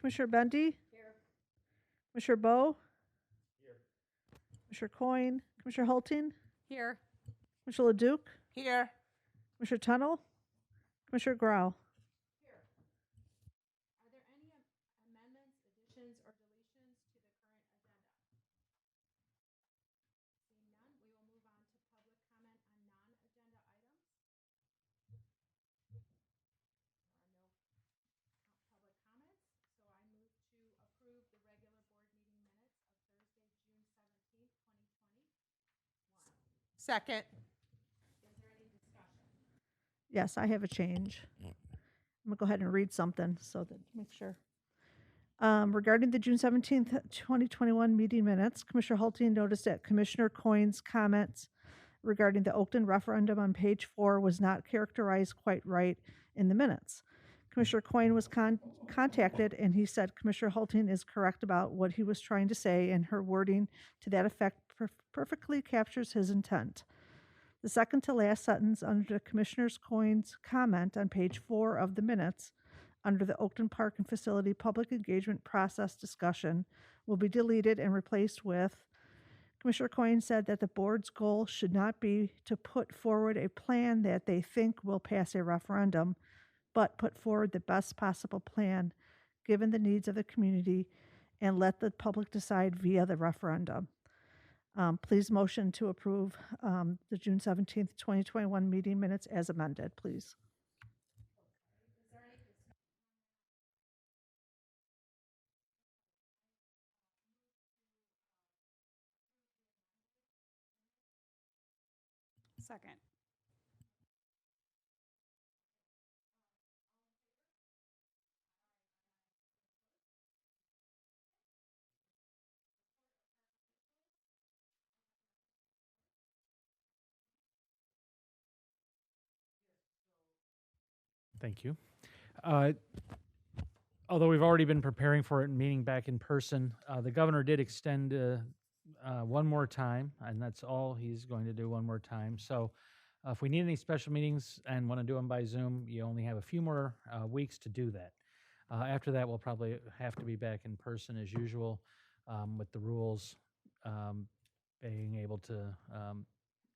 Commissioner Bendy? Here. Commissioner Bowe? Here. Commissioner Coyne? Commissioner Hulting? Here. Commissioner LeDuc? Here. Commissioner Tunnel? Commissioner Grau? Here. Are there any amendments, additions, or deletions to the current agenda? Seeing none, we will move on to public comment on non-agenda items. There are no public comments, so I move to approve the regular board meeting minutes of Thursday, June 17th, 2021. Second. Is there any discussion? Yes, I have a change. I'm going to go ahead and read something so that make sure. Regarding the June 17th, 2021 meeting minutes, Commissioner Hulting noticed that Commissioner Coyne's comments regarding the Oakland referendum on page 4 was not characterized quite right in the minutes. Commissioner Coyne was contacted, and he said Commissioner Hulting is correct about what he was trying to say, and her wording to that effect perfectly captures his intent. The second to last sentence under Commissioner Coyne's comment on page 4 of the minutes, under the Oakland Park and Facility Public Engagement Process discussion, will be deleted and replaced with, Commissioner Coyne said that the board's goal should not be to put forward a plan that they think will pass a referendum, but put forward the best possible plan given the needs of the community and let the public decide via the referendum. Please motion to approve the June 17th, 2021 meeting minutes as amended, please. Second. Thank you. Although we've already been preparing for it and meeting back in person, the governor did extend one more time, and that's all he's going to do, one more time. So if we need any special meetings and want to do them by Zoom, you only have a few more weeks to do that. After that, we'll probably have to be back in person as usual, with the rules being able to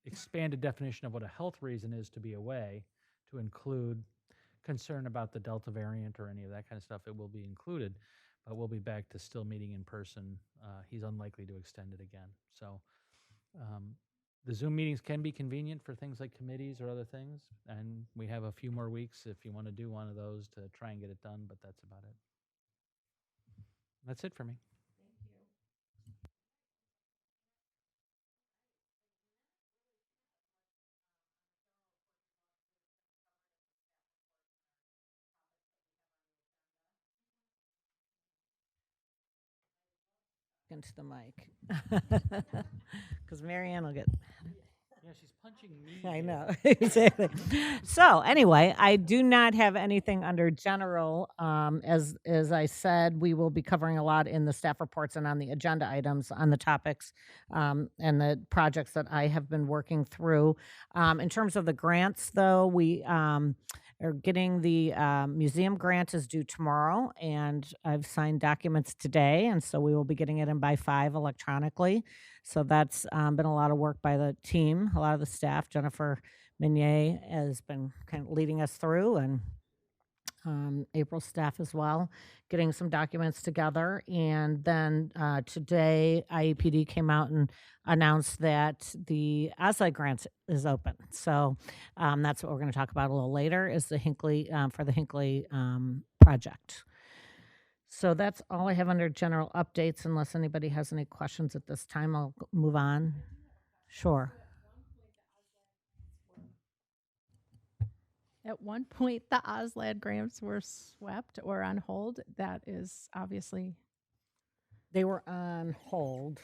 expand a definition of what a health reason is to be away to include concern about the Delta variant or any of that kind of stuff. It will be included, but we'll be back to still meeting in person. He's unlikely to extend it again. So the Zoom meetings can be convenient for things like committees or other things, and we have a few more weeks if you want to do one of those to try and get it done, but that's about it. That's it for me. Into the mic because Marianne will get. Yeah, she's punching me. I know, exactly. So anyway, I do not have anything under general. As I said, we will be covering a lot in the staff reports and on the agenda items on the topics and the projects that I have been working through. In terms of the grants, though, we are getting the museum grant is due tomorrow, and I've signed documents today, and so we will be getting it in by 5 electronically. So that's been a lot of work by the team, a lot of the staff. Jennifer Minier has been kind of leading us through, and April staff as well, getting some documents together. And then today, IEPD came out and announced that the OSLED grant is open. So that's what we're going to talk about a little later, is the Hinckley, for the Hinckley project. So that's all I have under general updates. Unless anybody has any questions at this time, I'll move on. Sure. At one point, the OSLAD grants were swept or on hold. That is obviously. They were on hold.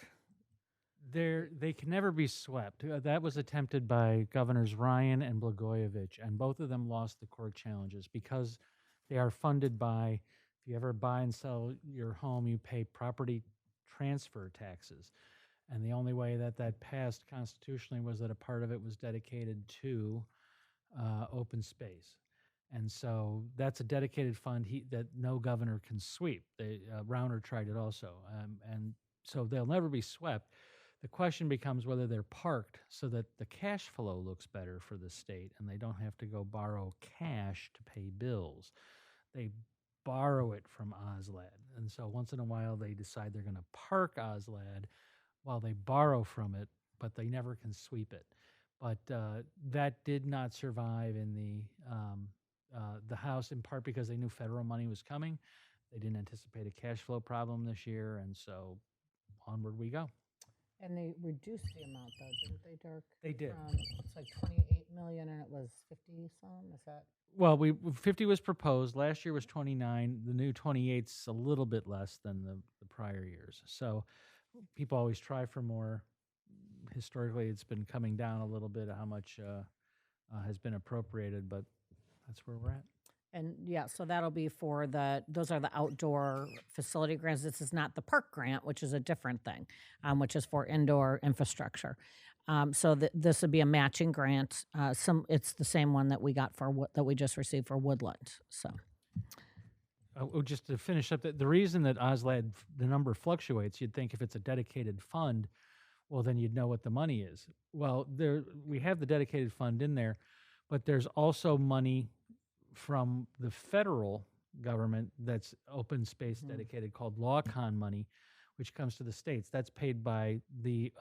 They can never be swept. That was attempted by Governors Ryan and Blagojevich, and both of them lost the court challenges because they are funded by, if you ever buy and sell your home, you pay property transfer taxes. And the only way that passed constitutionally was that a part of it was dedicated to open space. And so that's a dedicated fund that no governor can sweep. Rauner tried it also. And so they'll never be swept. The question becomes whether they're parked so that the cash flow looks better for the state and they don't have to go borrow cash to pay bills. They borrow it from OSLAD. And so once in a while they decide they're going to park OSLAD while they borrow from it, but they never can sweep it. But that did not survive in the House, in part because they knew federal money was coming. They didn't anticipate a cash flow problem this year, and so onward we go. And they reduced the amount, though, didn't they, Dirk? They did. It's like 28 million, and it was 50 some. Is that? Well, 50 was proposed. Last year was 29. The new 28's a little bit less than the prior years. So people always try for more. Historically, it's been coming down a little bit how much has been appropriated, but that's where we're at. And yeah, so that'll be for those are the outdoor facility grants. This is not the park grant, which is a different thing, which is for indoor infrastructure. So this would be a matching grant. It's the same one that we got that we just received for Woodland. So. Just to finish up, the reason that OSLAD, the number fluctuates, you'd think if it's a dedicated fund, well, then you'd know what the money is. Well, we have the dedicated fund in there, but there's also money from the federal government that's open space dedicated called LawCon money, which comes to the states. That's paid by the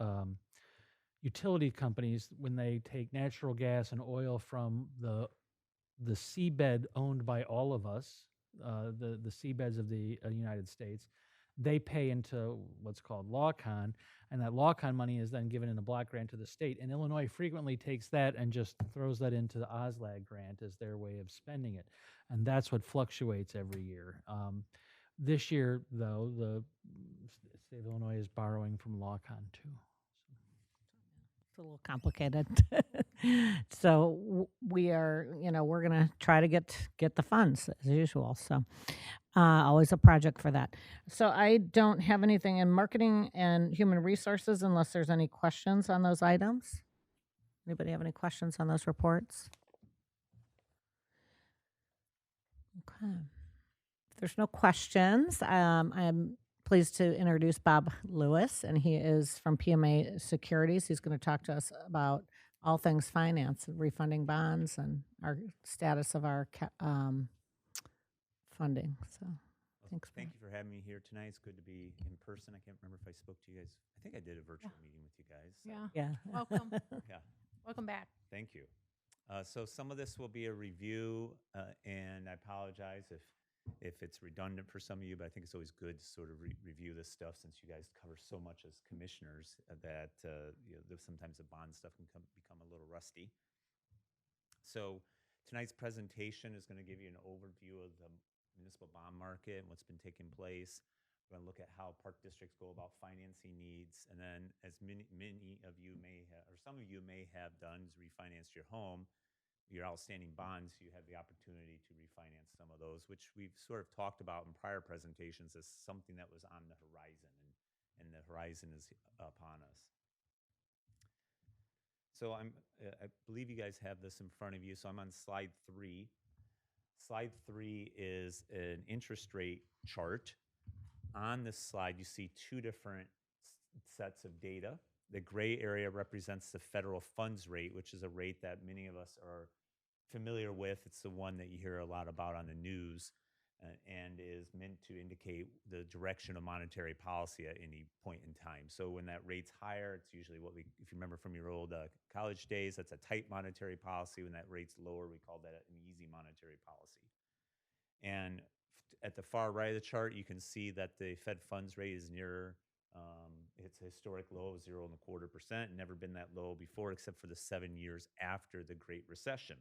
utility companies when they take natural gas and oil from the seabed owned by all of us, the seabeds of the United States. They pay into what's called LawCon, and that LawCon money is then given in a block grant to the state. And Illinois frequently takes that and just throws that into the OSLAD grant as their way of spending it. And that's what fluctuates every year. This year, though, the state of Illinois is borrowing from LawCon too. It's a little complicated. So we're going to try to get the funds as usual. So always a project for that. So I don't have anything in marketing and human resources unless there's any questions on those items. Anybody have any questions on those reports? Okay. If there's no questions, I'm pleased to introduce Bob Lewis, and he is from PMA Securities. He's going to talk to us about all things finance, refunding bonds, and our status of our funding. So, thanks. Thank you for having me here tonight. It's good to be in person. I can't remember if I spoke to you guys. I think I did a virtual meeting with you guys. So. Yeah. Yeah. Welcome. Yeah. Welcome back. Thank you. So some of this will be a review, and I apologize if it's redundant for some of you, but I think it's always good to sort of review this stuff since you guys cover so much as commissioners that sometimes the bond stuff can become a little rusty. So tonight's presentation is going to give you an overview of the municipal bond market and what's been taking place. We're going to look at how park districts go about financing needs, and then as many of you may have, or some of you may have done, is refinanced your home. Your outstanding bonds, you have the opportunity to refinance some of those, which we've sort of talked about in prior presentations as something that was on the horizon, and the horizon is upon us. So I believe you guys have this in front of you. So I'm on slide 3. Slide 3 is an interest rate chart. On this slide, you see two different sets of data. The gray area represents the federal funds rate, which is a rate that many of us are familiar with. It's the one that you hear a lot about on the news and is meant to indicate the direction of monetary policy at any point in time. So when that rate's higher, it's usually if you remember from your old college days, that's a tight monetary policy. When that rate's lower, we call that an easy monetary policy. And at the far right of the chart, you can see that the Fed funds rate is near its historic low of 0.25%. Never been that low before, except for the 7 years after the Great Recession.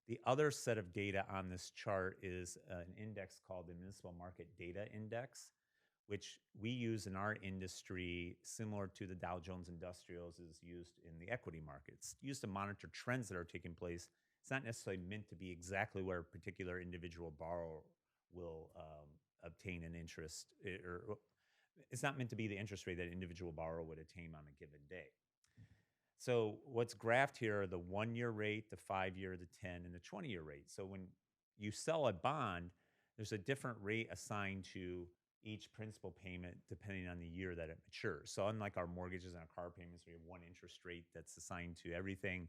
The other set of data on this chart is an index called the Municipal Market Data Index, which we use in our industry, similar to the Dow Jones Industrials is used in the equity markets. Used to monitor trends that are taking place. It's not necessarily meant to be exactly where a particular individual borrower will obtain an interest, or it's not meant to be the interest rate that an individual borrower would attain on a given day. So what's graphed here are the 1-year rate, the 5-year, the 10, and the 20-year rate. So when you sell a bond, there's a different rate assigned to each principal payment depending on the year that it matures. So unlike our mortgages and our car payments, we have one interest rate that's assigned to everything.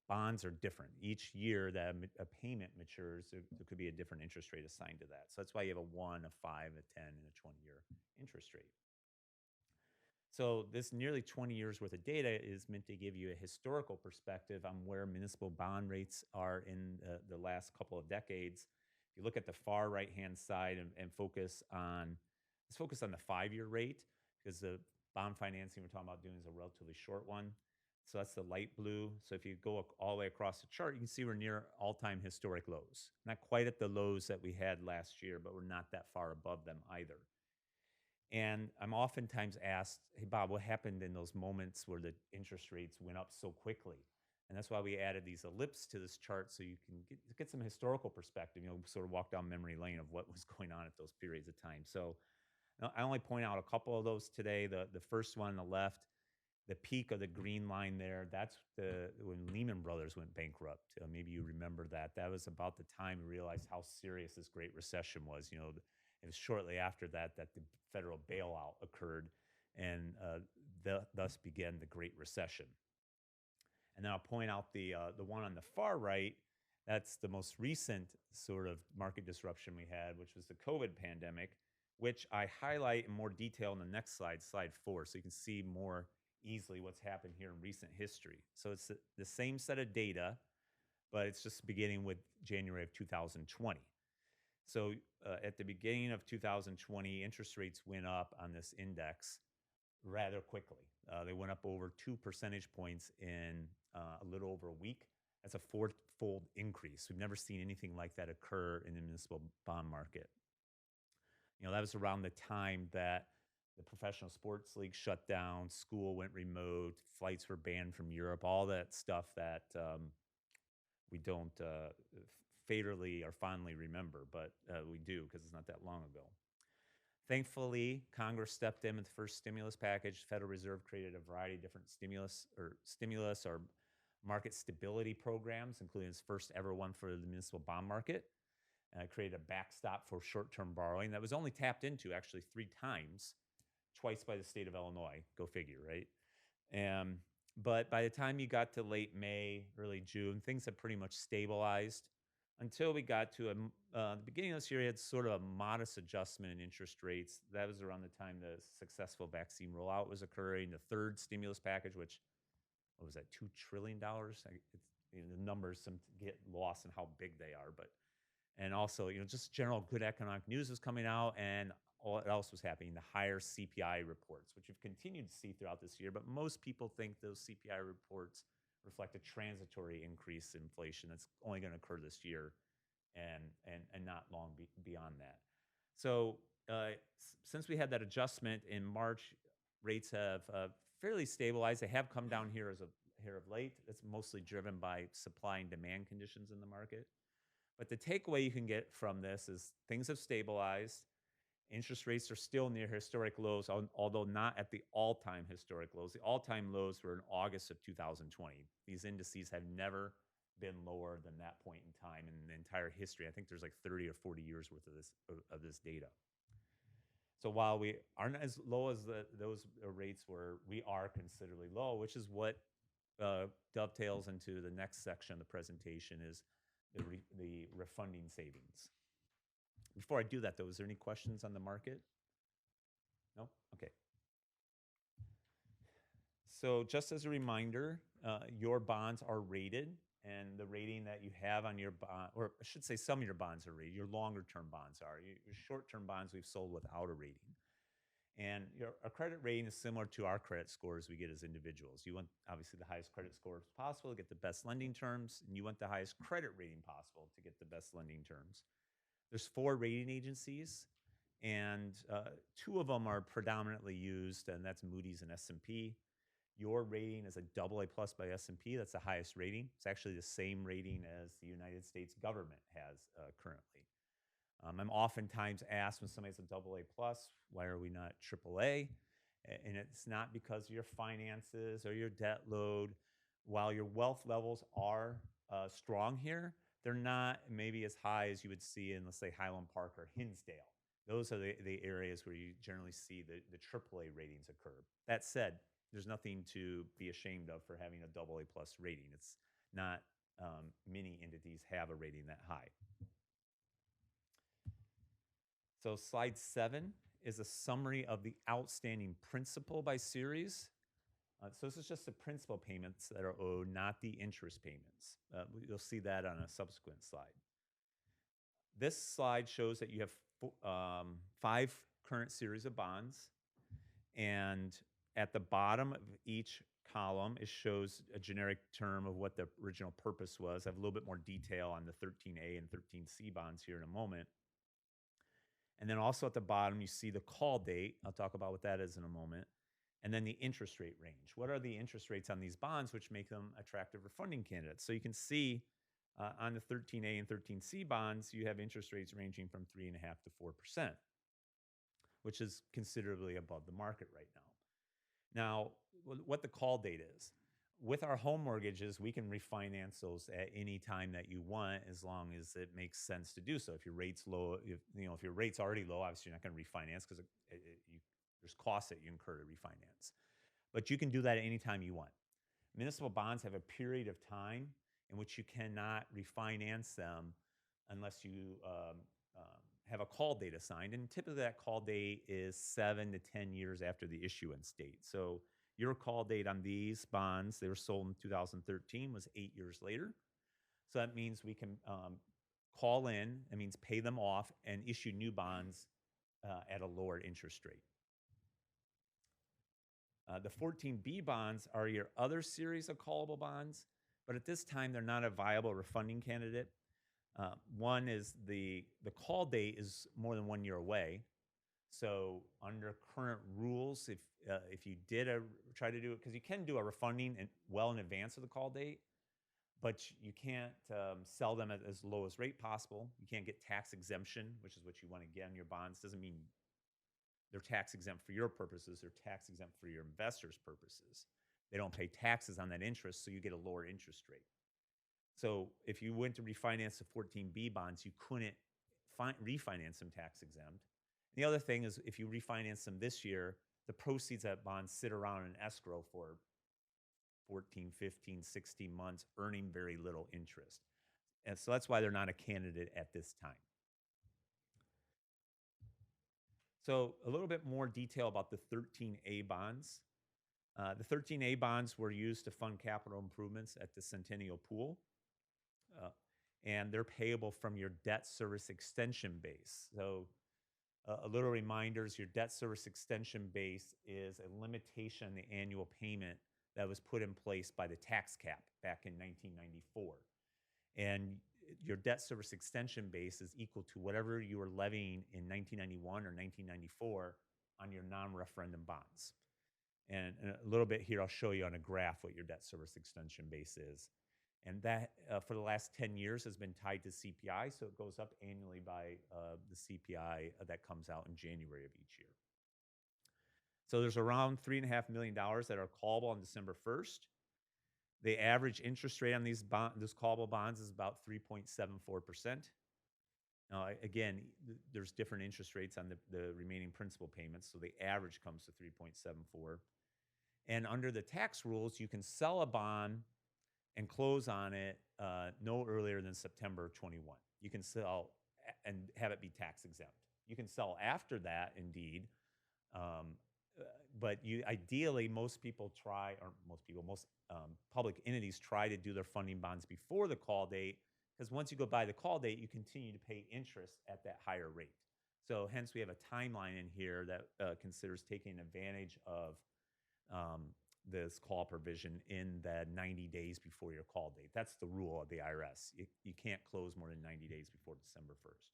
Bonds are different. Each year that a payment matures, there could be a different interest rate assigned to that. So that's why you have a 1, a 5, a 10, and a 20-year interest rate. So this nearly 20 years worth of data is meant to give you a historical perspective on where municipal bond rates are in the last couple of decades. If you look at the far right-hand side and let's focus on the 5-year rate, because the bond financing we're talking about doing is a relatively short one. So that's the light blue. So if you go all the way across the chart, you can see we're near all-time historic lows. Not quite at the lows that we had last year, but we're not that far above them either. And I'm oftentimes asked, hey, Bob, what happened in those moments where the interest rates went up so quickly? And that's why we added these ellipses to this chart so you can get some historical perspective, sort of walk down memory lane of what was going on at those periods of time. So I only point out a couple of those today. The first one on the left, the peak of the green line there, that's when Lehman Brothers went bankrupt. Maybe you remember that. That was about the time we realized how serious this Great Recession was. It was shortly after that that the federal bailout occurred, and thus began the Great Recession. And then I'll point out the one on the far right. That's the most recent sort of market disruption we had, which was the COVID pandemic, which I highlight in more detail in the next slide, slide 4, so you can see more easily what's happened here in recent history. So it's the same set of data, but it's just beginning with January of 2020. So at the beginning of 2020, interest rates went up on this index rather quickly. They went up over 2 percentage points in a little over a week. That's a 4-fold increase. We've never seen anything like that occur in the municipal bond market. That was around the time that the professional sports league shut down, school went remote, flights were banned from Europe, all that stuff that we don't fatally or fondly remember, but we do because it's not that long ago. Thankfully, Congress stepped in with the first stimulus package. Federal Reserve created a variety of different stimulus or market stability programs, including its first ever one for the municipal bond market. Created a backstop for short-term borrowing that was only tapped into actually 3 times, twice by the state of Illinois. Go figure, right? But by the time you got to late May, early June, things had pretty much stabilized until we got to the beginning of this year. We had sort of a modest adjustment in interest rates. That was around the time the successful vaccine rollout was occurring. The third stimulus package, which, what was that, $2 trillion? The numbers get lost in how big they are, but and also, just general good economic news was coming out, and all else was happening. The higher CPI reports, which we've continued to see throughout this year, but most people think those CPI reports reflect a transitory increase in inflation that's only going to occur this year, and not long beyond that. So since we had that adjustment in March, rates have fairly stabilized. They have come down here of late. It's mostly driven by supply and demand conditions in the market. But the takeaway you can get from this is things have stabilized. Interest rates are still near historic lows, although not at the all-time historic lows. The all-time lows were in August of 2020. These indices have never been lower than that point in time in the entire history. I think there's like 30 or 40 years worth of this data. So while we aren't as low as those rates were, we are considerably low, which is what dovetails into the next section of the presentation, is the refunding savings. Before I do that, though, is there any questions on the market? No? Okay. So just as a reminder, your bonds are rated, and the rating that you have on your bond, or I should say some of your bonds are rated, your longer-term bonds are. Your short-term bonds we've sold without a rating. And a credit rating is similar to our credit scores we get as individuals. You want, obviously, the highest credit score possible to get the best lending terms, and you want the highest credit rating possible to get the best lending terms. There's 4 rating agencies, and 2 of them are predominantly used, and that's Moody's and S&P. Your rating is a AA+ by S&P. That's the highest rating. It's actually the same rating as the United States government has currently. I'm oftentimes asked when somebody has a AA+, why are we not AAA? And it's not because of your finances or your debt load, while your wealth levels are strong here, they're not maybe as high as you would see in, let's say, Highland Park or Hinsdale. Those are the areas where you generally see the AAA ratings occur. That said, there's nothing to be ashamed of for having a AA plus rating. It's not many entities have a rating that high. So slide 7 is a summary of the outstanding principal by series. So this is just the principal payments that are owed, not the interest payments. You'll see that on a subsequent slide. This slide shows that you have 5 current series of bonds, and at the bottom of each column, it shows a generic term of what the original purpose was. I have a little bit more detail on the 13A and 13C bonds here in a moment. And then also at the bottom, you see the call date. I'll talk about what that is in a moment. And then the interest rate range. What are the interest rates on these bonds which make them attractive refunding candidates? So you can see on the 13A and 13C bonds, you have interest rates ranging from 3.5% to 4%, which is considerably above the market right now. Now, what the call date is. With our home mortgages, we can refinance those at any time that you want, as long as it makes sense to do so. If your rate's low, if your rate's already low, obviously you're not going to refinance because there's costs that you incur to refinance. But you can do that anytime you want. Municipal bonds have a period of time in which you cannot refinance them unless you have a call date assigned. And typically that call date is 7 to 10 years after the issuance date. So your call date on these bonds, they were sold in 2013, was 8 years later. So that means we can call in, that means pay them off, and issue new bonds at a lower interest rate. The 14B bonds are your other series of callable bonds, but at this time they're not a viable refunding candidate. One is the call date is more than 1 year away. So under current rules, if you did try to do it, because you can do a refunding well in advance of the call date, but you can't sell them at as low as rate possible. You can't get tax exemption, which is what you want to get on your bonds. Doesn't mean they're tax exempt for your purposes. They're tax exempt for your investors' purposes. They don't pay taxes on that interest, so you get a lower interest rate. So if you went to refinance the 14B bonds, you couldn't refinance them tax exempt. The other thing is, if you refinance them this year, the proceeds of that bond sit around in escrow for 14, 15, 16 months, earning very little interest. And so that's why they're not a candidate at this time. So a little bit more detail about the 13A bonds. The 13A bonds were used to fund capital improvements at the Centennial Pool. And they're payable from your debt service extension base. So a little reminders, your debt service extension base is a limitation on the annual payment that was put in place by the tax cap back in 1994. And your debt service extension base is equal to whatever you were levying in 1991 or 1994 on your non-referendum bonds. And a little bit here, I'll show you on a graph what your debt service extension base is. And that, for the last 10 years, has been tied to CPI, so it goes up annually by the CPI that comes out in January of each year. So there's around $3.5 million that are callable on December 1st. The average interest rate on these callable bonds is about 3.74%. Now, again, there's different interest rates on the remaining principal payments, so the average comes to 3.74. And under the tax rules, you can sell a bond and close on it no earlier than September 21. You can sell and have it be tax exempt. You can sell after that, indeed, but ideally, most public entities try to do their funding bonds before the call date, because once you go by the call date, you continue to pay interest at that higher rate. So hence, we have a timeline in here that considers taking advantage of this call provision in the 90 days before your call date. That's the rule of the IRS. You can't close more than 90 days before December 1st.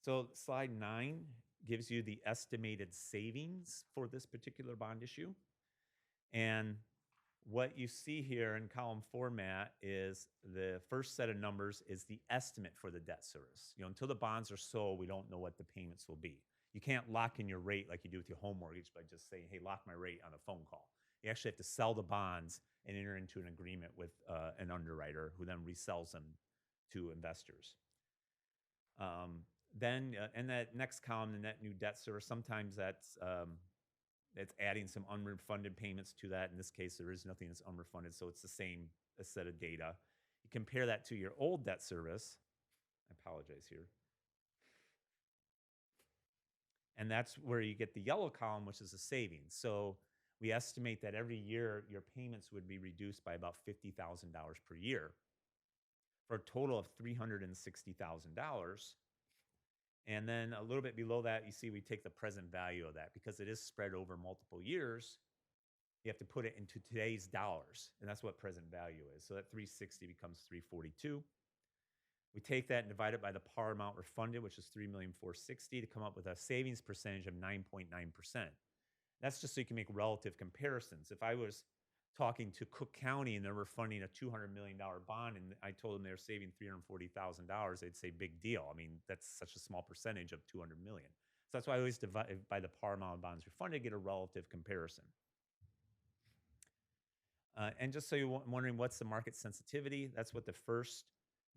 So slide 9 gives you the estimated savings for this particular bond issue. And what you see here in column format is the first set of numbers is the estimate for the debt service. Until the bonds are sold, we don't know what the payments will be. You can't lock in your rate like you do with your home mortgage by just saying, hey, lock my rate on a phone call. You actually have to sell the bonds and enter into an agreement with an underwriter who then resells them to investors. Then in that next column, the net new debt service, sometimes that's adding some unfunded payments to that. In this case, there is nothing that's unfunded, so it's the same set of data. You compare that to your old debt service. I apologize here. And that's where you get the yellow column, which is the savings. So we estimate that every year your payments would be reduced by about $50,000 per year for a total of $360,000. And then a little bit below that, you see we take the present value of that because it is spread over multiple years. You have to put it into today's dollars, and that's what present value is. So that 360 becomes 342. We take that and divide it by the par amount refunded, which is 3,460,000, to come up with a savings percentage of 9.9%. That's just so you can make relative comparisons. If I was talking to Cook County and they were funding a $200 million bond and I told them they were saving $340,000, they'd say big deal. I mean, that's such a small percentage of $200 million. So that's why I always divide by the par amount of bonds refunded to get a relative comparison. And just so you're wondering what's the market sensitivity, that's what the first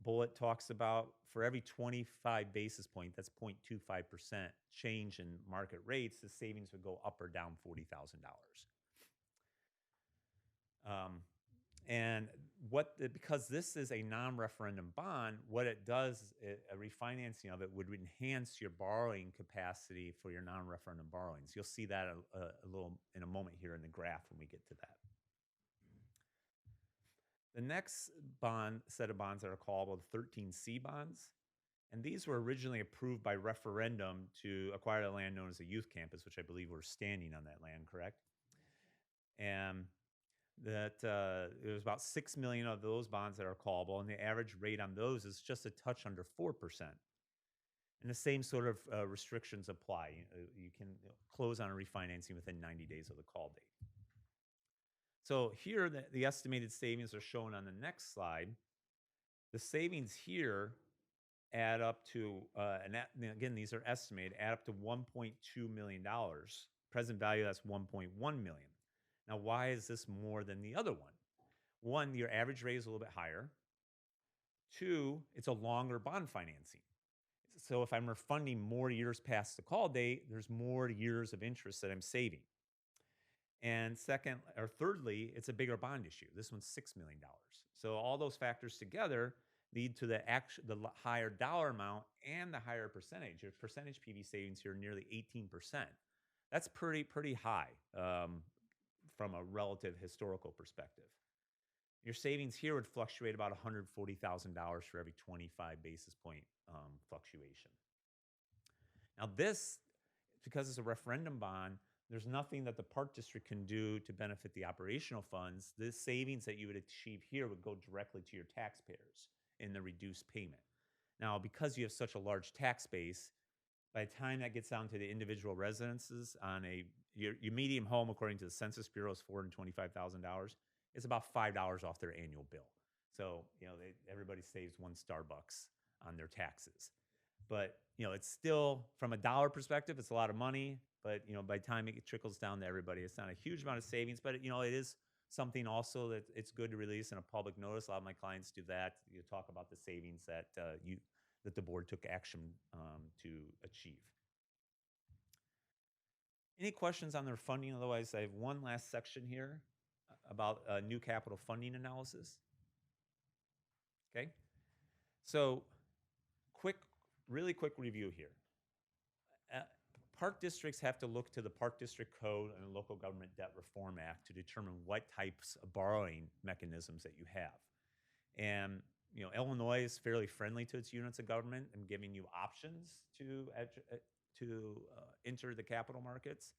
bullet talks about. For every 25 basis point, that's 0.25% change in market rates, the savings would go up or down $40,000. And because this is a non-referendum bond, what it does, a refinancing of it would enhance your borrowing capacity for your non-referendum borrowings. You'll see that a little in a moment here in the graph when we get to that. The next set of bonds that are called 13C bonds. And these were originally approved by referendum to acquire the land known as the youth campus, which I believe we're standing on that land, correct? And that it was about 6 million of those bonds that are callable, and the average rate on those is just a touch under 4%. And the same sort of restrictions apply. You can close on a refinancing within 90 days of the call date. So here, the estimated savings are shown on the next slide. The savings here add up to, and again, these are estimated, add up to $1.2 million. Present value, that's $1.1 million. Now, why is this more than the other one? One, your average rate is a little bit higher. Two, it's a longer bond financing. So if I'm refunding more years past the call date, there's more years of interest that I'm saving. And thirdly, it's a bigger bond issue. This one's $6 million. So all those factors together lead to the higher dollar amount and the higher percentage. Your percentage PV savings here are nearly 18%. That's pretty high from a relative historical perspective. Your savings here would fluctuate about $140,000 for every 25 basis point fluctuation. Now this, because it's a referendum bond, there's nothing that the Park District can do to benefit the operational funds. The savings that you would achieve here would go directly to your taxpayers in the reduced payment. Now, because you have such a large tax base, by the time that gets down to the individual residences on your median home, according to the Census Bureau, is $425,000. It's about $5 off their annual bill. So, everybody saves one Starbucks on their taxes. But, it's still, from a dollar perspective, it's a lot of money. But, by the time it trickles down to everybody, it's not a huge amount of savings. But, it is something also that it's good to release in a public notice. A lot of my clients do that. You talk about the savings that the board took action to achieve. Any questions on their funding? Otherwise, I have one last section here about new capital funding analysis. Okay, so really quick review here. Park districts have to look to the Park District Code and the Local Government Debt Reform Act to determine what types of borrowing mechanisms that you have. And Illinois is fairly friendly to its units of government and giving you options to enter the capital markets.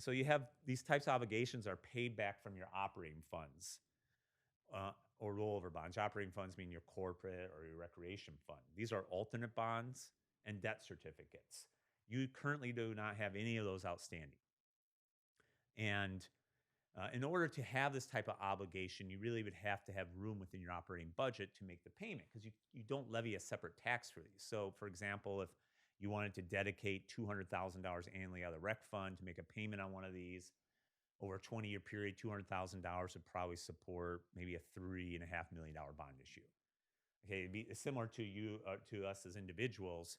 So you have these types of obligations are paid back from your operating funds or rollover bonds. Operating funds mean your corporate or your recreation fund. These are alternate bonds and debt certificates. You currently do not have any of those outstanding. And in order to have this type of obligation, you really would have to have room within your operating budget to make the payment because you don't levy a separate tax for these. So, for example, if you wanted to dedicate $200,000 annually out of the rec fund to make a payment on one of these, over a 20-year period, $200,000 would probably support maybe a $3.5 million bond issue. Okay, it'd be similar to you, to us as individuals.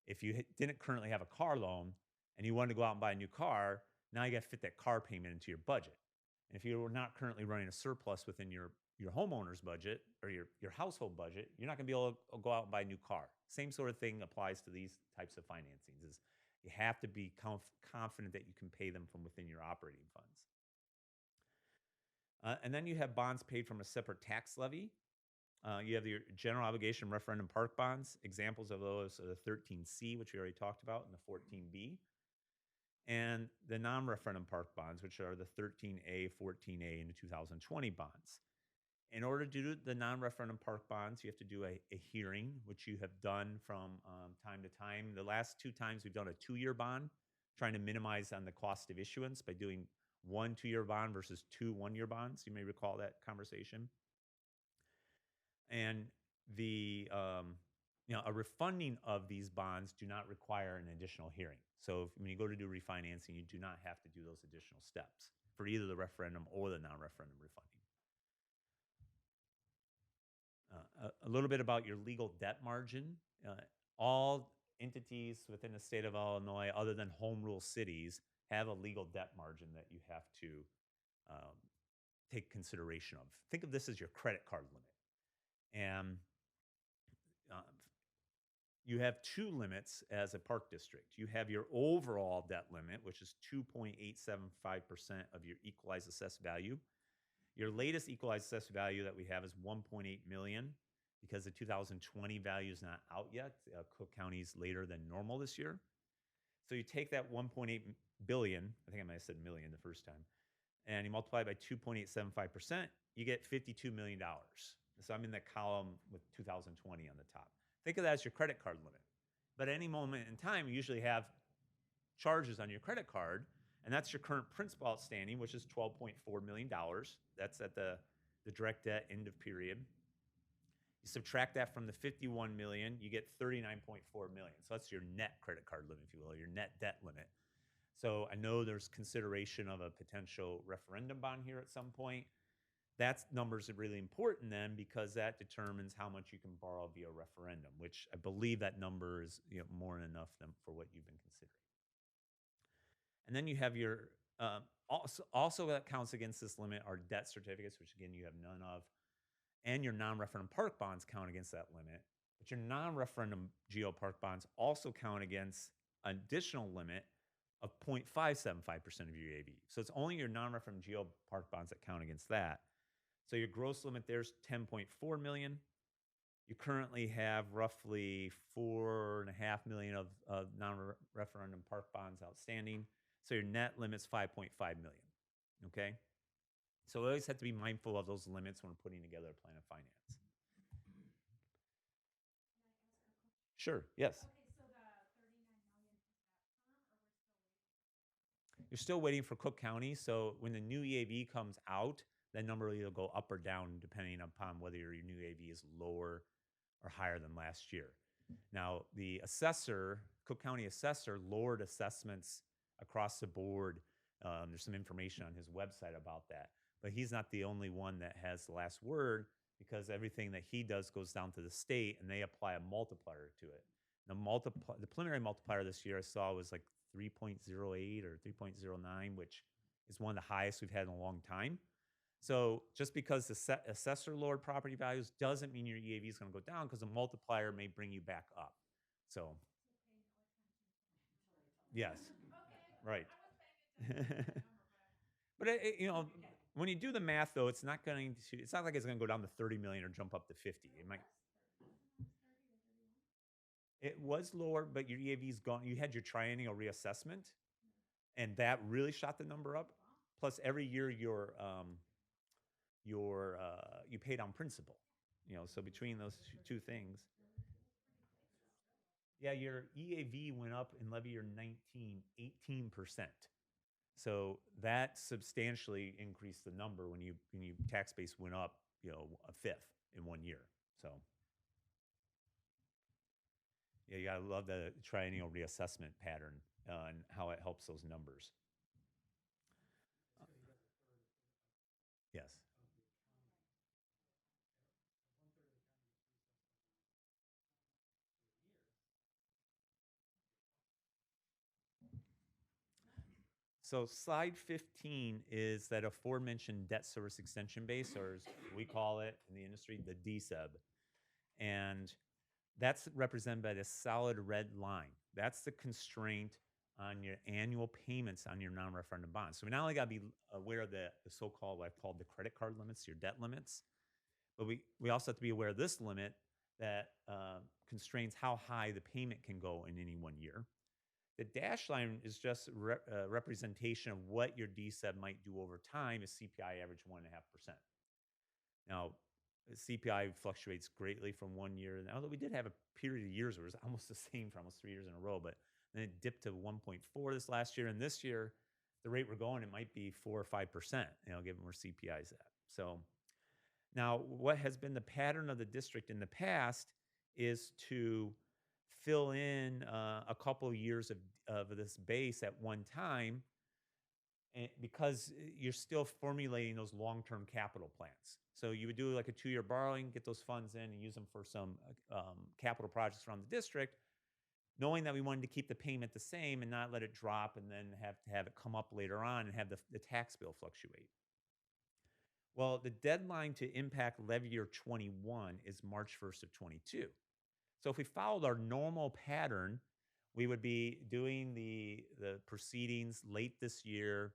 If you didn't currently have a car loan and you wanted to go out and buy a new car, now you got to fit that car payment into your budget. And if you're not currently running a surplus within your homeowner's budget or your household budget, you're not going to be able to go out and buy a new car. Same sort of thing applies to these types of financings. Is you have to be confident that you can pay them from within your operating funds. And then you have bonds paid from a separate tax levy. You have your general obligation referendum park bonds. Examples of those are the 13C, which we already talked about, and the 14B. And the non-referendum park bonds, which are the 13A, 14A, and the 2020 bonds. In order to do the non-referendum park bonds, you have to do a hearing, which you have done from time to time. The last 2 times we've done a 2-year bond, trying to minimize on the cost of issuance by doing 1 2-year bond versus 2 1-year bonds. You may recall that conversation. And the a refunding of these bonds do not require an additional hearing. So when you go to do refinancing, you do not have to do those additional steps for either the referendum or the non-referendum refunding. A little bit about your legal debt margin. All entities within the state of Illinois, other than home rule cities, have a legal debt margin that you have to take consideration of. Think of this as your credit card limit. And you have 2 limits as a park district. You have your overall debt limit, which is 2.875% of your equalized assessed value. Your latest equalized assessed value that we have is 1.8 million because the 2020 value is not out yet. Cook County is later than normal this year. So you take that 1.8 billion, I think I might have said million the first time, and you multiply it by 2.875%, you get $52 million. So I'm in that column with 2020 on the top. Think of that as your credit card limit. But at any moment in time, you usually have charges on your credit card, and that's your current principal outstanding, which is $12.4 million. That's at the direct debt end of period. You subtract that from the 51 million, you get 39.4 million. So that's your net credit card limit, if you will, your net debt limit. So I know there's consideration of a potential referendum bond here at some point. That numbers are really important then because that determines how much you can borrow via referendum, which I believe that number is more than enough for what you've been considering. And then you have your, also that counts against this limit are debt certificates, which again you have none of, and your non-referendum park bonds count against that limit. But your non-referendum geo park bonds also count against an additional limit of 0.575% of your UAV. So it's only your non-referendum geo park bonds that count against that. So your gross limit there is 10.4 million. You currently have roughly 4.5 million of non-referendum park bonds outstanding. So your net limit's 5.5 million. Okay? So we always have to be mindful of those limits when we're putting together a plan of finance. Sure, yes. Okay, so the 39 million, is that firm, or we're still waiting? You're still waiting for Cook County. So when the new EAV comes out, that number will either go up or down depending upon whether your new EAV is lower or higher than last year. Now, the assessor, Cook County assessor, lowered assessments across the board. There's some information on his website about that. But he's not the only one that has the last word because everything that he does goes down to the state and they apply a multiplier to it. The preliminary multiplier this year I saw was like 3.08 or 3.09, which is one of the highest we've had in a long time. So just because the assessor lowered property values doesn't mean your EAV is going to go down because the multiplier may bring you back up. So, yes, right. But when you do the math, though, it's not like it's going to go down to 30 million or jump up to 50. It might. It was lower, but your EAV's gone. You had your triennial reassessment, and that really shot the number up. Plus, every year you pay down principal. So between those two things, yeah, your EAV went up in levy year 18%. So that substantially increased the number when you tax base went up, a fifth in 1 year. So yeah, you gotta love the triennial reassessment pattern and how it helps those numbers. Yes. So slide 15 is that aforementioned debt service extension base, or as we call it in the industry, the DSEB. And that's represented by this solid red line. That's the constraint on your annual payments on your non-referendum bonds. So we not only got to be aware of the so-called, what I've called the credit card limits, your debt limits, but we also have to be aware of this limit that constrains how high the payment can go in any one year. The dash line is just a representation of what your DSEB might do over time as CPI average 1.5%. Now, CPI fluctuates greatly from one year. And although we did have a period of years where it was almost the same for almost 3 years in a row, but then it dipped to 1.4 this last year. And this year, the rate we're going, it might be 4 or 5%, given where CPI is at. So now what has been the pattern of the district in the past is to fill in a couple of years of this base at one time because you're still formulating those long-term capital plans. So you would do like a 2-year borrowing, get those funds in and use them for some capital projects around the district, knowing that we wanted to keep the payment the same and not let it drop and then have to have it come up later on and have the tax bill fluctuate. Well, the deadline to impact levy year 21 is March 1st of 22. So if we followed our normal pattern, we would be doing the proceedings late this year.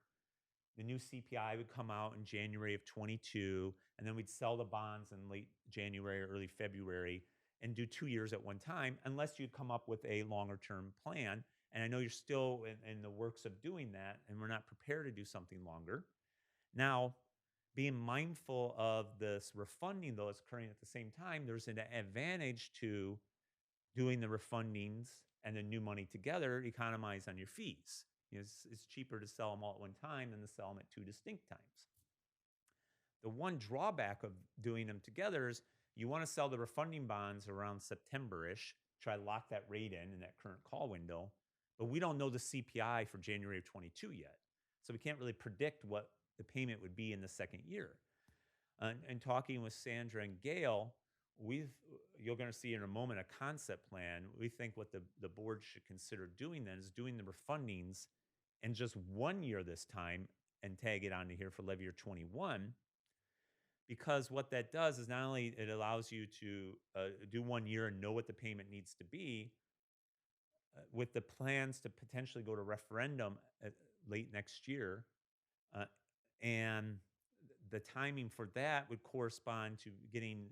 The new CPI would come out in January of 22, and then we'd sell the bonds in late January or early February and do 2 years at one time, unless you come up with a longer term plan. And I know you're still in the works of doing that, and we're not prepared to do something longer. Now, being mindful of this refunding, though, is occurring at the same time, there's an advantage to doing the refundings and the new money together, economize on your fees. It's cheaper to sell them all at one time than to sell them at 2 distinct times. The one drawback of doing them together is you want to sell the refunding bonds around September-ish, try to lock that rate in that current call window, but we don't know the CPI for January of 22 yet. So we can't really predict what the payment would be in the second year. And talking with Sandra and Gail, you're going to see in a moment a concept plan. We think what the board should consider doing then is doing the refundings in just 1 year this time and tag it onto here for levy year 21. Because what that does is not only it allows you to do 1 year and know what the payment needs to be, with the plans to potentially go to referendum late next year, and the timing for that would correspond to getting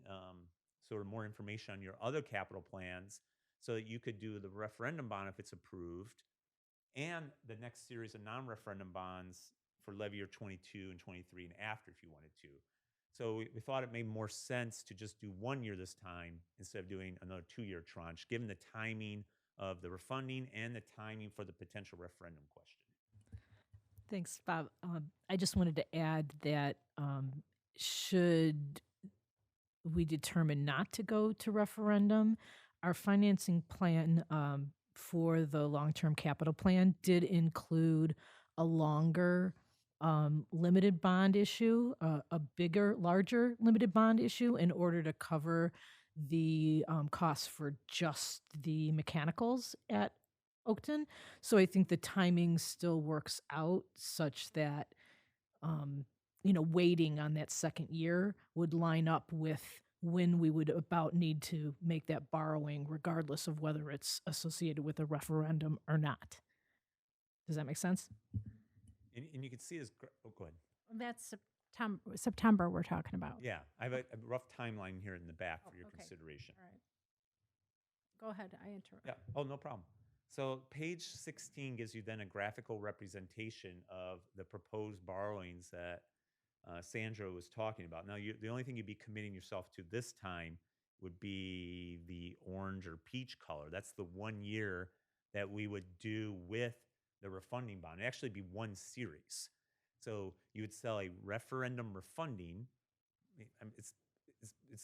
sort of more information on your other capital plans so that you could do the referendum bond if it's approved and the next series of non-referendum bonds for levy year 22 and 23 and after if you wanted to. So we thought it made more sense to just do 1 year this time instead of doing another 2-year tranche, given the timing of the refunding and the timing for the potential referendum question. Thanks, Bob. I just wanted to add that should we determine not to go to referendum, our financing plan for the long-term capital plan did include a longer limited bond issue, a bigger, larger limited bond issue in order to cover the costs for just the mechanicals at Oakton. So I think the timing still works out such that, waiting on that second year would line up with when we would about need to make that borrowing, regardless of whether it's associated with a referendum or not. Does that make sense? And you can see this. Oh, go ahead. That's September we're talking about. Yeah, I have a rough timeline here in the back for your okay. consideration. All right. Go ahead. I interrupt. Yeah. Oh, no problem. So page 16 gives you then a graphical representation of the proposed borrowings that Sandra was talking about. Now, the only thing you'd be committing yourself to this time would be the orange or peach color. That's the 1 year that we would do with the refunding bond. It'd actually be one series. So you would sell a referendum refunding. It's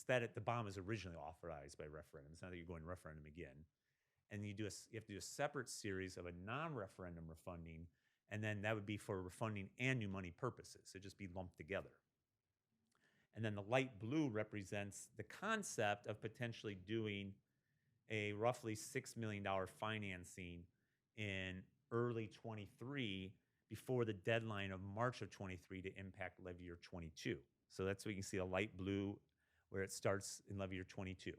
that the bond was originally authorized by referendum. It's not that you're going to referendum again. And you have to do a separate series of a non-referendum refunding, and then that would be for refunding and new money purposes. It'd just be lumped together. And then the light blue represents the concept of potentially doing a roughly $6 million financing in early 23 before the deadline of March of 23 to impact levy year 22. So that's what you can see, a light blue where it starts in levy year 22.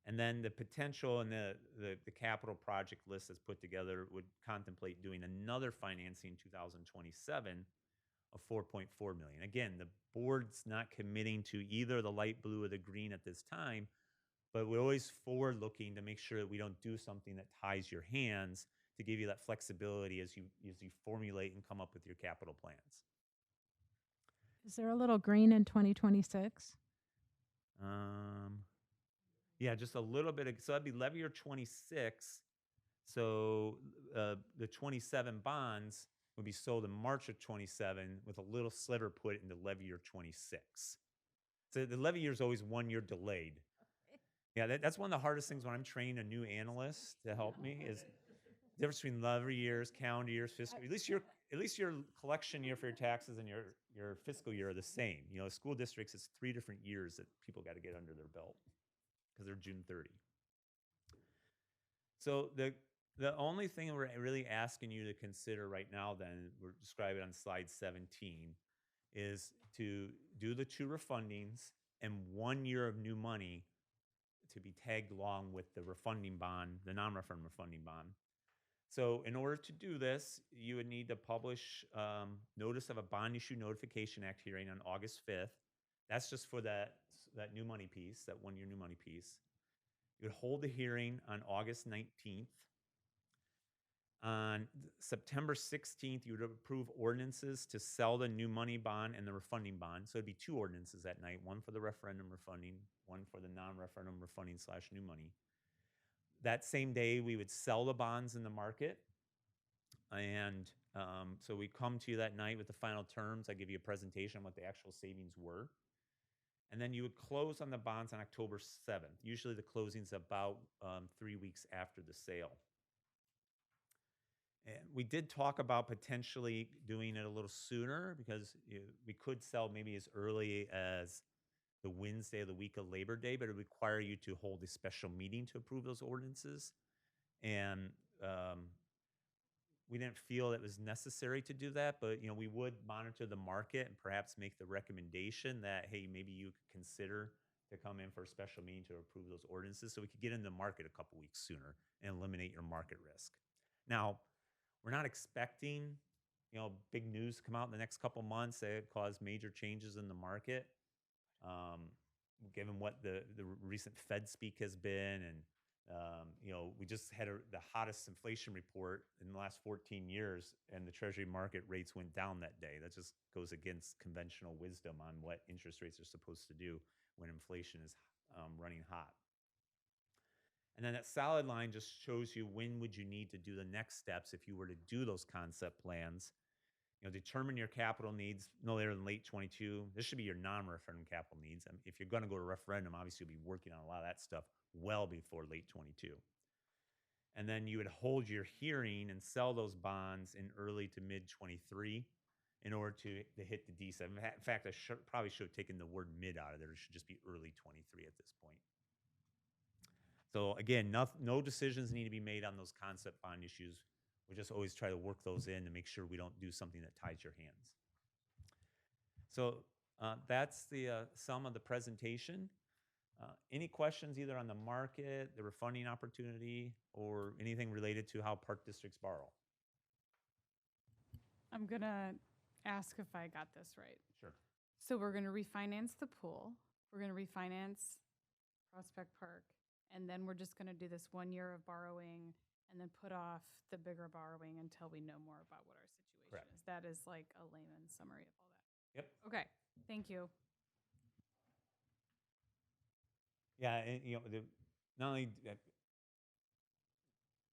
And then the potential and the capital project list that's put together would contemplate doing another financing in 2027 of 4.4 million. Again, the board's not committing to either the light blue or the green at this time, but we're always forward looking to make sure that we don't do something that ties your hands, to give you that flexibility as you formulate and come up with your capital plans. Is there a little green in 2026? Yeah, just a little bit. So that'd be levy year 26. So the 27 bonds would be sold in March of 27 with a little sliver put into levy year 26. So the levy year is always 1 year delayed. Yeah, that's one of the hardest things when I'm training a new analyst to help me is the difference between levy years, calendar years, fiscal. At least your collection year for your taxes and your fiscal year are the same. You know, school districts, it's 3 different years that people got to get under their belt because they're June 30. So the only thing we're really asking you to consider right now, then, we're describing on slide 17, is to do the 2 refundings and 1 year of new money to be tagged along with the refunding bond, the non-refund refunding bond. So in order to do this, you would need to publish notice of a bond issue notification act hearing on August 5th. That's just for that new money piece, that 1 year new money piece. You would hold the hearing on August 19th. On September 16th, you would approve ordinances to sell the new money bond and the refunding bond. So it'd be 2 ordinances that night, one for the referendum refunding, one for the non-referendum refunding / new money. That same day, we would sell the bonds in the market. And so we come to you that night with the final terms. I give you a presentation on what the actual savings were. And then you would close on the bonds on October 7th. Usually the closing's about 3 weeks after the sale. And we did talk about potentially doing it a little sooner because we could sell maybe as early as the Wednesday of the week of Labor Day, but it would require you to hold a special meeting to approve those ordinances. And we didn't feel it was necessary to do that, but we would monitor the market and perhaps make the recommendation that, hey, maybe you could consider to come in for a special meeting to approve those ordinances so we could get in the market a couple weeks sooner and eliminate your market risk. Now, we're not expecting big news to come out in the next couple months that cause major changes in the market, given what the recent Fed speak has been. And we just had the hottest inflation report in the last 14 years, and the Treasury market rates went down that day. That just goes against conventional wisdom on what interest rates are supposed to do when inflation is running hot. And then that solid line just shows you when would you need to do the next steps if you were to do those concept plans. Determine your capital needs no later than late 22. This should be your non-referendum capital needs. If you're going to go to referendum, obviously you'll be working on a lot of that stuff well before late 22. And then you would hold your hearing and sell those bonds in early to mid 23 in order to hit the D7. In fact, I probably should have taken the word mid out of there. It should just be early 23 at this point. So again, no decisions need to be made on those concept bond issues. We just always try to work those in to make sure we don't do something that ties your hands. So that's the sum of the presentation. Any questions either on the market, the refunding opportunity, or anything related to how park districts borrow? I'm going to ask if I got this right. Sure. So we're going to refinance the pool. We're going to refinance Prospect Park. And then we're just going to do this 1 year of borrowing and then put off the bigger borrowing until we know more about what our situation Correct. is. That is like a layman's summary of all that. Yep. Okay. Thank you. Yeah, and not only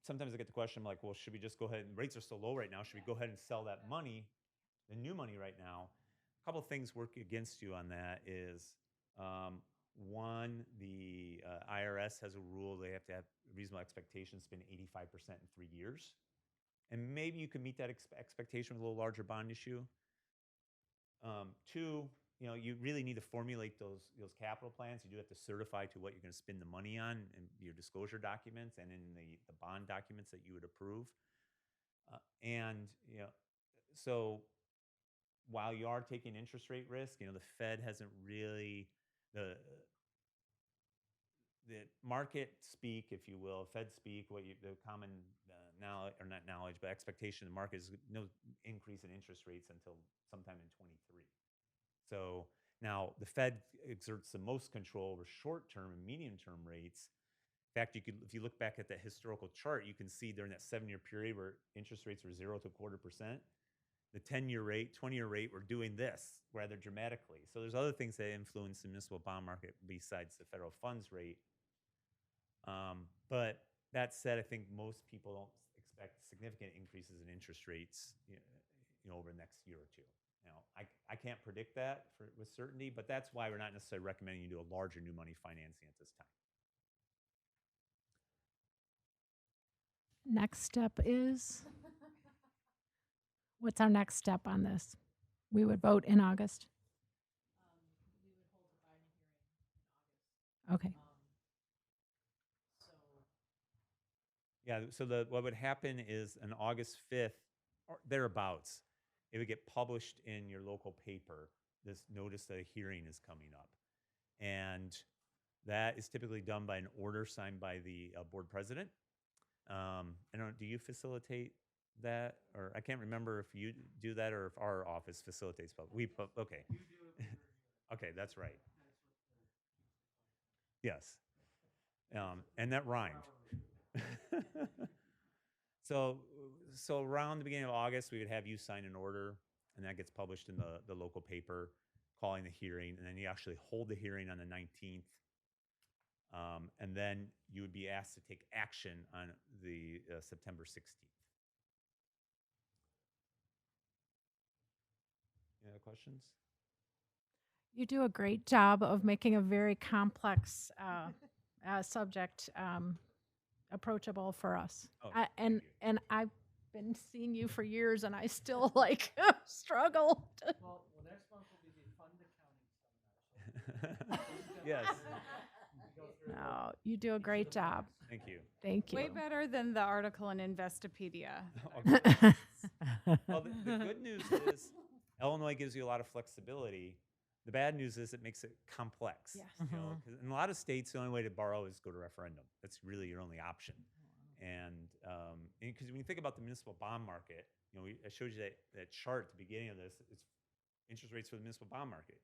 sometimes I get the question like, well, should we just go ahead, and rates are so low right now, should we go ahead and sell that money, the new money right now? A couple of things work against you on that is, one, the IRS has a rule they have to have reasonable expectations, spend 85% in 3 years. And maybe you can meet that expectation with a little larger bond issue. Two, you really need to formulate those capital plans. You do have to certify to what you're going to spend the money on in your disclosure documents and in the bond documents that you would approve. And so while you are taking interest rate risk, the Fed hasn't really the market speak, if you will, Fed speak, the common knowledge, or not knowledge, but expectation of the market is no increase in interest rates until sometime in 23. So now the Fed exerts the most control over short-term and medium-term rates. In fact, if you look back at that historical chart, you can see during that 7-year period where interest rates were 0 to 0.25%, the 10-year rate, 20-year rate were doing this rather dramatically. So there's other things that influence the municipal bond market besides the federal funds rate. But that said, I think most people don't expect significant increases in interest rates, over the next year or two. I can't predict that with certainty, but that's why we're not necessarily recommending you do a larger new money financing at this time. Next step is? What's our next step on this? We would vote in August? Okay. Yeah, so what would happen is on August 5th, or thereabouts, it would get published in your local paper, this notice that a hearing is coming up. And that is typically done by an order signed by the board president. I don't know, do you facilitate that? Or I can't remember if you do that or if our office facilitates. Okay. Okay, that's right. Yes. And that rhymed. So around the beginning of August, we would have you sign an order, and that gets published in the local paper, calling the hearing, and then you actually hold the hearing on the 19th, and then you would be asked to take action on the September 16th. Any other questions? You do a great job of making a very complex subject approachable for us. Oh, and I've been seeing you for years, and I still struggle. Well, next month will be the fund accounting seminar. Yes. No, you do a great job. Thank you. Thank you. Way better than the article in Investopedia. Well, the good news is Illinois gives you a lot of flexibility. The bad news is it makes it complex. Yes. 'Cause in a lot of states, the only way to borrow is go to referendum. That's really your only option. And because when you think about the municipal bond market, I showed you that chart at the beginning of this. It's interest rates for the municipal bond market.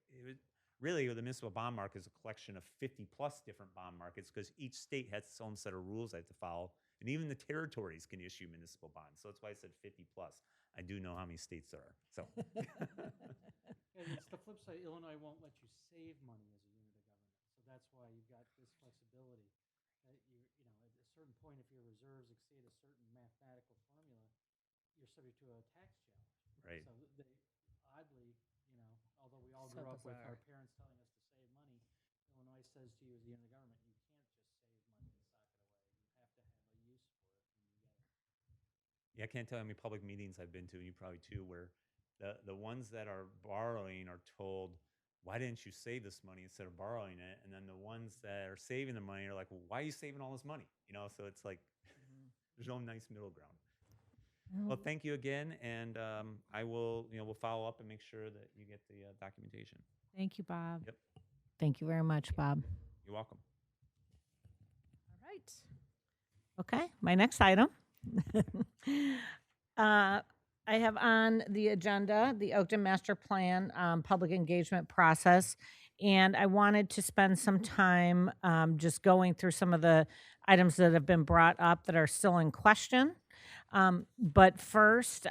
Really, the municipal bond market is a collection of 50+ different bond markets because each state has its own set of rules they have to follow. And even the territories can issue municipal bonds. So that's why I said 50+. I do know how many states there are. So. And it's the flip side. Illinois won't let you save money as a unit of government, so that's why you've got this flexibility. That at a certain point, if your reserves exceed a certain mathematical formula, you're subject to a tax challenge. Right. So they oddly, although we all grew up with our parents telling us to save money, Illinois says to you as a unit of government, you can't just save money and sock it away. You have to have a use for it when you get it. Yeah, I can't tell how many public meetings I've been to, and you probably too, where the ones that are borrowing are told, why didn't you save this money instead of borrowing it? And then the ones that are saving the money are like, well, why are you saving all this money? So it's like there's no nice middle ground. Well, thank you again, and I will, we'll follow up and make sure that you get the documentation. Thank you, Bob. Yep. Thank you very much, Bob. You're welcome. All right. Okay, my next item. I have on the agenda the Oakton Master Plan public engagement process, and I wanted to spend some time just going through some of the items that have been brought up that are still in question. But first,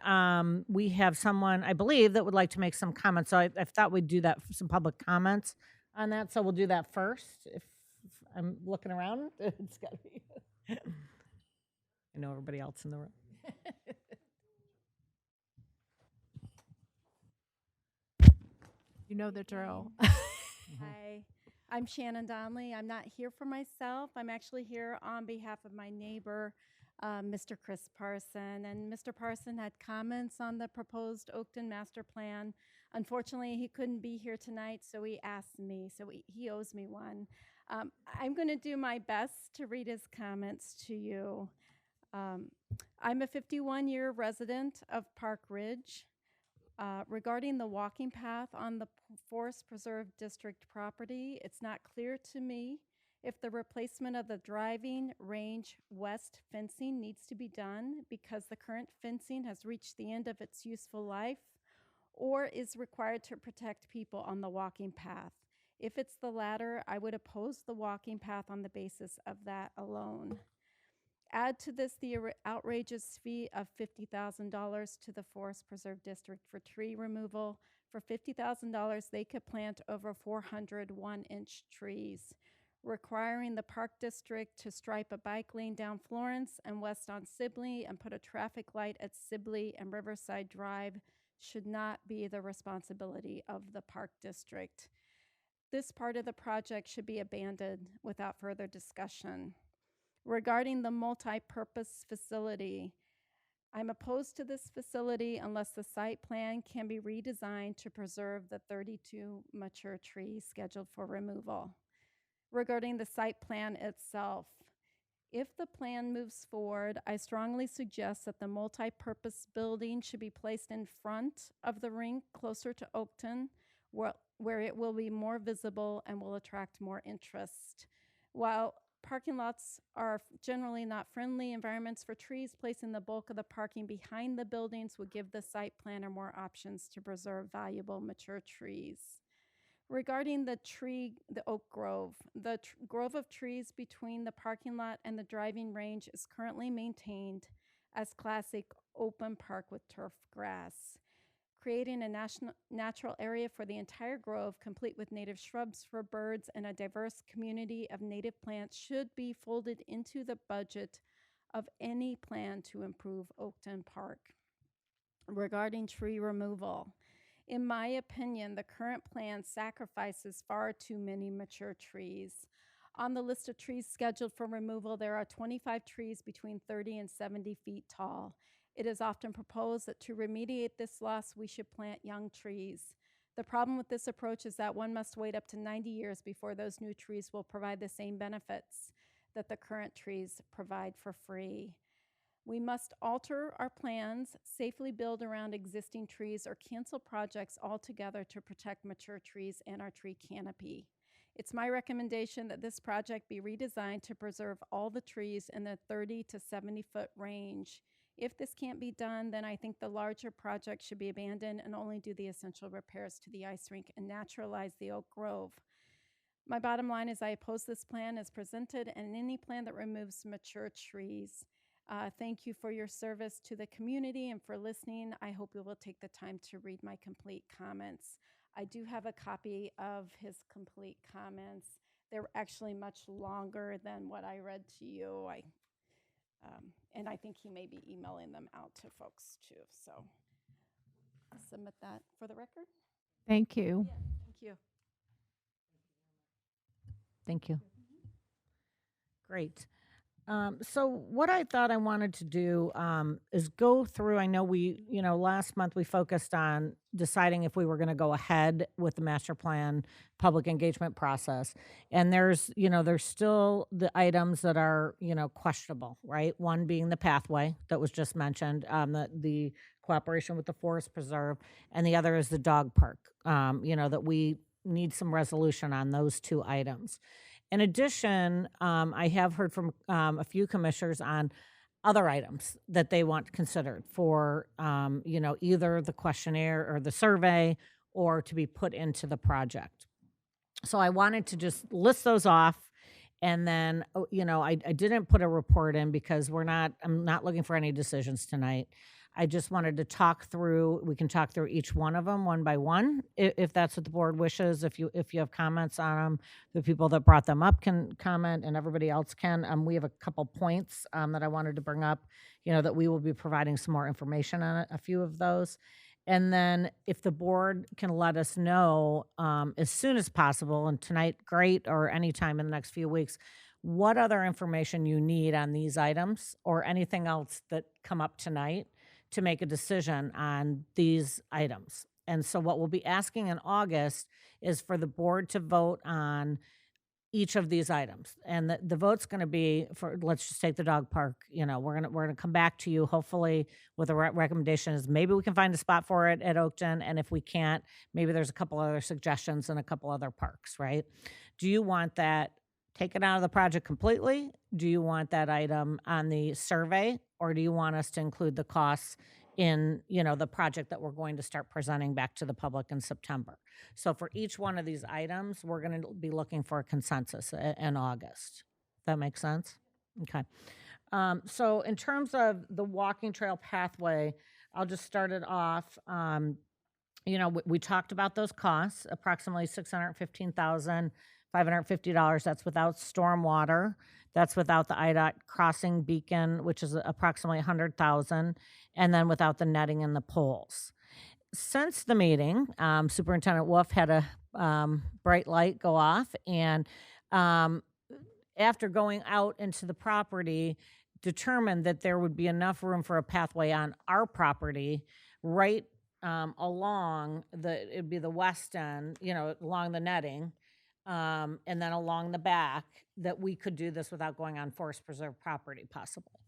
we have someone, I believe, that would like to make some comments. So I thought we'd do that, some public comments on that. So we'll do that first. If I'm looking around, it's got to be. I know everybody else in the room. You know the drill. Hi, I'm Shannon Donnelly. I'm not here for myself. I'm actually here on behalf of my neighbor, Mr. Chris Parson. And Mr. Parson had comments on the proposed Oakton master plan. Unfortunately, he couldn't be here tonight, so he asked me, so he owes me one. I'm going to do my best to read his comments to you. I'm a 51-year resident of Park Ridge. Regarding the walking path on the Forest Preserve District property, it's not clear to me if the replacement of the driving range west fencing needs to be done because the current fencing has reached the end of its useful life or is required to protect people on the walking path. If it's the latter, I would oppose the walking path on the basis of that alone. Add to this the outrageous fee of $50,000 to the Forest Preserve District for tree removal. For $50,000, they could plant over 400 one-inch trees. Requiring the Park District to stripe a bike lane down Florence and west on Sibley and put a traffic light at Sibley and Riverside Drive should not be the responsibility of the Park District. This part of the project should be abandoned without further discussion. Regarding the multi-purpose facility, I'm opposed to this facility unless the site plan can be redesigned to preserve the 32 mature trees scheduled for removal. Regarding the site plan itself, if the plan moves forward, I strongly suggest that the multi-purpose building should be placed in front of the rink closer to Oakton, where it will be more visible and will attract more interest. While parking lots are generally not friendly environments for trees, placing the bulk of the parking behind the buildings would give the site planner more options to preserve valuable mature trees. Regarding the oak grove, the grove of trees between the parking lot and the driving range is currently maintained as classic open park with turf grass. Creating a natural area for the entire grove, complete with native shrubs for birds and a diverse community of native plants, should be folded into the budget of any plan to improve Oakton Park. Regarding tree removal, in my opinion, the current plan sacrifices far too many mature trees. On the list of trees scheduled for removal, there are 25 trees between 30 and 70 feet tall. It is often proposed that to remediate this loss, we should plant young trees. The problem with this approach is that one must wait up to 90 years before those new trees will provide the same benefits that the current trees provide for free. We must alter our plans, safely build around existing trees, or cancel projects altogether to protect mature trees and our tree canopy. It's my recommendation that this project be redesigned to preserve all the trees in the 30 to 70 foot range. If this can't be done, then I think the larger project should be abandoned and only do the essential repairs to the ice rink and naturalize the oak grove. My bottom line is I oppose this plan as presented and any plan that removes mature trees. Thank you for your service to the community and for listening. I hope you will take the time to read my complete comments. I do have a copy of his complete comments. They're actually much longer than what I read to you. And I think he may be emailing them out to folks too. So I'll submit that for the record. Thank you. Yeah, thank you. Thank you. Great. So what I thought I wanted to do is go through, I know last month we focused on deciding if we were going to go ahead with the master plan public engagement process. And there's still the items that are, questionable, right? One being the pathway that was just mentioned, the cooperation with the Forest Preserve, and the other is the dog park, that we need some resolution on those two items. In addition, I have heard from a few commissioners on other items that they want considered for, either the questionnaire or the survey or to be put into the project. So I wanted to just list those off. And then, I didn't put a report in because I'm not looking for any decisions tonight. I just wanted to we can talk through each one of them one by one, if that's what the board wishes. If you have comments on them, the people that brought them up can comment and everybody else can. We have a couple points that I wanted to bring up, that we will be providing some more information on a few of those. And then if the board can let us know as soon as possible, and tonight, great, or anytime in the next few weeks, what other information you need on these items or anything else that come up tonight to make a decision on these items. And so what we'll be asking in August is for the board to vote on each of these items. And the vote's going to be for, let's just take the dog park. You know, we're going to come back to you hopefully with a recommendation is maybe we can find a spot for it at Oakton. And if we can't, maybe there's a couple other suggestions and a couple other parks, right? Do you want that taken out of the project completely? Do you want that item on the survey? Or do you want us to include the costs in, you know, the project that we're going to start presenting back to the public in September? So for each one of these items, we're going to be looking for a consensus in August. That makes sense? Okay. So in terms of the walking trail pathway, I'll just start it off. You know, we talked about those costs, approximately $615,550. That's without stormwater. That's without the IDOT crossing beacon, which is approximately $100,000, and then without the netting and the poles. Since the meeting, Superintendent Wolf had a bright light go off, and after going out into the property, determined that there would be enough room for a pathway on our property right along it'd be the west end, you know, along the netting, and then along the back, that we could do this without going on forest preserve property possibly.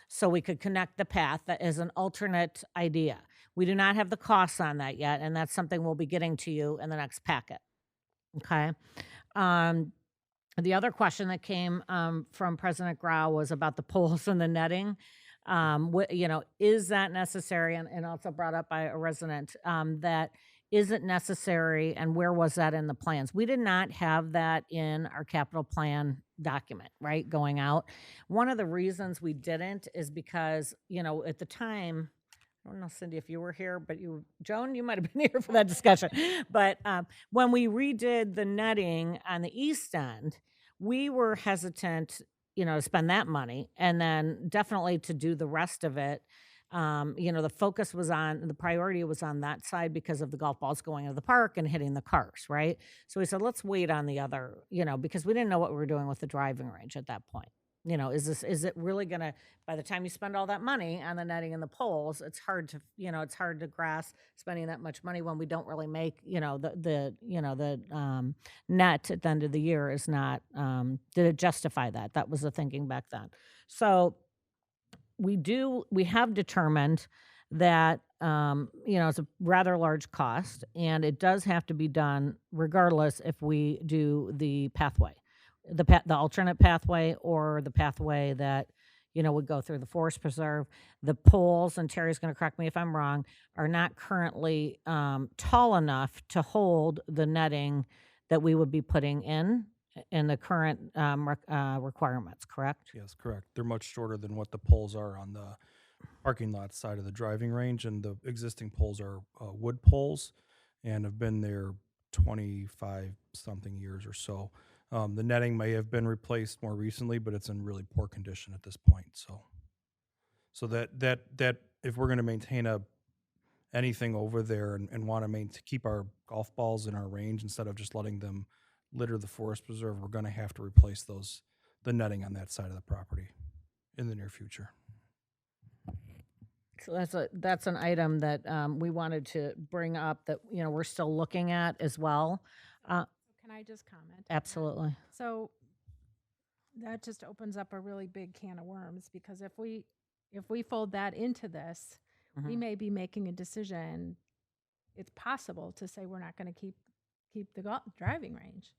So we could connect the path. That is an alternate idea. We do not have the costs on that yet, and that's something we'll be getting to you in the next packet. Okay. The other question that came from President Grau was about the poles and the netting. You know, is that necessary? And also brought up by a resident that is it necessary, and where was that in the plans? We did not have that in our capital plan document, right, going out. One of the reasons we didn't is because, you know, at the time, I don't know, Cindy, if you were here, but Joan, you might have been here for that discussion. But when we redid the netting on the east end, we were hesitant, you know, to spend that money, and then definitely to do the rest of it. You know, the priority was on that side because of the golf balls going into the park and hitting the cars, right? So we said, let's wait on the other, you know, because we didn't know what we were doing with the driving range at that point. You know, is it really gonna, by the time you spend all that money on the netting and the poles, it's hard to grasp spending that much money when we don't really make, you know, the net at the end of the year is not, did it justify that? That was the thinking back then. So we have determined that, you know, it's a rather large cost, and it does have to be done regardless if we do the pathway, the alternate pathway, or the pathway that, you know, would go through the forest preserve. The poles, and Terry's going to correct me if I'm wrong, are not currently tall enough to hold the netting that we would be putting in the current requirements, correct? Yes, correct. They're much shorter than what the poles are on the parking lot side of the driving range, and the existing poles are wood poles and have been there 25 something years or so. The netting may have been replaced more recently, but it's in really poor condition at this point. So that if we're going to maintain anything over there and want to keep our golf balls in our range instead of just letting them litter the forest preserve, we're going to have to replace the netting on that side of the property in the near future. So that's an item that we wanted to bring up that, you know, we're still looking at as well. Can I just comment on that? Absolutely. So that just opens up a really big can of worms, because if we fold that into this, we may be making a decision. It's possible to say we're not going to keep the driving range.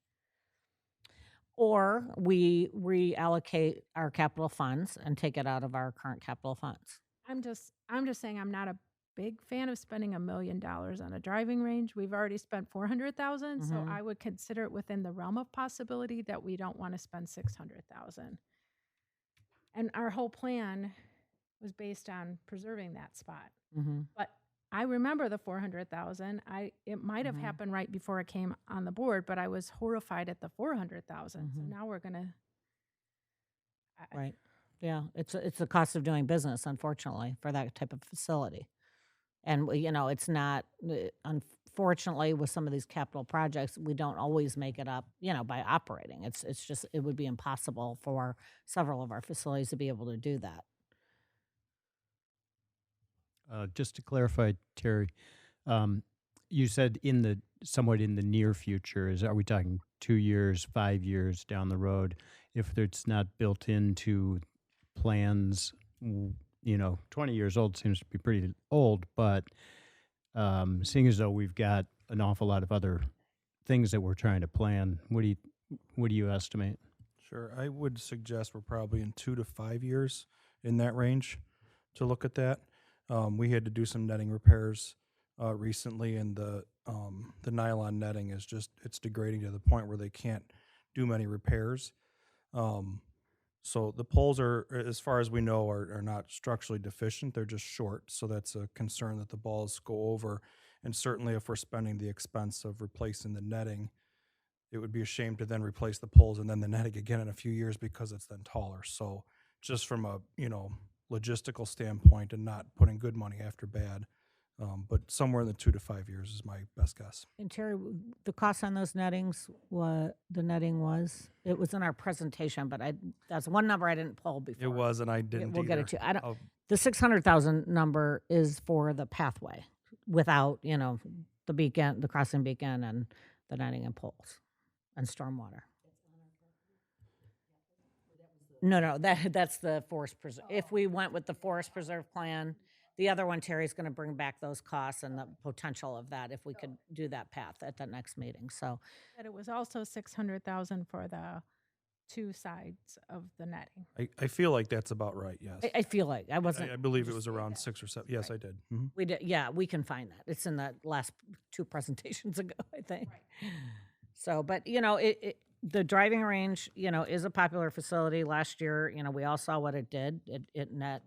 Or we reallocate our capital funds and take it out of our current capital funds. I'm just saying I'm not a big fan of spending $1 million on a driving range. We've already spent $400,000, so I would consider it within the realm of possibility that we don't want to spend $600,000. And our whole plan was based on preserving that spot. But I remember the $400,000. It might have happened right before it came on the board, but I was horrified at the $400,000. So now we're gonna. Right. Yeah, it's the cost of doing business, unfortunately, for that type of facility. And you know, it's not fortunately, with some of these capital projects, we don't always make it up, by operating. It's just, it would be impossible for several of our facilities to be able to do that. Just to clarify, Terry, you said somewhat in the near future. Are we talking 2 years, 5 years down the road? If it's not built into plans, 20 years old seems to be pretty old, but seeing as though we've got an awful lot of other things that we're trying to plan, what do you estimate? Sure. I would suggest we're probably in 2 to 5 years, in that range, to look at that. We had to do some netting repairs recently, and the nylon netting it's degrading to the point where they can't do many repairs. So the poles are, as far as we know, are not structurally deficient. They're just short. So that's a concern that the balls go over. And certainly if we're spending the expense of replacing the netting, it would be a shame to then replace the poles and then the netting again in a few years because it's then taller. So just from a, logistical standpoint and not putting good money after bad, but somewhere in the 2 to 5 years is my best guess. And Terry, the cost on those nettings, what the netting was, it was in our presentation, but that's one number I didn't pull before. It was, and I didn't We'll get either. it to you. I don't, I'll- the 600,000 number is for the pathway without, the beacon, the crossing beacon and the netting and poles and stormwater. No, that's the forest preserve. If we went with the forest preserve plan, the other one, Terry's going to bring back those costs and the potential of that if we could do that path at the next meeting. So But it was also 600,000 for the two sides of the netting. I feel like that's about right, yes. I feel like I wasn't. I believe it was around 6 or 7. Yes, I did. Mhm. We did, yeah, we can find that. It's in the last two presentations ago, I think. So, but the driving range, is a popular facility. Last year, we all saw what it did. It net,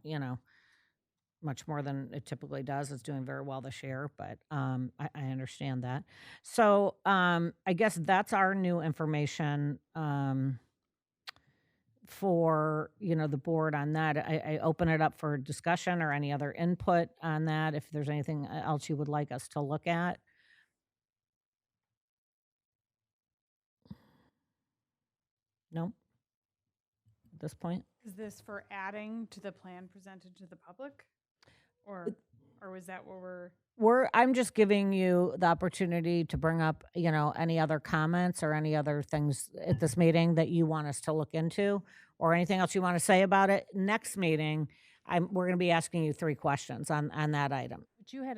much more than it typically does. It's doing very well this year, but I understand that. So I guess that's our new information for the board on that. I open it up for discussion or any other input on that. If there's anything else you would like us to look at. No. At this point. Is this for adding to the plan presented to the public? Or was that what I'm just giving you the opportunity to bring up, any other comments or any other things at this meeting that you want us to look into or anything else you want to say about it. Next meeting, we're going to be asking you 3 questions on that item. But you had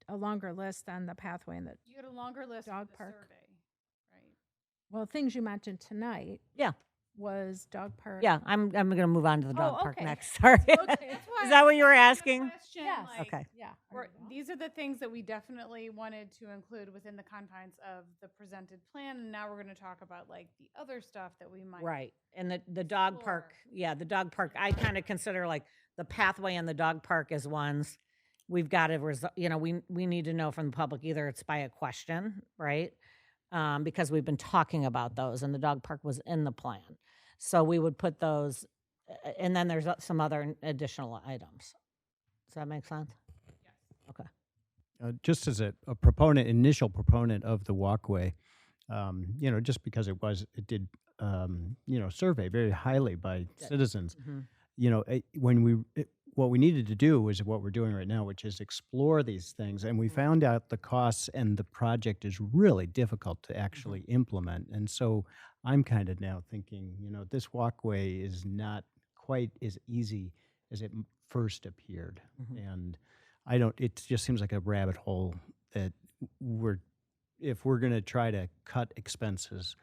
a longer list on the pathway and the, you had a longer list Dog for the park. survey, right? well, things you mentioned tonight Yeah. was dog park. Yeah, I'm going to move on to the dog park okay. next. Sorry. Okay. Is that what you were asking? Yes. Okay. Yeah. These are the things that we definitely wanted to include within the confines of the presented plan. And now we're going to talk about like the other stuff that we might. Right. And the dog park, the dog park, I kind of consider like the pathway and the dog park as ones. We've got to, we need to know from the public, either it's by a question, right? Because we've been talking about those and the dog park was in the plan. So we would put those, and then there's some other additional items. Does that make sense? Okay. Just as a initial proponent of the walkway, just because it did, survey very highly by citizens. Mhm. What we needed to do was what we're doing right now, which is explore these things. And we found out the costs and the project is really difficult to actually implement. And so I'm kind of now thinking, this walkway is not quite as easy as it first appeared. And it just seems like a rabbit hole that if we're going to try to cut expenses,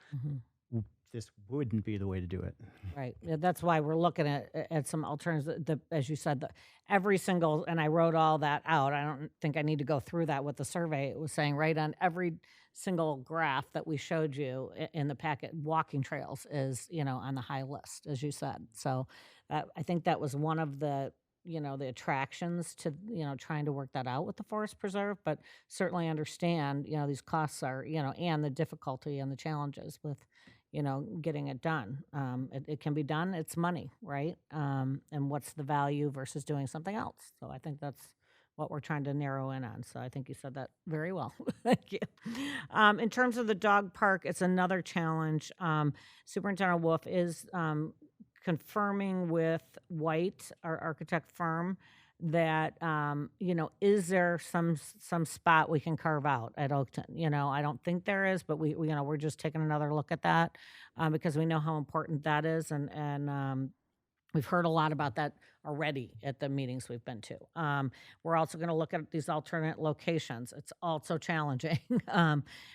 this wouldn't be the way to do it. Right. Yeah, that's why we're looking at some alternatives. As you said, every single, and I wrote all that out. I don't think I need to go through that with the survey. It was saying right on every single graph that we showed you in the packet, walking trails is, on the high list, as you said. So I think that was one of the, the attractions to, trying to work that out with the forest preserve, but certainly understand, these costs are, and the difficulty and the challenges with, getting it done. It can be done. It's money, right? And what's the value versus doing something else? So I think that's what we're trying to narrow in on. So I think you said that very well. Thank you. In terms of the dog park, it's another challenge. Superintendent Wolf is confirming with White, our architect firm, that is there some spot we can carve out at Oakton? I don't think there is, but we're just taking another look at that because we know how important that is, and we've heard a lot about that already at the meetings we've been to. We're also going to look at these alternate locations. It's also challenging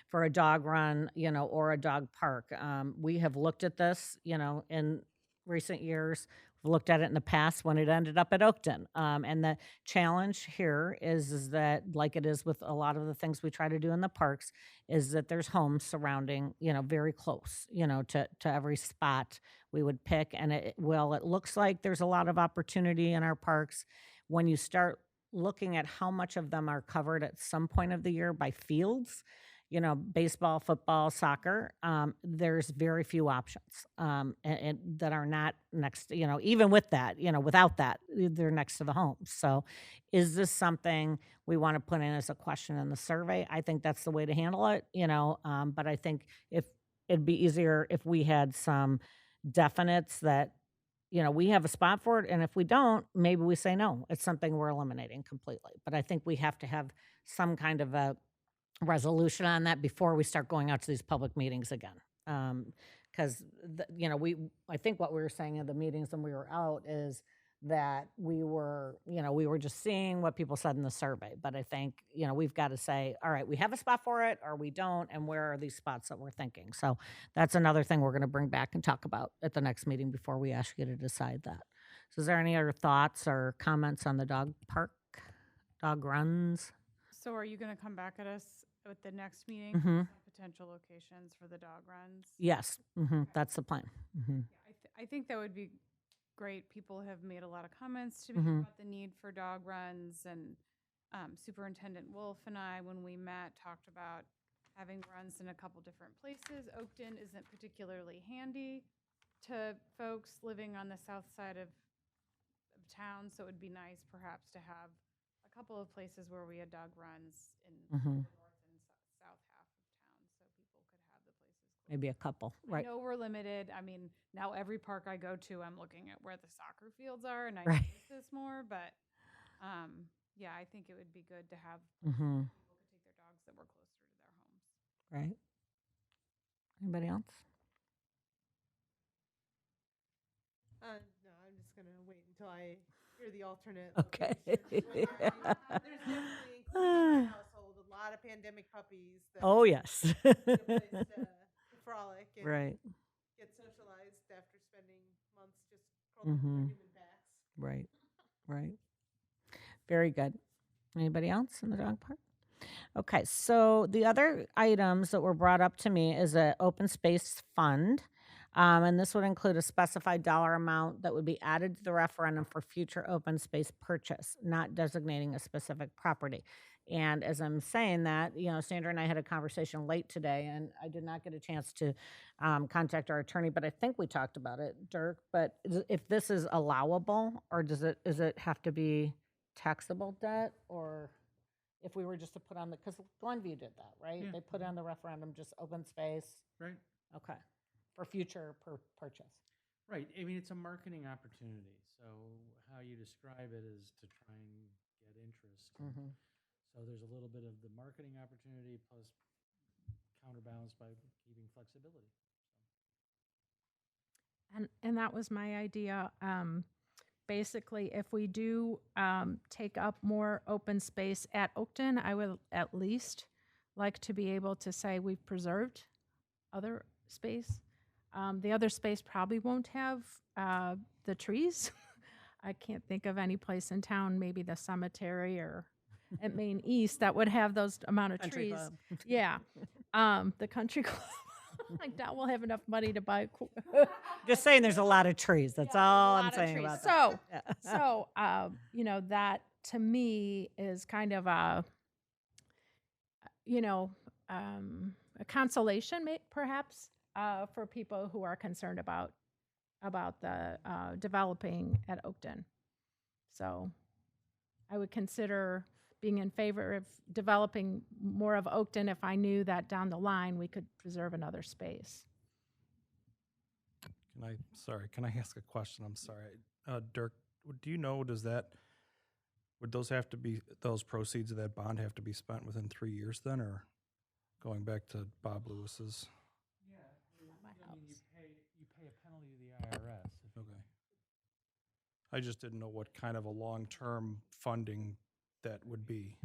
for a dog run, or a dog park. We have looked at this, in recent years. We've looked at it in the past when it ended up at Oakton. And the challenge here is that, like it is with a lot of the things we try to do in the parks, is that there's homes surrounding, very close, to every spot we would pick. And it looks like there's a lot of opportunity in our parks. When you start looking at how much of them are covered at some point of the year by fields, baseball, football, soccer, there's very few options and that are not next, even with that, without that, they're next to the homes. So is this something we want to put in as a question in the survey? I think that's the way to handle it, but I think if it'd be easier if we had some definites that, we have a spot for it. And if we don't, maybe we say no, it's something we're eliminating completely. But I think we have to have some kind of a resolution on that before we start going out to these public meetings again. Because, I think what we were saying in the meetings when we were out is that we were just seeing what people said in the survey. But I think, we've got to say, all right, we have a spot for it or we don't, and where are these spots that we're thinking? So that's another thing we're going to bring back and talk about at the next meeting before we ask you to decide that. So is there any other thoughts or comments on the dog park, dog runs? So are you going to come back at us with the next meeting? Mhm. Some potential locations for the dog runs? Yes, that's the plan. Yeah, I think that would be great. People have made a lot of comments to me Mhm. about the need for dog runs, and Superintendent Wolf and I, when we met, talked about having runs in a couple different places. Oakton isn't particularly handy to folks living on the south side of town, so it would be nice perhaps to have a couple of places where we had dog runs in the Mhm. north and south half of town, so people could have the places close. Maybe a couple, I right? know we're limited. I mean, now every park I go to, I'm looking at where the soccer fields are, and I Right. notice this more. But yeah, I think it would be good to have Mhm. people could take their dogs that were closer to their homes. Right. Anybody else? No, I'm just gonna wait until I hear the alternate. Okay. locations. There's definitely, including my household, a lot of pandemic puppies that Oh, yes. need a place to frolic and Right. get socialized after spending months just curled up in Mhm. their human backs. Right. Right. Very good. Anybody else in the dog park? Okay, so the other items that were brought up to me is an open space fund. And this would include a specified dollar amount that would be added to the referendum for future open space purchase, not designating a specific property. And as I'm saying that, Sandra and I had a conversation late today, and I did not get a chance to contact our attorney, but I think we talked about it, Dirk. But if this is allowable, or does it have to be taxable debt, or if we were just to put on because Glenview did that, right? Yeah. They put on the referendum just open space. Right. Okay. For future purchase. Right. I mean, it's a marketing opportunity. So how you describe it is to try and get interest. Mm-hmm. So there's a little bit of the marketing opportunity plus counterbalanced by keeping flexibility. And that was my idea. Basically, if we do take up more open space at Oakton, I would at least like to be able to say we've preserved other space. The other space probably won't have the trees. I can't think of any place in town, maybe the cemetery or at Main East, that would have those amount of Country trees. club. Yeah. The country club. Like that will have enough money to buy. Just saying there's a lot of trees. That's all I'm saying about that. So, that to me is kind of a consolation, perhaps, for people who are concerned about the developing at Oakton. So, I would consider being in favor of developing more of Oakton if I knew that down the line we could preserve another space. Can I ask a question? I'm sorry. Dirk, do you know, would those proceeds of that bond have to be spent within 3 years then, or going back to Bob Lewis's? Yeah, I mean, you pay a penalty to the IRS. Okay. I just didn't know what kind of a long-term funding that would be.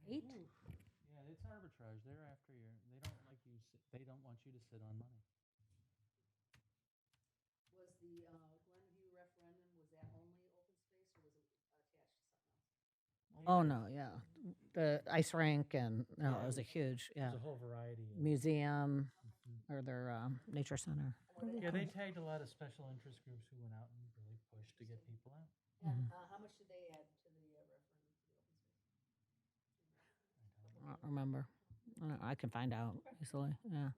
8? Yeah, it's arbitrage. They're after you. They don't like you. They don't want you to sit on money. Was the Glenview referendum, was that only open space or was it attached to something else? Oh, no, yeah. The ice rink and, no, it was a huge, yeah, There's a whole variety. museum or their nature center. Yeah, they tagged a lot of special interest groups who went out and really pushed to get people out. How much did they add to the referendum for the open space? I don't remember. I don't know, I can find out easily, yeah.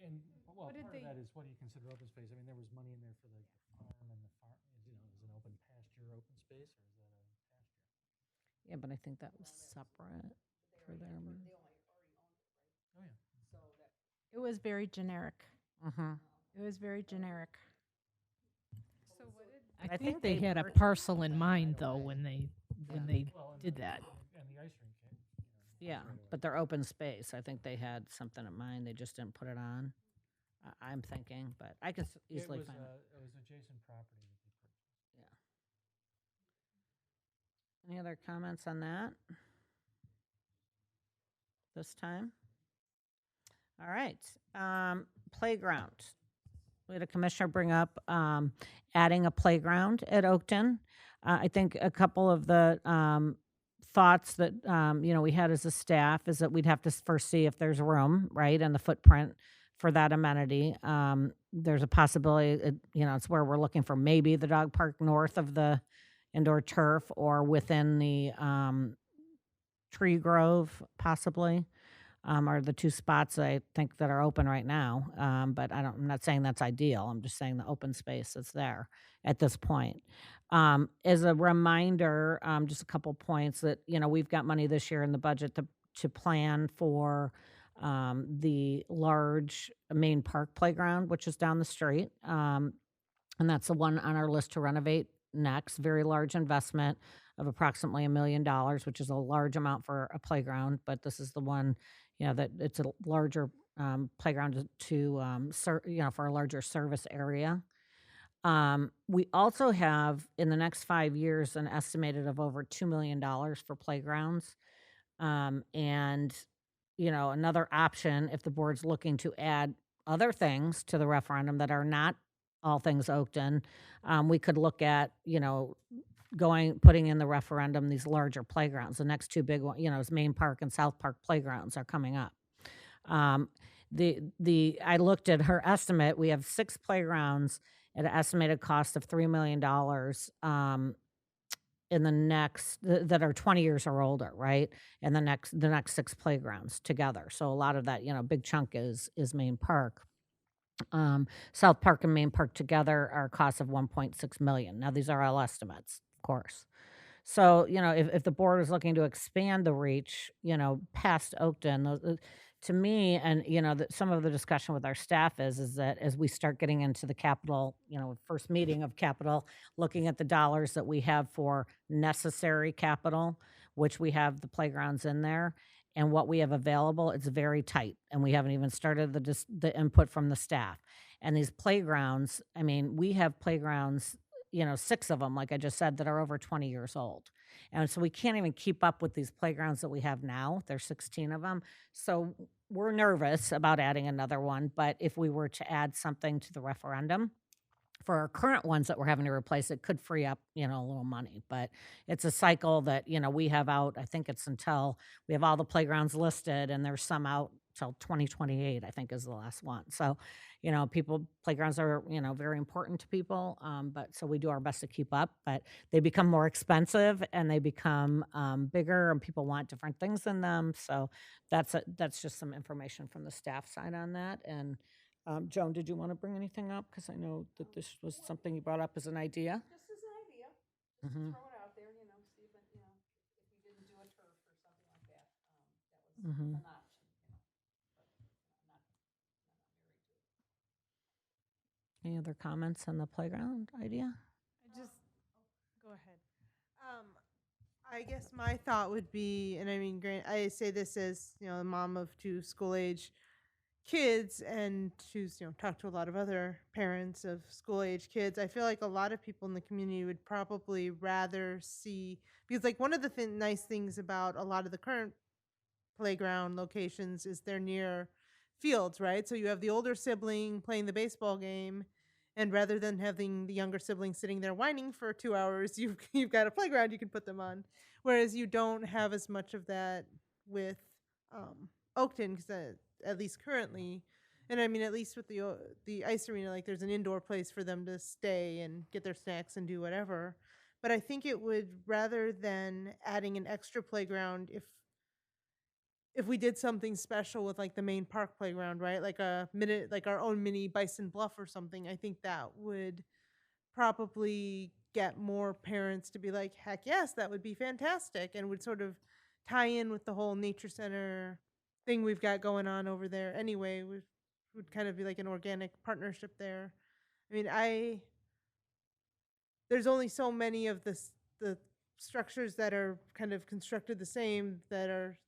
And well, What did part of they- that is what do you consider open space? I mean, there was money in there for the farm and the farm. Is an open pasture open space, or is that a pasture? Yeah, but I think that was separate for their. Oh yeah. It was very generic. Mhm. It was very generic. So what did, I I think think they they had a purchased parcel in something mind right though away. when they Well, and did that. And the ice rink. Yeah, but they're open space. I think they had something in mind. They just didn't put it on. I'm thinking, but I can easily find it. It was adjacent property that they purchased. Any other comments on that? This time? All right, playground. We had a commissioner bring up adding a playground at Oakton. I think a couple of the thoughts that we had as a staff is that we'd have to first see if there's room, right, and the footprint for that amenity. There's a possibility, it's where we're looking for maybe the dog park north of the indoor turf or within the tree grove, possibly. Are the two spots I think that are open right now. But I'm not saying that's ideal. I'm just saying the open space that's there at this point. As a reminder, just a couple points that, we've got money this year in the budget to plan for the large main park playground, which is down the street. And that's the one on our list to renovate next. Very large investment of approximately $1 million, which is a large amount for a playground. But this is the one, that it's a larger playground for a larger service area. We also have in the next 5 years an estimated of over $2 million for playgrounds. And another option if the board's looking to add other things to the referendum that are not all things Oakton, we could look at, putting in the referendum these larger playgrounds. The next two big ones, is Main Park and South Park playgrounds are coming up. I looked at her estimate. We have 6 playgrounds at an estimated cost of $3 million in the next that are 20 years or older, right? And the next 6 playgrounds together. So a lot of that, big chunk is Main Park. South Park and Main Park together are costs of $1.6 million. Now these are all estimates, of course. So if the board is looking to expand the reach, past Oakton, to me, and some of the discussion with our staff is that as we start getting into the capital, first meeting of capital, looking at the dollars that we have for necessary capital, which we have the playgrounds in there, and what we have available, it's very tight, and we haven't even started the input from the staff. And these playgrounds, I mean, we have playgrounds, 6 of them, like I just said, that are over 20 years old. And so we can't even keep up with these playgrounds that we have now. There's 16 of them. So we're nervous about adding another one, but if we were to add something to the referendum, for our current ones that we're having to replace, it could free up, a little money. But it's a cycle that, we have out, I think it's until we have all the playgrounds listed, and there's some out till 2028, I think is the last one. So, playgrounds are, very important to people. But so we do our best to keep up, but they become more expensive and they become bigger, and people want different things in them. So that's just some information from the staff side on that. And Joan, did you want to bring anything up? Because I know that this was something you brought up as an idea. Just as an idea, Mhm. throw it out there, see if it, Mhm. Any other comments on the playground idea? I just, go ahead. I guess my thought would be, and I mean, I say this as a mom of two school age kids, and who's talked to a lot of other parents of school age kids. I feel like a lot of people in the community would probably rather see, because like one of the nice things about a lot of the current playground locations is they're near fields, right? So you have the older sibling playing the baseball game, and rather than having the younger sibling sitting there whining for 2 hours, you've got a playground you can put them on. Whereas you don't have as much of that with Oakton, because at least currently, and I mean at least with the ice arena, like there's an indoor place for them to stay and get their snacks and do whatever. But I think it would, rather than adding an extra playground, if we did something special with like the main park playground, right? Like our own mini Bison Bluff or something, I think that would probably get more parents to be like, heck yes, that would be fantastic, and would sort of tie in with the whole nature center thing we've got going on over there anyway. Would kind of be like an organic partnership there. I mean, there's only so many of the structures that are kind of constructed the same that are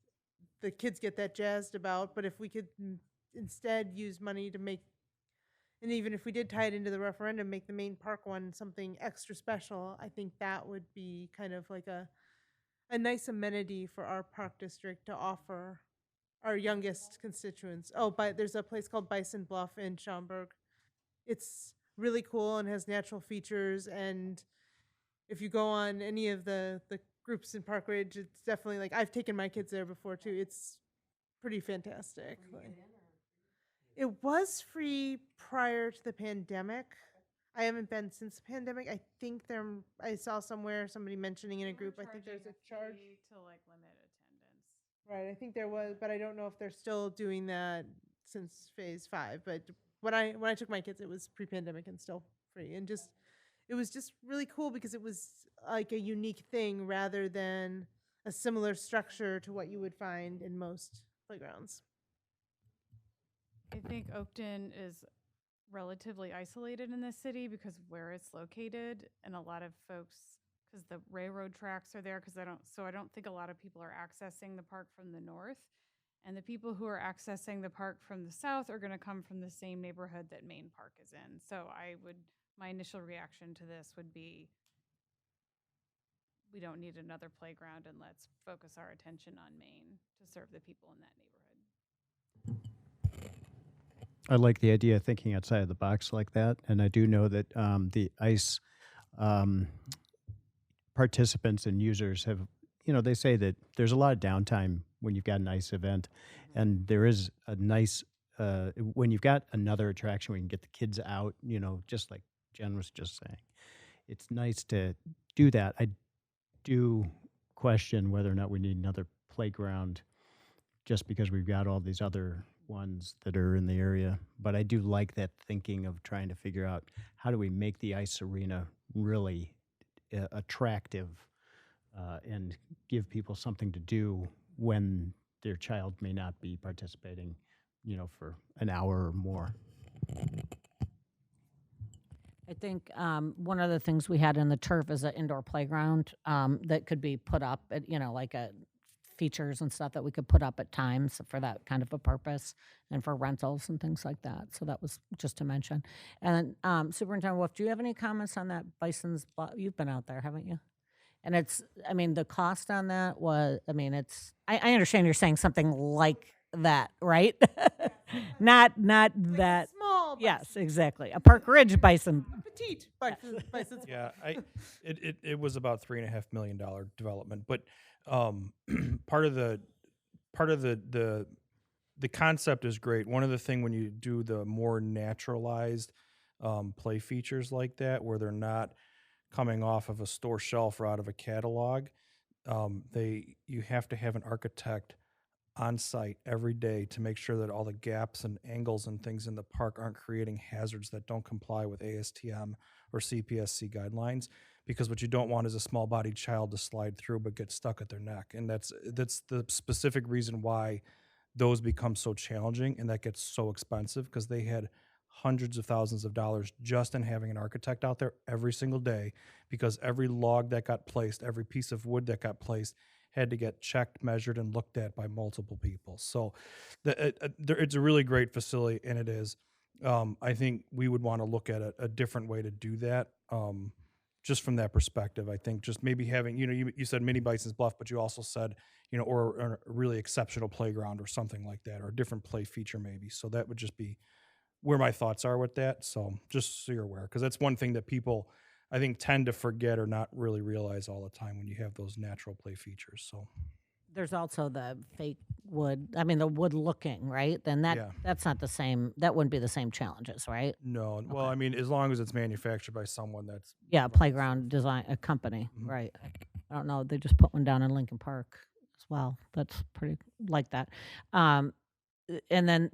the kids get that jazzed about. But if we could instead use money to make, and even if we did tie it into the referendum, make the main park one something extra special, I think that would be kind of like a nice amenity for our park district to offer our youngest constituents. Oh, but there's a place called Bison Bluff in Schaumburg. It's really cool and has natural features, and if you go on any of the groups in Park Ridge, it's definitely like, I've taken my kids there before too. It's pretty fantastic. It was free prior to the pandemic. I haven't been since the pandemic. I think I saw somewhere somebody mentioning in a group, I think there's a charge. To like limit attendance. Right, I think there was, but I don't know if they're still doing that since phase 5. But when I took my kids, it was pre-pandemic and still free, and just it was just really cool because it was like a unique thing rather than a similar structure to what you would find in most playgrounds. I think Oakton is relatively isolated in this city because of where it's located, and a lot of folks, because the railroad tracks are there, I don't think a lot of people are accessing the park from the north. And the people who are accessing the park from the south are going to come from the same neighborhood that Main Park is in. So my initial reaction to this would be, we don't need another playground, and let's focus our attention on Main to serve the people in that neighborhood. I like the idea of thinking outside of the box like that, and I do know that the ICE participants and users have, they say that there's a lot of downtime when you've got an ICE event, and there is a nice, when you've got another attraction where you can get the kids out, just like Jen was just saying, it's nice to do that. I do question whether or not we need another playground just because we've got all these other ones that are in the area. But I do like that thinking of trying to figure out how do we make the ice arena really attractive and give people something to do when their child may not be participating, for an hour or more. I think one of the things we had in the turf is an indoor playground that could be put up at, like features and stuff that we could put up at times for that kind of a purpose and for rentals and things like that. So that was just to mention. And Superintendent Wolf, do you have any comments on that Bison's Bluff? You've been out there, haven't you? And the cost on that was, I understand you're saying something like that, right? not that. Small, Yes, exactly. A Park Ridge bison. petite bison. Yeah, it was about $3.5 million development, but part of the concept is great. One of the thing when you do the more naturalized play features like that, where they're not coming off of a store shelf or out of a catalog, you have to have an architect on site every day to make sure that all the gaps and angles and things in the park aren't creating hazards that don't comply with ASTM or CPSC guidelines, because what you don't want is a small bodied child to slide through but get stuck at their neck. And that's the specific reason why those become so challenging and that gets so expensive, because they had hundreds of thousands of dollars just in having an architect out there every single day, because every log that got placed, every piece of wood that got placed had to get checked, measured, and looked at by multiple people. So it's a really great facility, and it is. I think we would want to look at a different way to do that. Just from that perspective, I think just maybe having, you said mini Bison's Bluff, but you also said, or a really exceptional playground or something like that, or a different play feature maybe. So that would just be where my thoughts are with that. So just so you're aware, because that's one thing that people, I think, tend to forget or not really realize all the time when you have those natural play features. So There's also the fake wood. I mean, the wood looking, right? Then Yeah. that's not the same. That wouldn't be the same challenges, right? no, well, Okay. I mean, as long as it's manufactured by someone that's Yeah, runs- playground design, a company, Mhm. right? I don't know. They just put one down in Lincoln Park as well. That's pretty like that. And then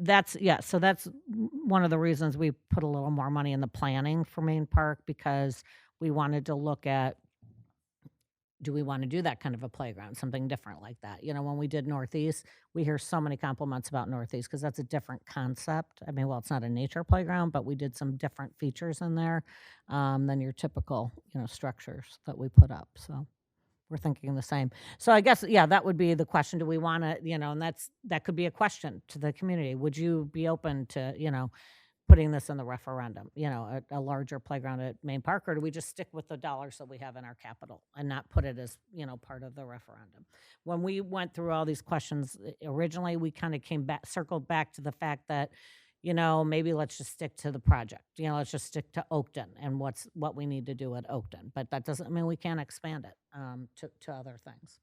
so that's one of the reasons we put a little more money in the planning for Main Park, because we wanted to look at, do we want to do that kind of a playground, something different like that? When we did Northeast, we hear so many compliments about Northeast because that's a different concept. I mean, well, it's not a nature playground, but we did some different features in there than your typical, structures that we put up. So we're thinking the same. So I guess, yeah, that would be the question. Do we want to, and that could be a question to the community. Would you be open to, putting this in the referendum, a larger playground at Main Park, or do we just stick with the dollars that we have in our capital and not put it as, part of the referendum? When we went through all these questions originally, we kind of circled back to the fact that, maybe let's just stick to the project. Let's just stick to Oakton and what we need to do at Oakton. But that doesn't mean we can't expand it to other things.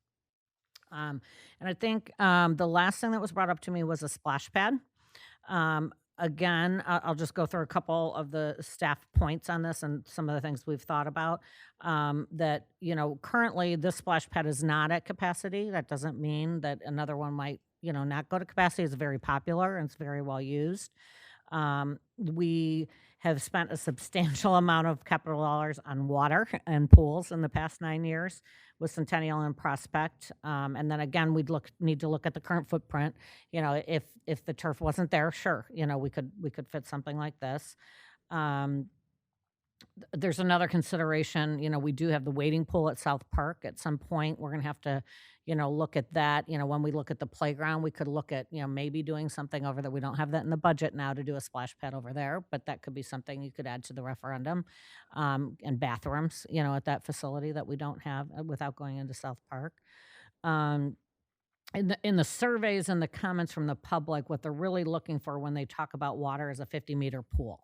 And I think the last thing that was brought up to me was a splash pad. Again, I'll just go through a couple of the staff points on this and some of the things we've thought about. That, currently this splash pad is not at capacity. That doesn't mean that another one might, not go to capacity. It's very popular and it's very well used. We have spent a substantial amount of capital dollars on water and pools in the past 9 years with Centennial and Prospect. And then again, need to look at the current footprint. If the turf wasn't there, sure, we could fit something like this. There's another consideration. We do have the wading pool at South Park. At some point, we're going to have to, look at that. When we look at the playground, we could look at, maybe doing something over there. We don't have that in the budget now to do a splash pad over there, but that could be something you could add to the referendum. And bathrooms, at that facility that we don't have without going into South Park. In the surveys and the comments from the public, what they're really looking for when they talk about water is a 50-meter pool.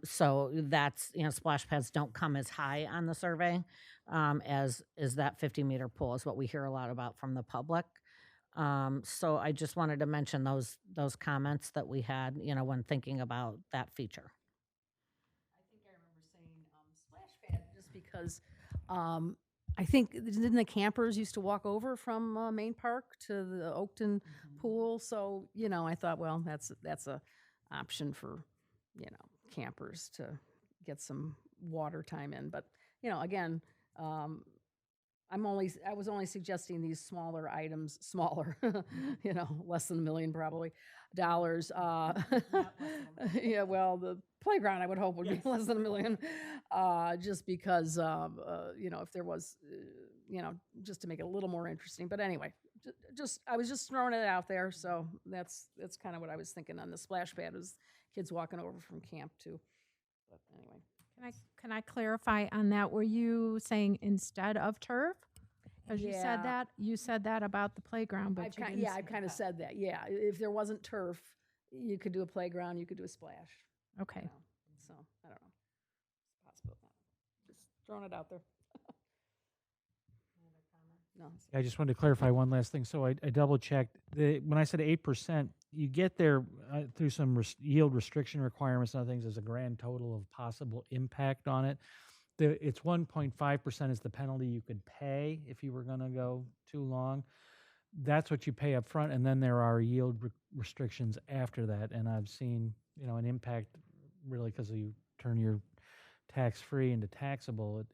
So that's, splash pads don't come as high on the survey as that 50-meter pool is what we hear a lot about from the public. So I just wanted to mention those comments that we had, when thinking about that feature. I think I remember saying splash pad just because I think didn't the campers used to walk over from Main Park to the Oakton pool? So I thought, well, that's a option for campers to get some water time in. But again, I was only suggesting these smaller items, less than $1 million probably dollars. Yeah, well, the playground I would hope would be less than $1 million, just because if there was, just to make it a little more interesting. But anyway, I was just throwing it out there. So that's kind of what I was thinking on the splash pad, was kids walking over from camp too. But anyway. Can I clarify on that? Were you saying instead of turf? Because Yeah. you said that about the playground, but you didn't I've kind of said that. Yeah, if there wasn't turf, you could do a playground, you could do a splash. Okay. So I don't know. It's possible. Just throwing it out there. No. I just wanted to clarify one last thing. So I double checked. When I said 8%, you get there through some yield restriction requirements and other things. There's a grand total of possible impact on it. It's 1.5% is the penalty you could pay if you were going to go too long. That's what you pay up front, and then there are yield restrictions after that. And I've seen, an impact really because you turn your tax-free into taxable.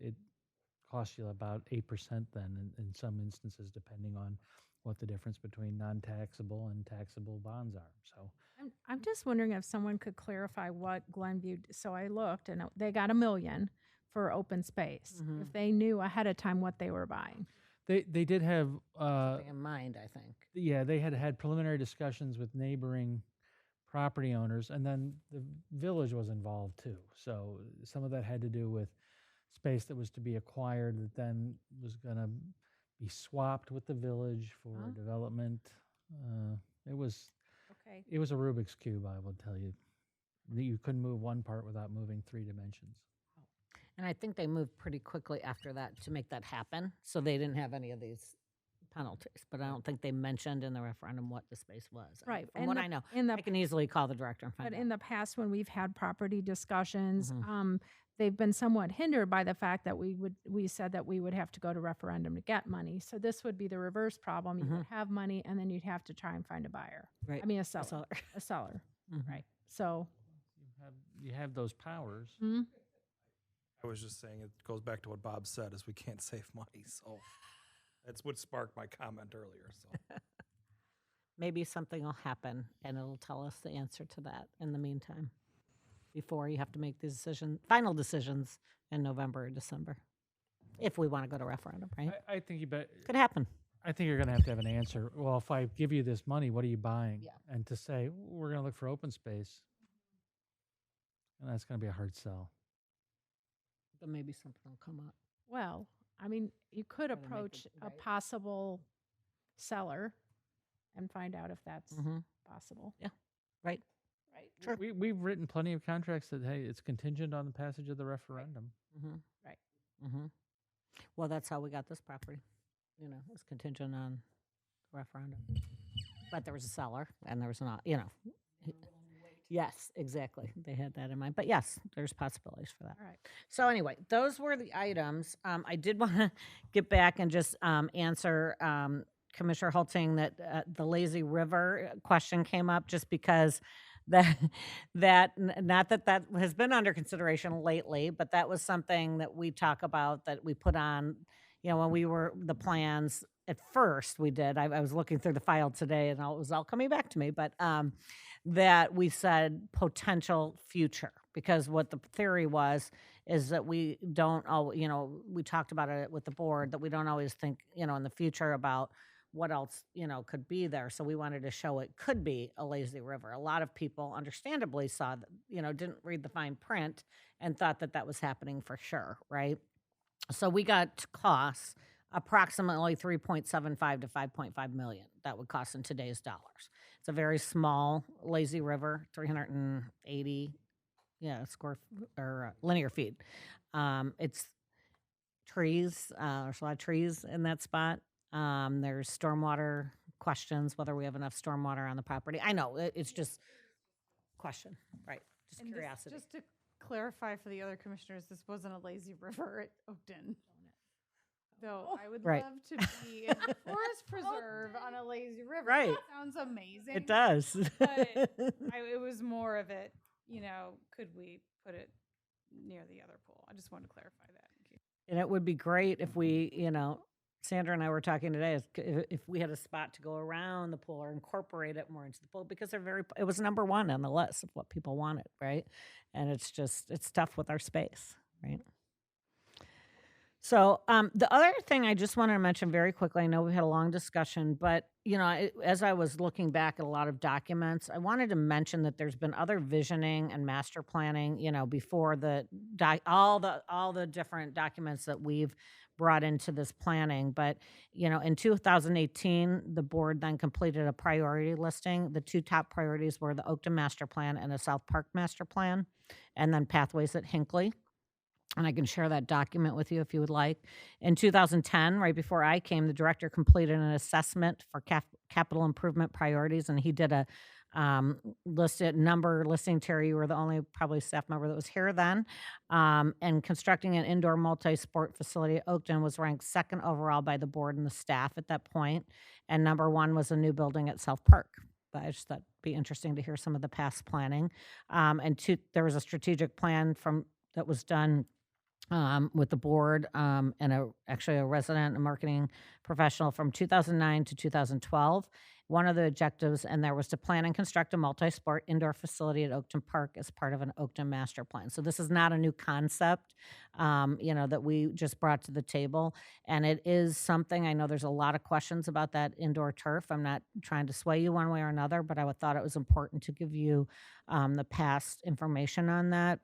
costs you about 8% then in some instances, depending on what the difference between non-taxable and taxable bonds are. So I'm just wondering if someone could clarify what Glenview, so I looked and they got $1 million for open space. Mhm. If they knew ahead of time what they were buying. they did have, Something in mind, I think. yeah, they had preliminary discussions with neighboring property owners, and then the village was involved too. So some of that had to do with space that was to be acquired that then was going to be swapped with the village for Oh. development. It was Okay. it was a Rubik's cube, I will tell you. You couldn't move one part without moving 3 dimensions. And I think they moved pretty quickly after that to make that happen. So they didn't have any of these penalties. But I don't think they mentioned in the referendum what the space was. I mean, Right. From and what the- I know, in the I can easily call the director and find But out. in the past, when we've had property discussions, Mhm. they've been somewhat hindered by the fact that we said that we would have to go to referendum to get money. So this would be the reverse problem. You would have money, and then you'd have to try and find a buyer. Right. I mean, a I seller. saw it. A seller. Mhm. Right. So You have those powers. I was just saying, it goes back to what Bob said, is we can't save money, so that's what sparked my comment earlier, so. Maybe something will happen and it'll tell us the answer to that in the meantime, before you have to make the final decisions in November or December, if we want to go to referendum, right? I think you bet. Could happen. I think you're going to have an answer. Well, if I give you this money, what are you buying? Yeah. And to say, we're going to look for open space, and that's going to be a hard sell. But maybe something will come up. well, I mean, you could Gotta make it approach a right. possible seller and find out if that's Mhm. possible. Right. Right. Sure. We've written plenty of contracts that, hey, it's contingent on the passage of the referendum. Mm-hmm. Right. Mm-hmm. Well, that's how we got this property. You know, it was contingent on the referendum. But there was a seller and there was not, you know. Yes, exactly. They had that in mind. But yes, there's possibilities for that. All right. So anyway, those were the items. I did want to get back and just answer Commissioner Hulting that the lazy river question came up just because not that has been under consideration lately, but that was something that we talk about that we put on, you know, when we were the plans at first we did. I was looking through the file today and it was all coming back to me, but that we said potential future, because what the theory was is that we don't always, you know, we talked about it with the board that we don't always think, you know, in the future about what else, you know, could be there. So we wanted to show it could be a lazy river. A lot of people understandably saw that, you know, didn't read the fine print and thought that that was happening for sure, right? So we got costs approximately 3.75 to 5.5 million. That would cost in today's dollars. It's a very small lazy river, 380 linear feet. It's trees. There's a lot of trees in that spot. There's stormwater questions, whether we have enough stormwater on the property. I know it's just question, right? Just And this- curiosity. just to clarify for the other commissioners, this wasn't a lazy river at Oakton. Though I would Right. love to be in a forest preserve on a lazy river. Right. That sounds amazing. It does. But it was more of it, you know, could we put it near the other pool? I just wanted to clarify that. in case- And it would be great if we, you know, Sandra and I were talking today, if we had a spot to go around the pool or incorporate it more into the pool, because it was number one on the list of what people wanted, right? And it's tough with our space, right? So the other thing I just wanted to mention very quickly, I know we had a long discussion, but you know, as I was looking back at a lot of documents, I wanted to mention that there's been other visioning and master planning, you know, before all the different documents that we've brought into this planning. But you know, in 2018, the board then completed a priority listing. The two top priorities were the Oakton Master Plan and a South Park Master Plan, and then pathways at Hinckley. And I can share that document with you if you would like. In 2010, right before I came, the director completed an assessment for capital improvement priorities, and he did a listing. Terry, you were the only probably staff member that was here then. And constructing an indoor multi-sport facility at Oakton was ranked second overall by the board and the staff at that point. And number one was a new building at South Park. But I just thought it'd be interesting to hear some of the past planning. There was a strategic plan that was done with the board and actually a resident and marketing professional from 2009 to 2012. One of the objectives, and there was to plan and construct a multi-sport indoor facility at Oakton Park as part of an Oakton master plan. So this is not a new concept, that we just brought to the table. And it is something, I know there's a lot of questions about that indoor turf. I'm not trying to sway you one way or another, but I thought it was important to give you the past information on that.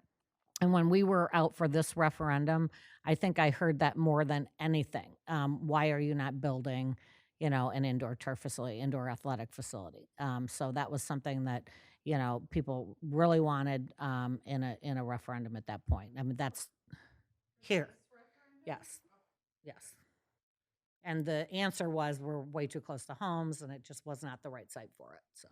And when we were out for this referendum, I think I heard that more than anything. Why are you not building, an indoor turf facility, indoor athletic facility? So that was something that, people really wanted in a referendum at that point. I mean, that's here. Yes, yes. And the answer was we're way too close to homes, and it just was not the right site for it. So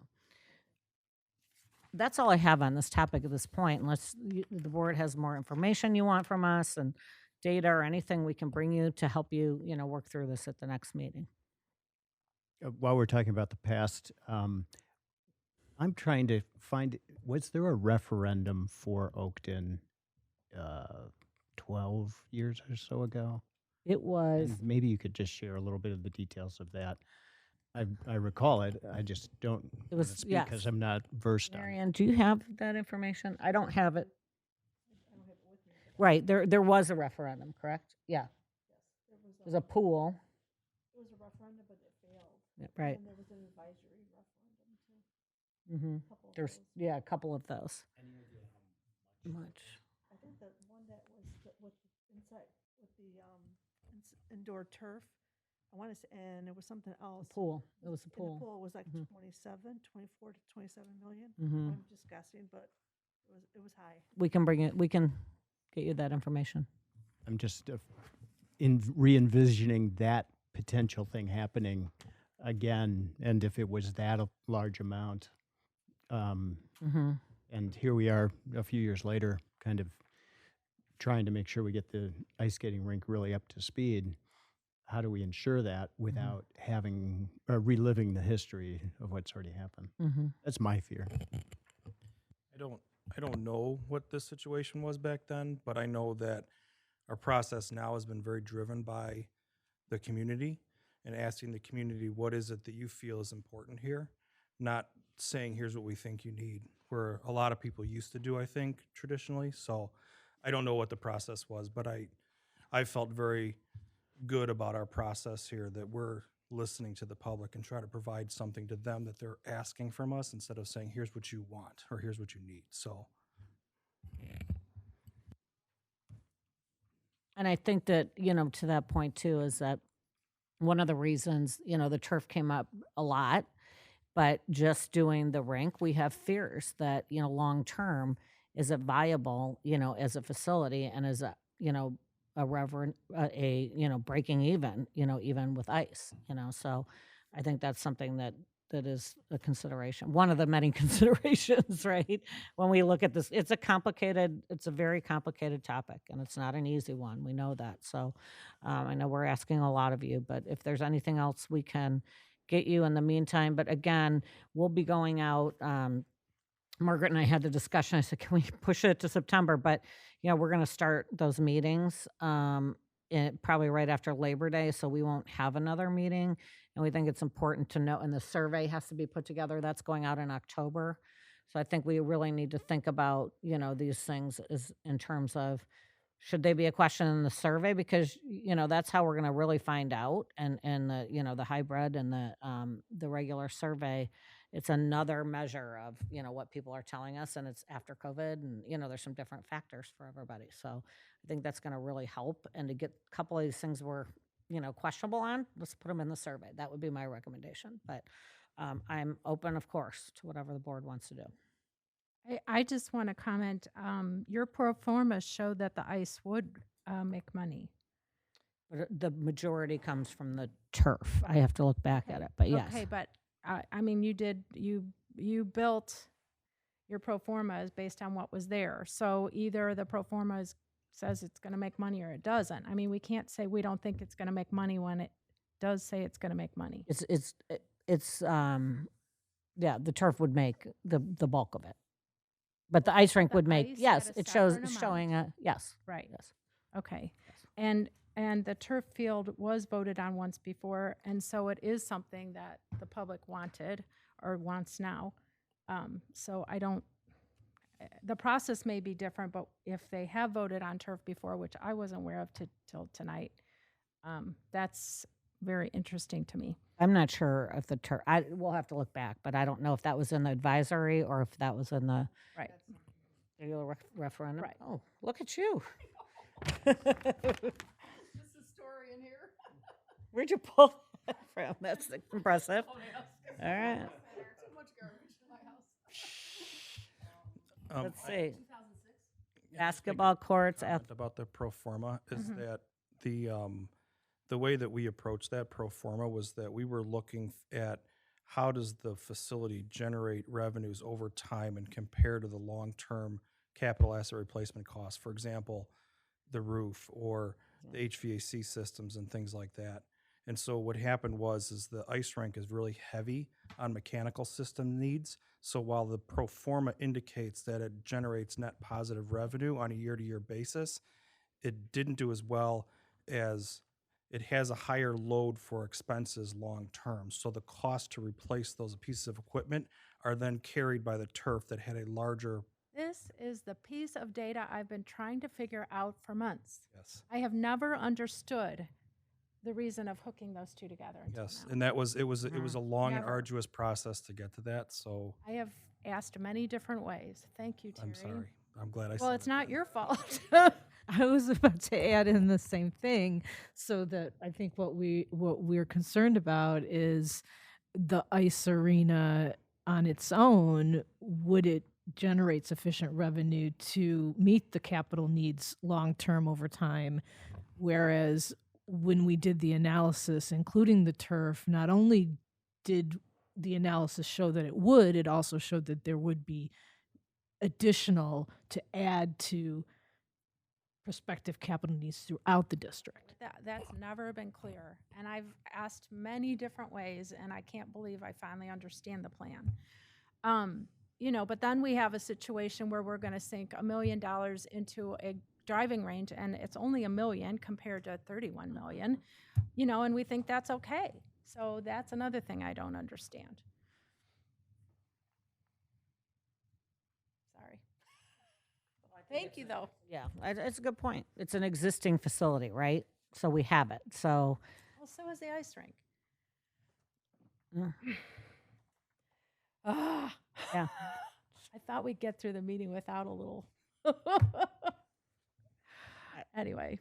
that's all I have on this topic at this point, unless the board has more information you want from us and data or anything we can bring you to help you, work through this at the next meeting. While we're talking about the past, I'm trying to find, was there a referendum for Oakton 12 years or so ago? It was, And maybe you could just share a little bit of the details of that. I recall it. I just don't It was- wanna speak yes. because I'm not versed on it. Marianne, do you have that information? I don't have it. Right, there was a referendum, correct? Yeah. It was a pool. It was a referendum, but it failed. Yeah, right. And there was an advisory referendum too. Couple of There's, those. a couple of those. Much. I think the one that was with the inside, with the indoor turf, I want to say, and it was something else. Pool, it was a In the pool. pool, it was like Mhm. 24 to 27 million. Mhm. I'm just guessing, but it was high. We can bring it, we can get you that information. I'm just re-envisioning that potential thing happening again, and if it was that a large amount. Mm-hmm. And here we are a few years later, kind of trying to make sure we get the ice skating rink really up to speed. How do we ensure that without having or reliving the history of what's already happened? Mm-hmm. That's my fear. I don't know what the situation was back then, but I know that our process now has been very driven by the community and asking the community, what is it that you feel is important here? Not saying, here's what we think you need, where a lot of people used to do, I think, traditionally. So I don't know what the process was, but I felt very good about our process here, that we're listening to the public and try to provide something to them that they're asking from us instead of saying, here's what you want or here's what you need. So And I think that, to that point too, is that one of the reasons, the turf came up a lot, but just doing the rink, we have fears that, long term, is it viable, as a facility and as a, breaking even, even with ice, so I think that's something that is a consideration, one of the many considerations, right? When we look at this, it's a very complicated topic, and it's not an easy one. We know that. So I know we're asking a lot of you, but if there's anything else we can get you in the meantime, but again, we'll be going out. Margaret and I had the discussion. I said, can we push it to September? But, we're going to start those meetings probably right after Labor Day, so we won't have another meeting. And we think it's important to know, and the survey has to be put together. That's going out in October. So I think we really need to think about, these things as in terms of, should they be a question in the survey? Because, that's how we're going to really find out. And the, the hybrid and the regular survey, it's another measure of, what people are telling us, and it's after COVID, and, there's some different factors for everybody. So I think that's going to really help. And to get a couple of these things we're, questionable on, let's put them in the survey. That would be my recommendation. But I'm open, of course, to whatever the board wants to do. I just want to comment, your pro forma showed that the ice would make money. But the majority comes from the turf. I have to look back at it, but yes. Okay, but I mean, you built your pro formas based on what was there. So either the pro forma says it's going to make money or it doesn't. I mean, we can't say we don't think it's going to make money when it does say it's going to make money. The turf would make the bulk of it. But the ice rink The would make, ice yes, at a it shows, separate it's showing, yes. Right. Yes. Okay. And the turf field was voted on once before, and so it is something that the public wanted or wants now. So I don't, the process may be different, but if they have voted on turf before, which I wasn't aware of till tonight, that's very interesting to me. I'm not sure if the we'll have to look back, but I don't know if that was in the advisory or if that was in the Right. regular referendum. Right. Oh, look at you. Just a story in here. Where'd you pull that from? That's impressive. Oh, yes. All right. Too much garbage in my house. Um, Let's I- see. 2006? Basketball courts. comment about the pro forma is that the way that we approached that pro forma was that we were looking at how does the facility generate revenues over time and compare to the long-term capital asset replacement costs. For example, the roof or the HVAC systems and things like that. And so what happened is the ice rink is really heavy on mechanical system needs. So while the pro forma indicates that it generates net positive revenue on a year-to-year basis, it didn't do as well as it has a higher load for expenses long-term. So the cost to replace those pieces of equipment are then carried by the turf that had a larger, This is the piece of data I've been trying to figure out for months. yes. I have never understood the reason of hooking those two together until Yes, now. and it was a long and Never. arduous process to get to that, so I have asked many different ways. Thank you, Terry. I'm sorry. I'm glad I said Well, it's it. not your fault. I was about to add in the same thing, so that I think what we're concerned about is the ice arena on its own. Would it generate sufficient revenue to meet the capital needs long term over time? Whereas when we did the analysis, including the turf, not only did the analysis show that it would, it also showed that there would be additional to add to prospective capital needs throughout the district. That's never been clear. And I've asked many different ways, and I can't believe I finally understand the plan. But then we have a situation where we're going to sink $1 million into a driving range, and it's only $1 million compared to 31 million, and we think that's okay. So that's another thing I don't understand. Sorry. Thank you, though. Yeah, it's a good point. It's an existing facility, right? So we have it. So Well, so is the ice rink. Mm. Ah. yeah, I thought we'd get through the meeting without a little. Anyway,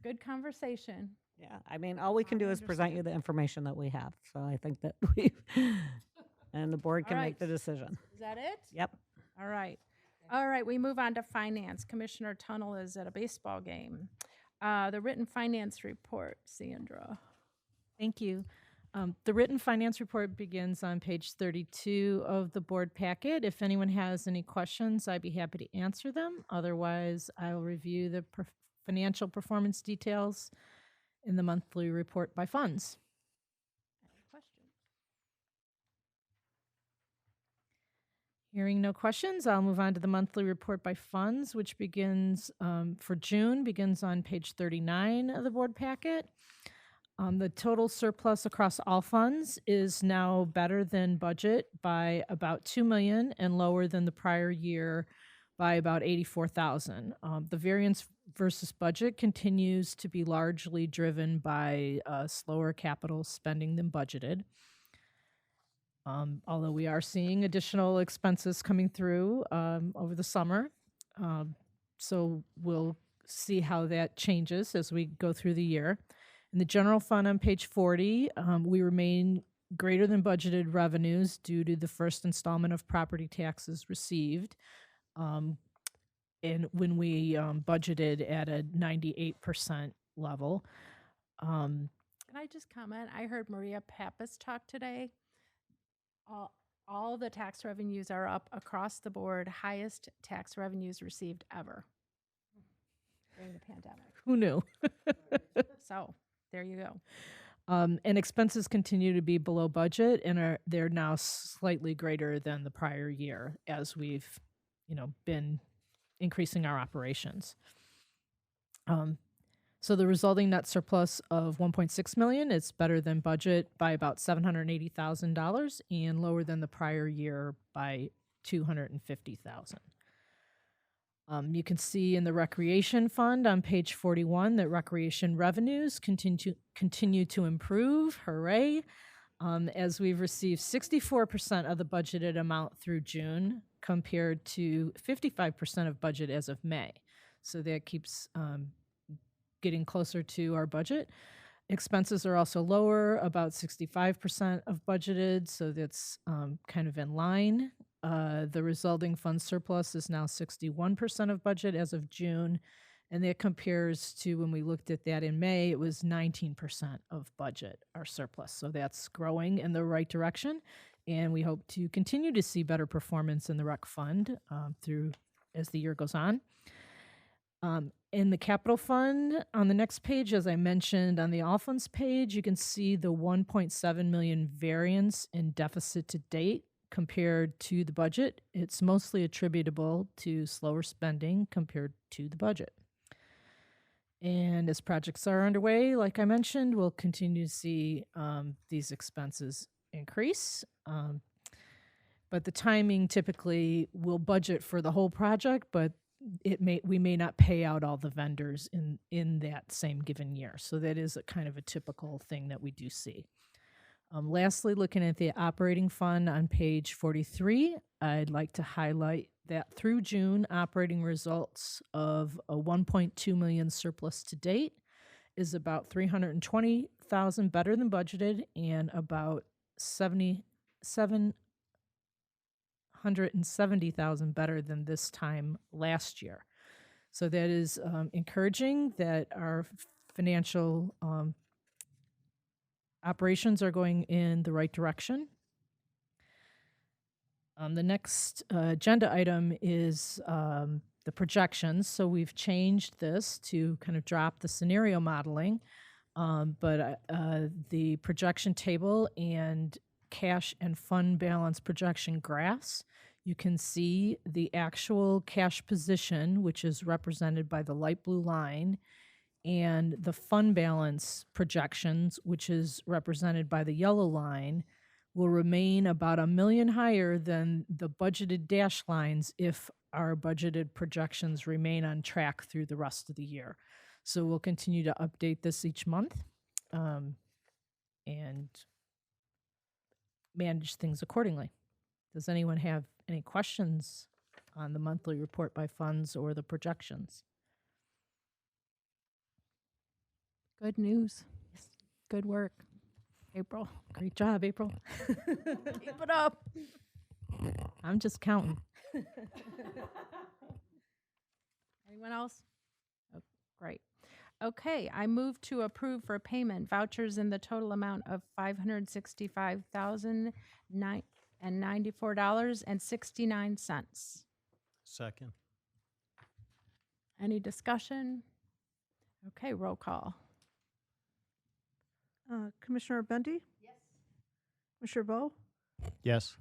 good conversation. yeah. I mean, all we can I do is present you understand. the information that we have. So I think that we and the board can make the right. decision. Is that it? Yep. All right. All right, we move on to finance. Commissioner Tunnel is at a baseball game. The written finance report, Sandra. Thank you. The written finance report begins on page 32 of the board packet. If anyone has any questions, I'd be happy to answer them. Otherwise, I will review the financial performance details in the monthly report by funds. Any questions? Hearing no questions, I'll move on to the monthly report by funds, which begins for June, begins on page 39 of the board packet. The total surplus across all funds is now better than budget by about 2 million and lower than the prior year by about 84,000. The variance versus budget continues to be largely driven by slower capital spending than budgeted. Although we are seeing additional expenses coming through over the summer. So we'll see how that changes as we go through the year. In the general fund on page 40, we remain greater than budgeted revenues due to the first installment of property taxes received. And when we budgeted at a 98% level. Can I just comment? I heard Maria Pappas talk today. All the tax revenues are up across the board, highest tax revenues received ever during the pandemic. Who knew? So there you go. And expenses continue to be below budget and they're now slightly greater than the prior year as we've, been increasing our operations. So the resulting net surplus of 1.6 million is better than budget by about $780,000 and lower than the prior year by 250,000. You can see in the recreation fund on page 41 that recreation revenues continue to improve. Hooray! As we've received 64% of the budgeted amount through June compared to 55% of budget as of May. So that keeps getting closer to our budget. Expenses are also lower, about 65% of budgeted, so that's kind of in line. The resulting fund surplus is now 61% of budget as of June, and that compares to when we looked at that in May, it was 19% of budget, our surplus. So that's growing in the right direction, and we hope to continue to see better performance in the rec fund through as the year goes on. In the capital fund, on the next page, as I mentioned, on the all funds page, you can see the 1.7 million variance in deficit to date compared to the budget. It's mostly attributable to slower spending compared to the budget. And as projects are underway, like I mentioned, we'll continue to see these expenses increase. But the timing typically will budget for the whole project, but we may not pay out all the vendors in that same given year. So that is a kind of a typical thing that we do see. Lastly, looking at the operating fund on page 43, I'd like to highlight that through June, operating results of a 1.2 million surplus to date is about 320,000 better than budgeted and about 770,000 better than this time last year. So that is encouraging that our financial operations are going in the right direction. The next agenda item is the projections. So we've changed this to kind of drop the scenario modeling, but the projection table and cash and fund balance projection graphs, you can see the actual cash position, which is represented by the light blue line, and the fund balance projections, which is represented by the yellow line, will remain about $1 million higher than the budgeted dash lines if our budgeted projections remain on track through the rest of the year. So we'll continue to update this each month and manage things accordingly. Does anyone have any questions on the monthly report by funds or the projections? Good news. Good work, April. Great job, April. Keep it up. I'm just counting. Anyone else? Oh, great. Okay, I move to approve for payment vouchers in the total amount of $565,094.69. Second. Any discussion? Okay, roll call. Commissioner Bendy? Yes. Commissioner Bowe? Yes.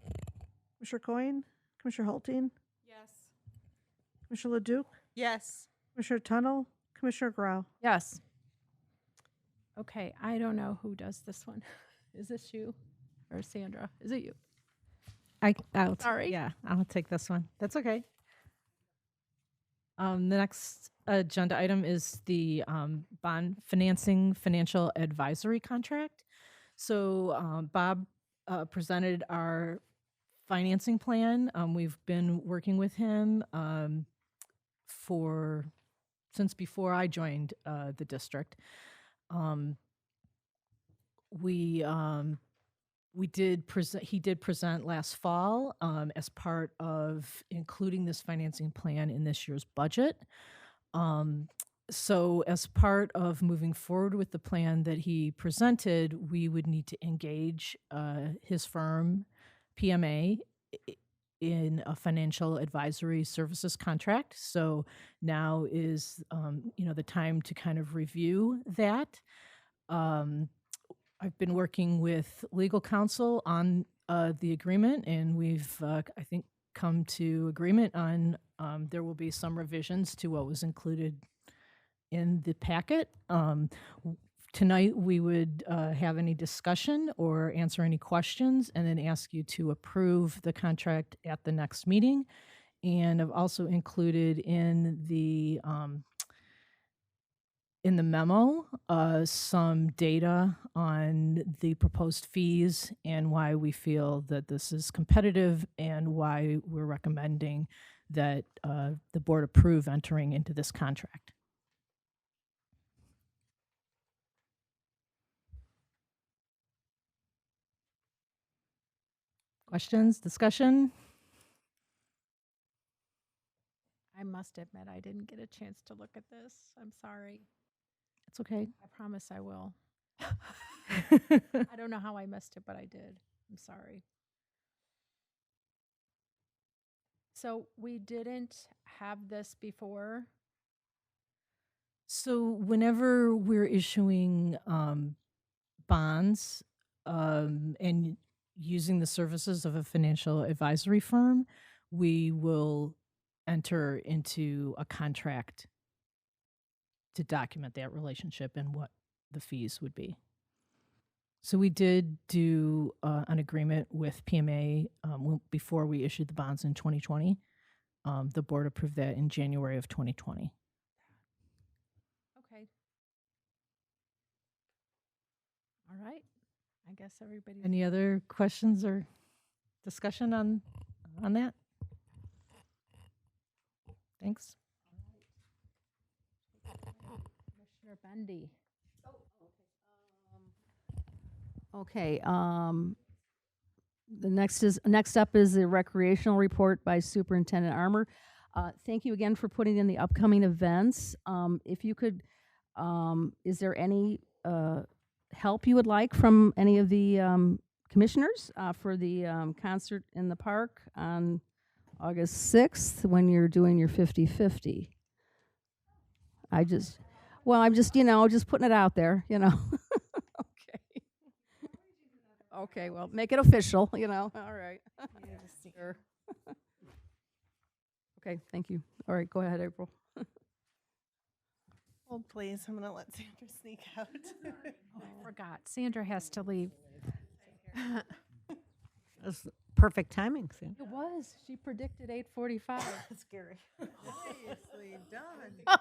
Commissioner Coyne? Commissioner Hulting? Yes. Commissioner Leduc? Yes. Commissioner Tunnel? Commissioner Grau? Yes. Okay, I don't know who does this one. Is this you or Sandra? Is it you? Sorry. Yeah, I'll take this one. That's okay. The next agenda item is the bond financing financial advisory contract. So Bob presented our financing plan. We've been working with him since before I joined the district. He did present last fall as part of including this financing plan in this year's budget. So as part of moving forward with the plan that he presented, we would need to engage his firm, PMA, in a financial advisory services contract. So now is the time to kind of review that. I've been working with legal counsel on the agreement, and we've, I think, come to agreement on there will be some revisions to what was included in the packet. Tonight, we would have any discussion or answer any questions, and then ask you to approve the contract at the next meeting. And I've also included in the memo some data on the proposed fees and why we feel that this is competitive and why we're recommending that the board approve entering into this contract. Questions, discussion? I must admit, I didn't get a chance to look at this. I'm sorry. It's okay. I promise I will. I don't know how I missed it, but I did. I'm sorry. So we didn't have this before. So whenever we're issuing bonds and using the services of a financial advisory firm, we will enter into a contract to document that relationship and what the fees would be. So we did do an agreement with PMA before we issued the bonds in 2020. The board approved that in January of 2020. Okay. All right. I guess everybody. Any other questions or discussion on that? Thanks. Commissioner Bendy. Okay, the next up is the recreational report by Superintendent Armour. Thank you again for putting in the upcoming events. If you could, is there any help you would like from any of the commissioners for the concert in the park on August 6th when you're doing your 50-50? I'm just putting it out there, Okay. Okay, well, make it official, all right. Sure. Okay, thank you. All right, go ahead, April. Hold, please. I'm going to let Sandra sneak out. I forgot. Sandra has to leave. That's perfect timing, Sam. It was. She predicted 8:45. Scary. Nicely done.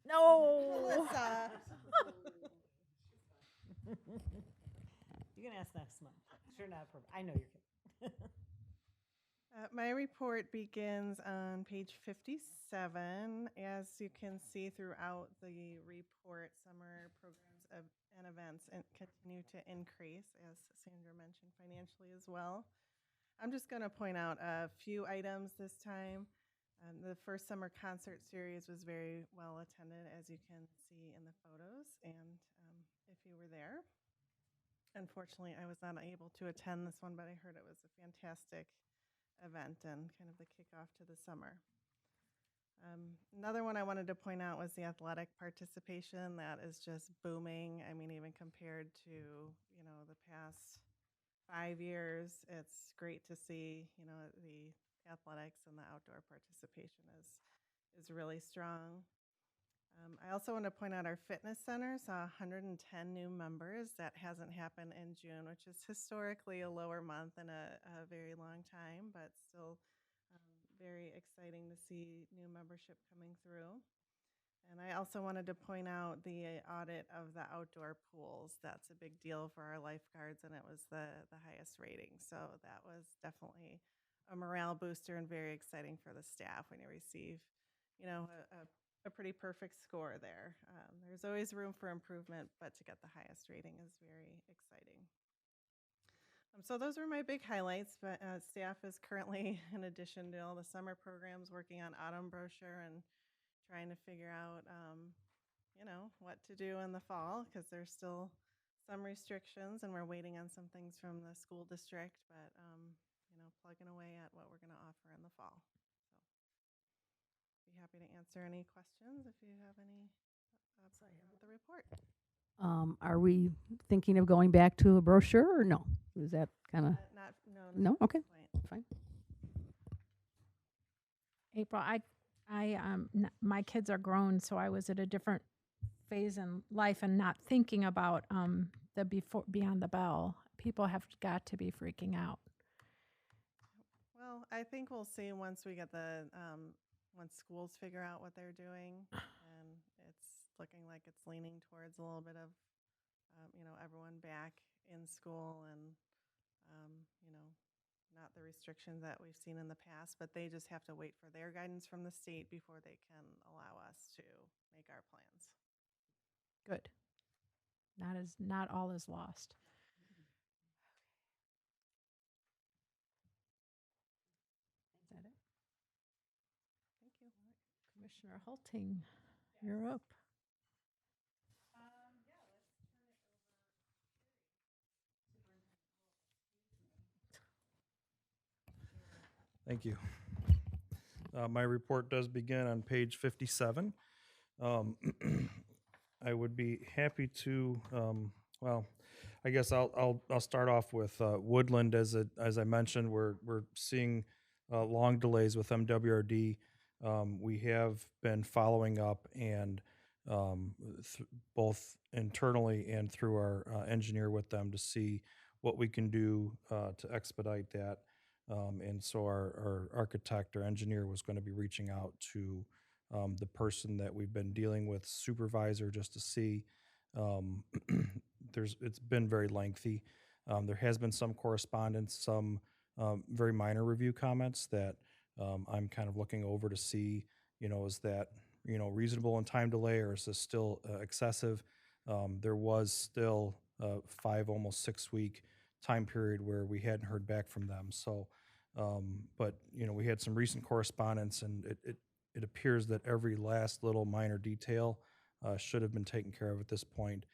No. Melissa. You can ask next month. Sure, not perfect. I know you're kidding. My report begins on page 57. As you can see throughout the report, summer programs and events continue to increase, as Sandra mentioned, financially as well. I'm just going to point out a few items this time. The first summer concert series was very well attended, as you can see in the photos, and if you were there. Unfortunately, I was not able to attend this one, but I heard it was a fantastic event and kind of the kickoff to the summer. Another one I wanted to point out was the athletic participation. That is just booming. I mean, even compared to, the past 5 years, it's great to see, the athletics and the outdoor participation is really strong. I also want to point out our fitness center saw 110 new members. That hasn't happened in June, which is historically a lower month in a very long time, but still very exciting to see new membership coming through. And I also wanted to point out the audit of the outdoor pools. That's a big deal for our lifeguards, and it was the highest rating. So that was definitely a morale booster and very exciting for the staff when you receive, a pretty perfect score there. There's always room for improvement, but to get the highest rating is very exciting. So those were my big highlights, but staff is currently, in addition to all the summer programs, working on autumn brochure and trying to figure out, what to do in the fall, because there's still some restrictions and we're waiting on some things from the school district, but, plugging away at what we're going to offer in the fall. So be happy to answer any questions if you have any with the report. Are we thinking of going back to a brochure or no? Is that kind of No. no? Okay, Point. fine. April, my kids are grown, so I was at a different phase in life and not thinking about the beyond the bell. People have got to be freaking out. Well, I think we'll see once we get once schools figure out what they're doing, and it's looking like it's leaning towards a little bit of, everyone back in school and, not the restrictions that we've seen in the past, but they just have to wait for their guidance from the state before they can allow us to make our plans. Good. Not all is lost. Is that it? Thank you. Commissioner Hulting, you're up. Thank you. My report does begin on page 57. I would be happy to, I guess I'll start off with Woodland. As I mentioned, we're seeing long delays with MWRD. We have been following up and both internally and through our engineer with them to see what we can do to expedite that. And so our architect or engineer was going to be reaching out to the person that we've been dealing with, supervisor, just to see. It's been very lengthy. There has been some correspondence, some very minor review comments that I'm kind of looking over to see, is that, reasonable in time delay, or is this still excessive? There was still a 5, almost 6 week time period where we hadn't heard back from them. So, but we had some recent correspondence, and it appears that every last little minor detail should have been taken care of at this point.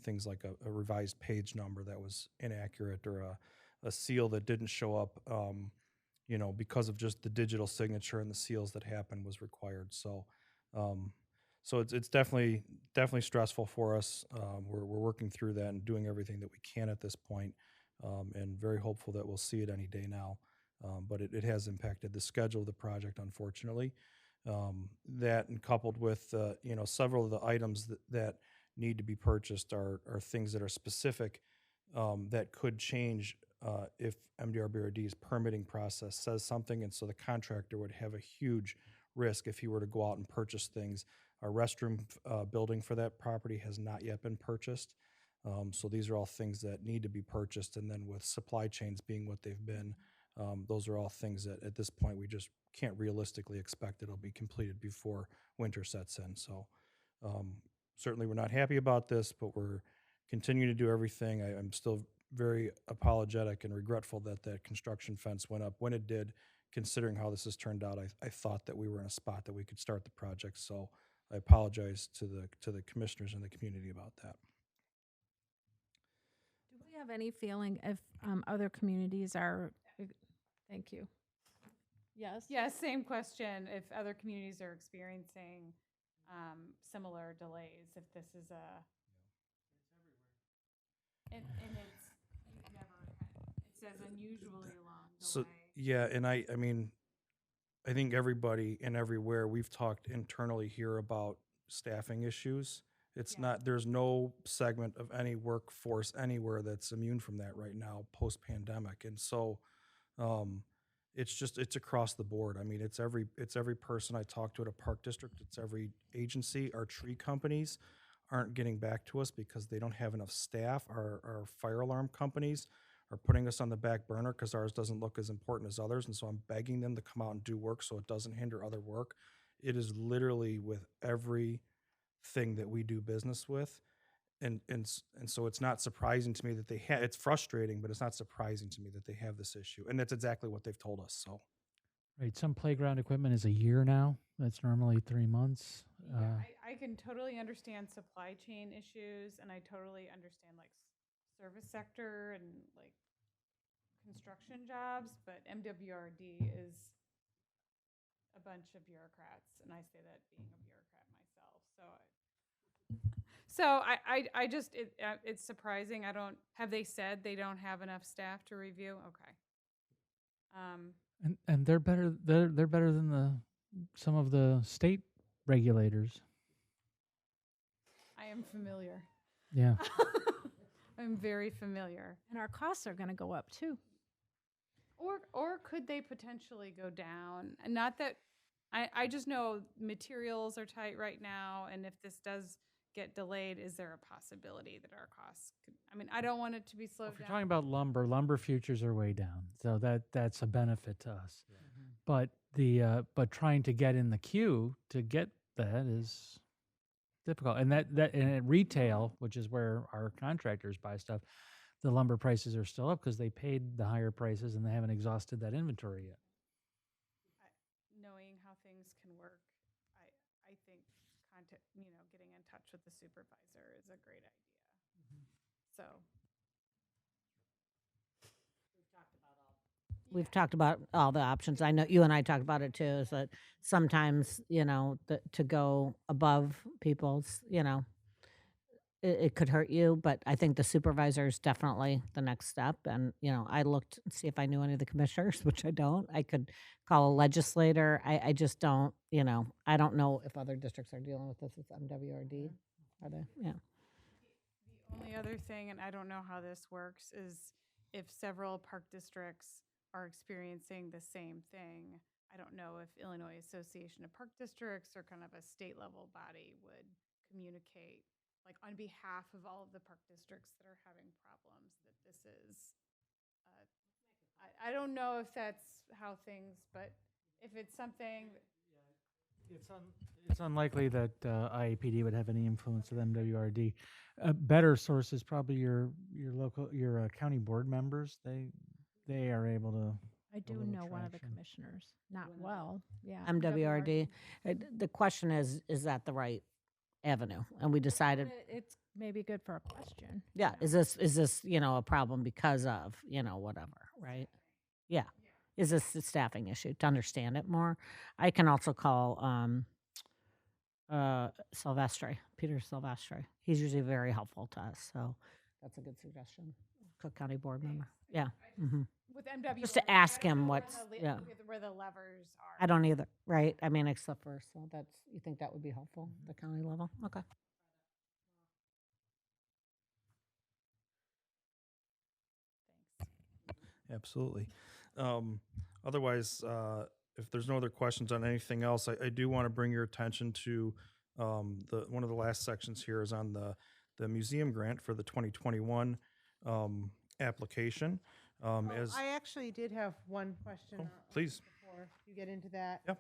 Things like a revised page number that was inaccurate, or a seal that didn't show up, because of just the digital signature and the seals that happened was required. So, so it's definitely stressful for us. We're working through that and doing everything that we can at this point, and very hopeful that we'll see it any day now. But it has impacted the schedule of the project, unfortunately. That, and coupled with several of the items that need to be purchased are things that are specific, that could change if MDRBRD's permitting process says something, and so the contractor would have a huge risk if he were to go out and purchase things. Our restroom building for that property has not yet been purchased, so these are all things that need to be purchased, and then with supply chains being what they've been, those are all things that at this point we just can't realistically expect it'll be completed before winter sets in. So certainly we're not happy about this, but we're continuing to do everything. I'm still very apologetic and regretful that that construction fence went up when it did, considering how this has turned out. I thought that we were in a spot that we could start the project, so I apologize to the commissioners and the community about that. Do we have any feeling if other communities are? Thank you. Yes. Yeah, same question. If other communities are experiencing similar delays, if this is and it says unusually long delay. So yeah, and I mean, I think everybody and everywhere we've talked internally here about staffing issues. It's not, there's no segment of any workforce anywhere that's immune from that right now, post-pandemic. And so it's across the board. I mean, it's every person I talk to at a park district, it's every agency. Our tree companies aren't getting back to us because they don't have enough staff. Our fire alarm companies are putting us on the back burner because ours doesn't look as important as others. And so I'm begging them to come out and do work so it doesn't hinder other work. It is literally with everything that we do business with. And so it's not surprising to me that they it's frustrating, but it's not surprising to me that they have this issue. And that's exactly what they've told us. So. Right. Some playground equipment is a year now. That's normally 3 months. Yeah, I can totally understand supply chain issues, and I totally understand like service sector and like construction jobs, but MWRD is a bunch of bureaucrats, and I say that being a bureaucrat myself. So I just it's surprising. Have they said they don't have enough staff to review? Okay. And they're better. They're better than some of the state regulators. I am familiar. Yeah. I'm very familiar. And our costs are going to go up too. Or could they potentially go down? And not that I just know materials are tight right now, and if this does get delayed, is there a possibility that our costs could, I mean, I don't want it to be slowed If you're down. talking about lumber futures are way down, so that's a benefit to us. But but trying to get in the queue to get that is difficult. And and at retail, which is where our contractors buy stuff, the lumber prices are still up because they paid the higher prices and they haven't exhausted that inventory yet. Knowing how things can work, I think getting in touch with the supervisor is a great idea. So We've talked about all the options. I know you and I talked about it too, is that sometimes, to go above people's, it could hurt you, but I think the supervisor is definitely the next step. And, I looked and see if I knew any of the commissioners, which I don't. I could call a legislator. I just don't, I don't know if other districts are dealing with this with MWRD. Are they? Yeah. the only other thing, and I don't know how this works, is if several park districts are experiencing the same thing. I don't know if Illinois Association of Park Districts or kind of a state level body would communicate, like on behalf of all of the park districts that are having problems, that this is, I don't know if that's how things, but if it's something, It's unlikely that IAPD would have any influence with MWRD. A better source is probably your county board members. They are able to. I do little know one of the traction. commissioners, not well. Yeah. MWRD. The question is that the right avenue? And we decided, It's maybe good for a question. yeah, is this, a problem because of, whatever, right? Yeah. Is this a staffing issue to understand it more? I can also call Silvestri, Peter Silvestri. He's usually very helpful to us, so that's a good suggestion. Cook County board member. Yeah. hmm with MW. Just to ask him what's, yeah. Where the levers are. I don't either, right? I mean, except for, so you think that would be helpful, the county level? Okay. Absolutely. Otherwise, if there's no other questions on anything else, I do want to bring your attention to one of the last sections here is on the museum grant for the 2021 application. As I actually did have one question. please. Before you get into that. Yep.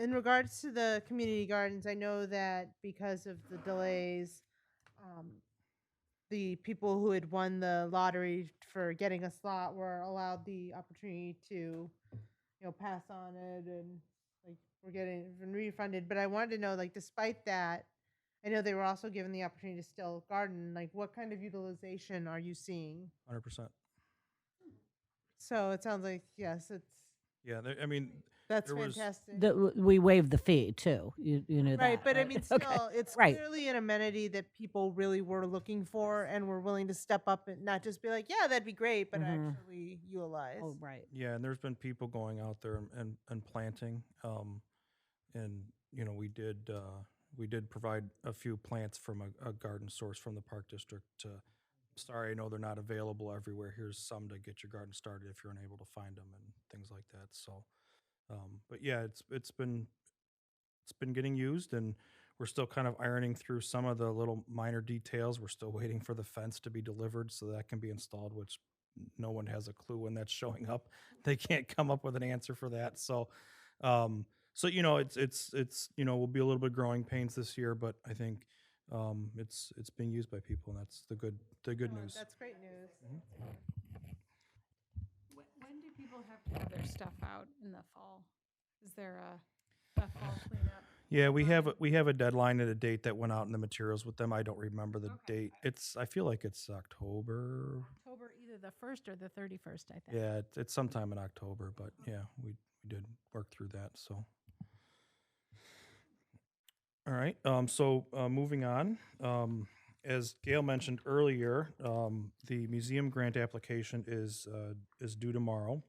In regards to the community gardens, I know that because of the delays, the people who had won the lottery for getting a slot were allowed the opportunity to, pass on it, and like we're getting refunded. But I wanted to know, like, despite that, I know they were also given the opportunity to still garden. Like, what kind of utilization are you seeing? 100%. So it sounds like, yes, it's Yeah, I mean, that's there was- fantastic. We waived the fee too. You knew that. Right, but I right? mean, Okay. still, it's Right. clearly an amenity that people really were looking for and were willing to step up and not just be like, yeah, that'd be great, but Mhm. actually utilize. Oh, right. Yeah, and there's been people going out there and planting, and we did provide a few plants from a garden source from the park district. Sorry, I know they're not available everywhere. Here's some to get your garden started if you're unable to find them and things like that. So, but yeah, it's been getting used, and we're still kind of ironing through some of the little minor details. We're still waiting for the fence to be delivered so that can be installed, which no one has a clue when that's showing up. They can't come up with an answer for that. So, it's will be a little bit growing pains this year, but I think it's being used by people, and that's the good news. That's great news. When do people have to have their stuff out in the fall? Is there a fall cleanup? Yeah, we have a deadline and a date that went out in the materials with them. I don't remember the date. I feel like it's October. October, either the 1st or the 31st, I think. Yeah, it's sometime in October, but yeah, we did work through that. So, all right. Moving on. As Gail mentioned earlier, the museum grant application is due tomorrow.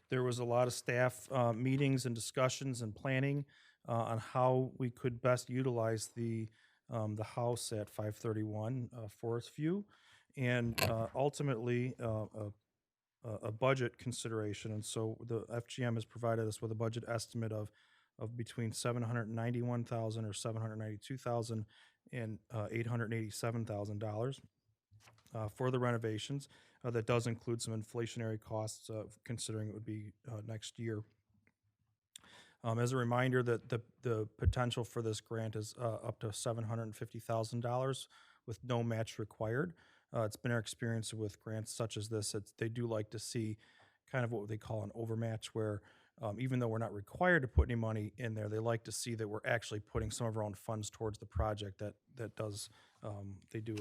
There was a lot of staff meetings and discussions and planning on how we could best utilize the house at 531 Forest View, and ultimately a budget consideration. And so the FGM has provided us with a budget estimate of between 791,000 or 792,000 and $887,000 for the renovations. That does include some inflationary costs, considering it would be next year. As a reminder, that the potential for this grant is up to $750,000 with no match required. It's been our experience with grants such as this, they do like to see kind of what they call an overmatch, where even though we're not required to put any money in there, they like to see that we're actually putting some of our own funds towards the project. That does, they do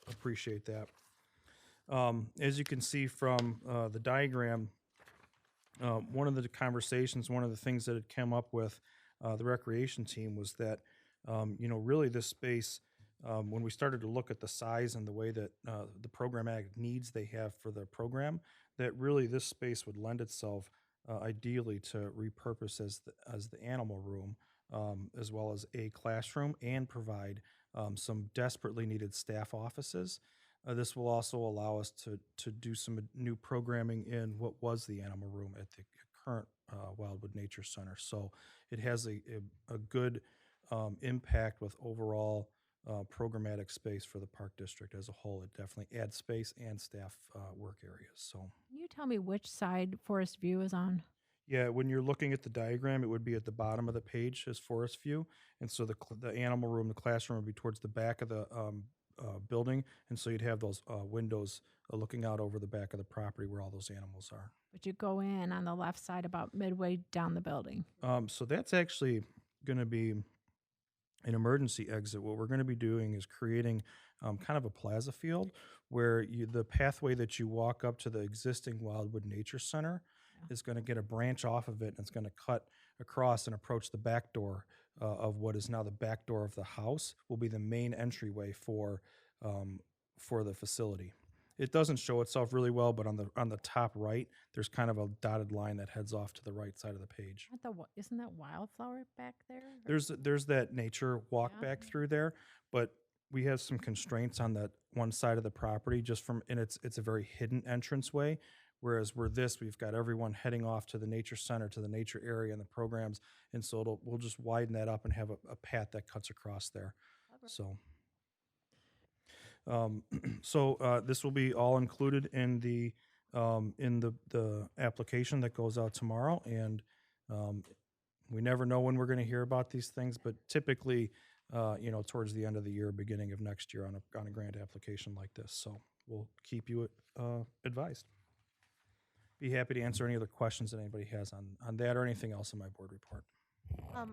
appreciate that. As you can see from the diagram, one of the conversations, one of the things that had come up with the recreation team was that, really this space, when we started to look at the size and the way that the programmatic needs they have for the program, that really this space would lend itself ideally to repurpose as the animal room, as well as a classroom, and provide some desperately needed staff offices. This will also allow us to do some new programming in what was the animal room at the current Wildwood Nature Center. So it has a good impact with overall programmatic space for the park district as a whole. It definitely adds space and staff work areas. So Can you tell me which side Forest View is on? yeah, when you're looking at the diagram, it would be at the bottom of the page as Forest View, and so the animal room, the classroom, would be towards the back of the building, and so you'd have those windows looking out over the back of the property where all those animals are. But you go in on the left side about midway down the building. So that's actually going to be an emergency exit. What we're going to be doing is creating kind of a plaza field where the pathway that you walk up to the existing Wildwood Nature Center is going to get a branch off of it, and it's going to cut across and approach the back door of what is now the back door of the house. Will be the main entryway for the facility. It doesn't show itself really well, but on the top right, there's kind of a dotted line that heads off to the right side of the page. Isn't that wildflower back there? There's that nature walk Yeah. back through there, but we have some constraints on that one side of the property and it's a very hidden entranceway. Whereas we've got everyone heading off to the nature center, to the nature area and the programs. And so we'll just widen that up and have a path that cuts across there. So, this will be all included in the application that goes out tomorrow. And we never know when we're going to hear about these things, but typically, towards the end of the year, beginning of next year on a grant application like this. So we'll keep you advised. Be happy to answer any other questions that anybody has on that or anything else in my board report.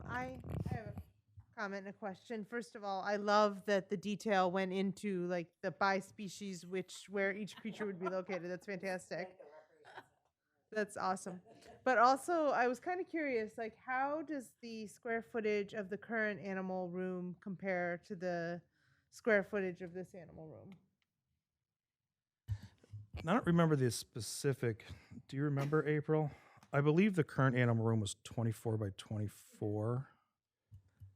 I have a comment and a question. First of all, I love that the detail went into like the by species, where each creature would be located. That's fantastic. That's awesome. But also, I was kind of curious, like, how does the square footage of the current animal room compare to the square footage of this animal room? I don't remember the specific. Do you remember, April? I believe the current animal room was 24 by 24,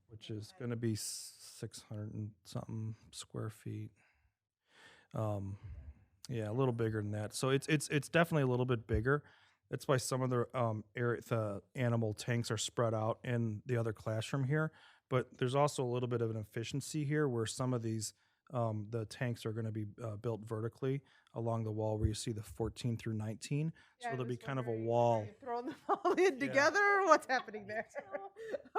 which is going to be 600 and something square feet. Yeah, a little bigger than that. So it's definitely a little bit bigger. That's why some of the animal tanks are spread out in the other classroom here. But there's also a little bit of an efficiency here where some of these the tanks are going to be built vertically along the wall where you see the 14 through 19. Yeah, so I there'll be was kind of a wondering, wall. are you throwing them all in together, or what's happening there?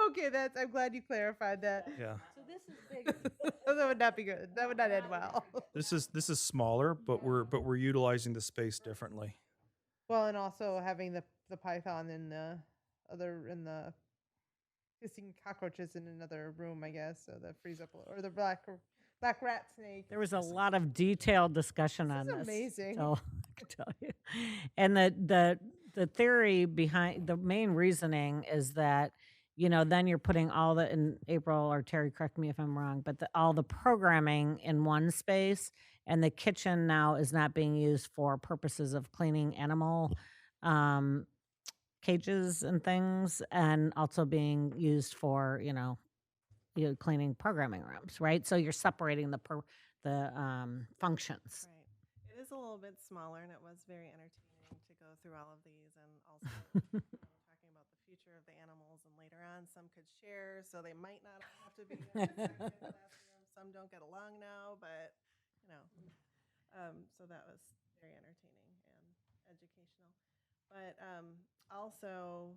Okay, I'm glad you clarified that. Yeah. So this is bigger. That would not be good. That would not end well. This is smaller, but we're utilizing the space differently. Well, and also having the python in the hissing cockroaches in another room, I guess, so that frees up or the black rat snake. There was a lot of detailed discussion on This this. is amazing. So I can tell you. And the theory behind the main reasoning is that, then you're putting all the, in April or Terry, correct me if I'm wrong, but all the programming in one space, and the kitchen now is not being used for purposes of cleaning animal cages and things, and also being used for, cleaning programming rooms, right? So you're separating the functions. Right. It is a little bit smaller, and it was very entertaining to go through all of these, and also talking about the future of the animals. And later on, some could share, so they might not all have to be in the second classroom. Some don't get along now, but you know, so that was very entertaining and educational. But also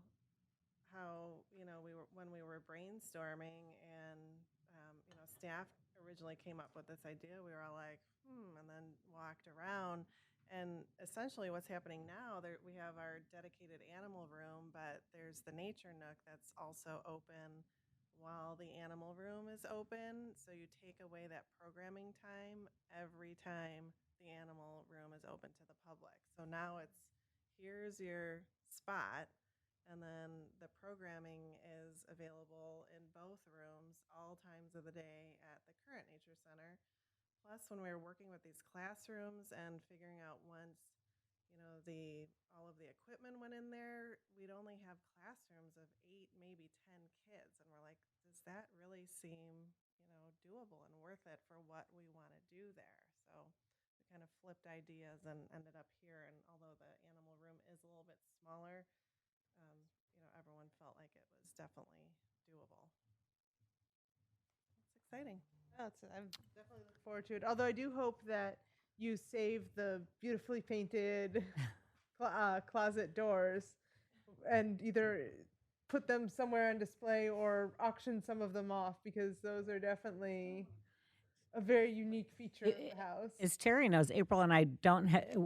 how when we were brainstorming and staff originally came up with this idea, we were all like and then walked around, and essentially what's happening now, there we have our dedicated animal room, but there's the nature nook that's also open while the animal room is open, so you take away that programming time every time the animal room is open to the public. So now it's, here's your spot, and then the programming is available in both rooms all times of the day at the current nature center. Plus, when we were working with these classrooms and figuring out once, all of the equipment went in there, we'd only have classrooms of 8, maybe 10 kids, and we're like, does that really seem, doable and worth it for what we want to do there? So we kind of flipped ideas and ended up here. And although the animal room is a little bit smaller, everyone felt like it was definitely doable. It's exciting. I definitely look forward to it. Although I do hope that you save the beautifully painted closet doors and either put them somewhere on display or auction some of them off, because those are definitely a very unique feature of the house. As Terry knows, April and I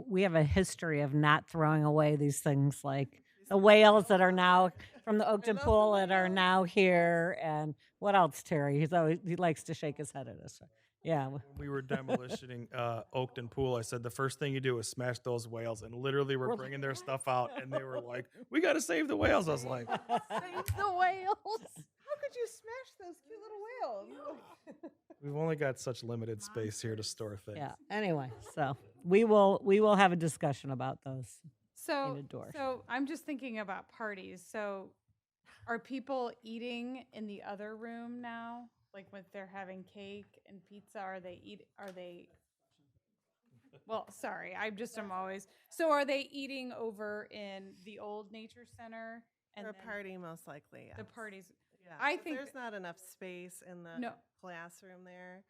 we have a history of not throwing away these things, like the whales that are now from the Oakton pool that are now here. And what else, Terry? He likes to shake his head at us. Yeah. When we were demolishing Oakton Pool, I said the first thing you do is smash those whales, and literally we're bringing their stuff out, and they were like, "We got to save the whales." I was like, Save the whales. How could you smash those cute little whales? "We've only got such limited space here to store things." Yeah. Anyway, so we will have a discussion about those. So, painted doors. so I'm just thinking about parties. So are people eating in the other room now? Like when they're having cake and pizza, are they well, sorry, I'm always, so are they eating over in the old nature center? And And a then party, most likely, yes. the parties, Yeah, I 'cause think there's not enough space in the No. classroom there.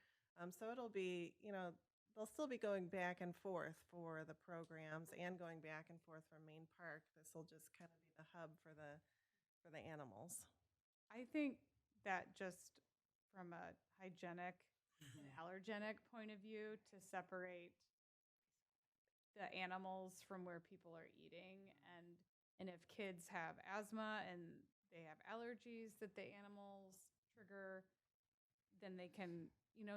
So it'll be, they'll still be going back and forth for the programs and going back and forth from Main Park. This will just kind of be the hub for the animals. I think that just from a hygienic and allergenic point of view, to separate the animals from where people are eating, and if kids have asthma and they have allergies that the animals trigger, then they can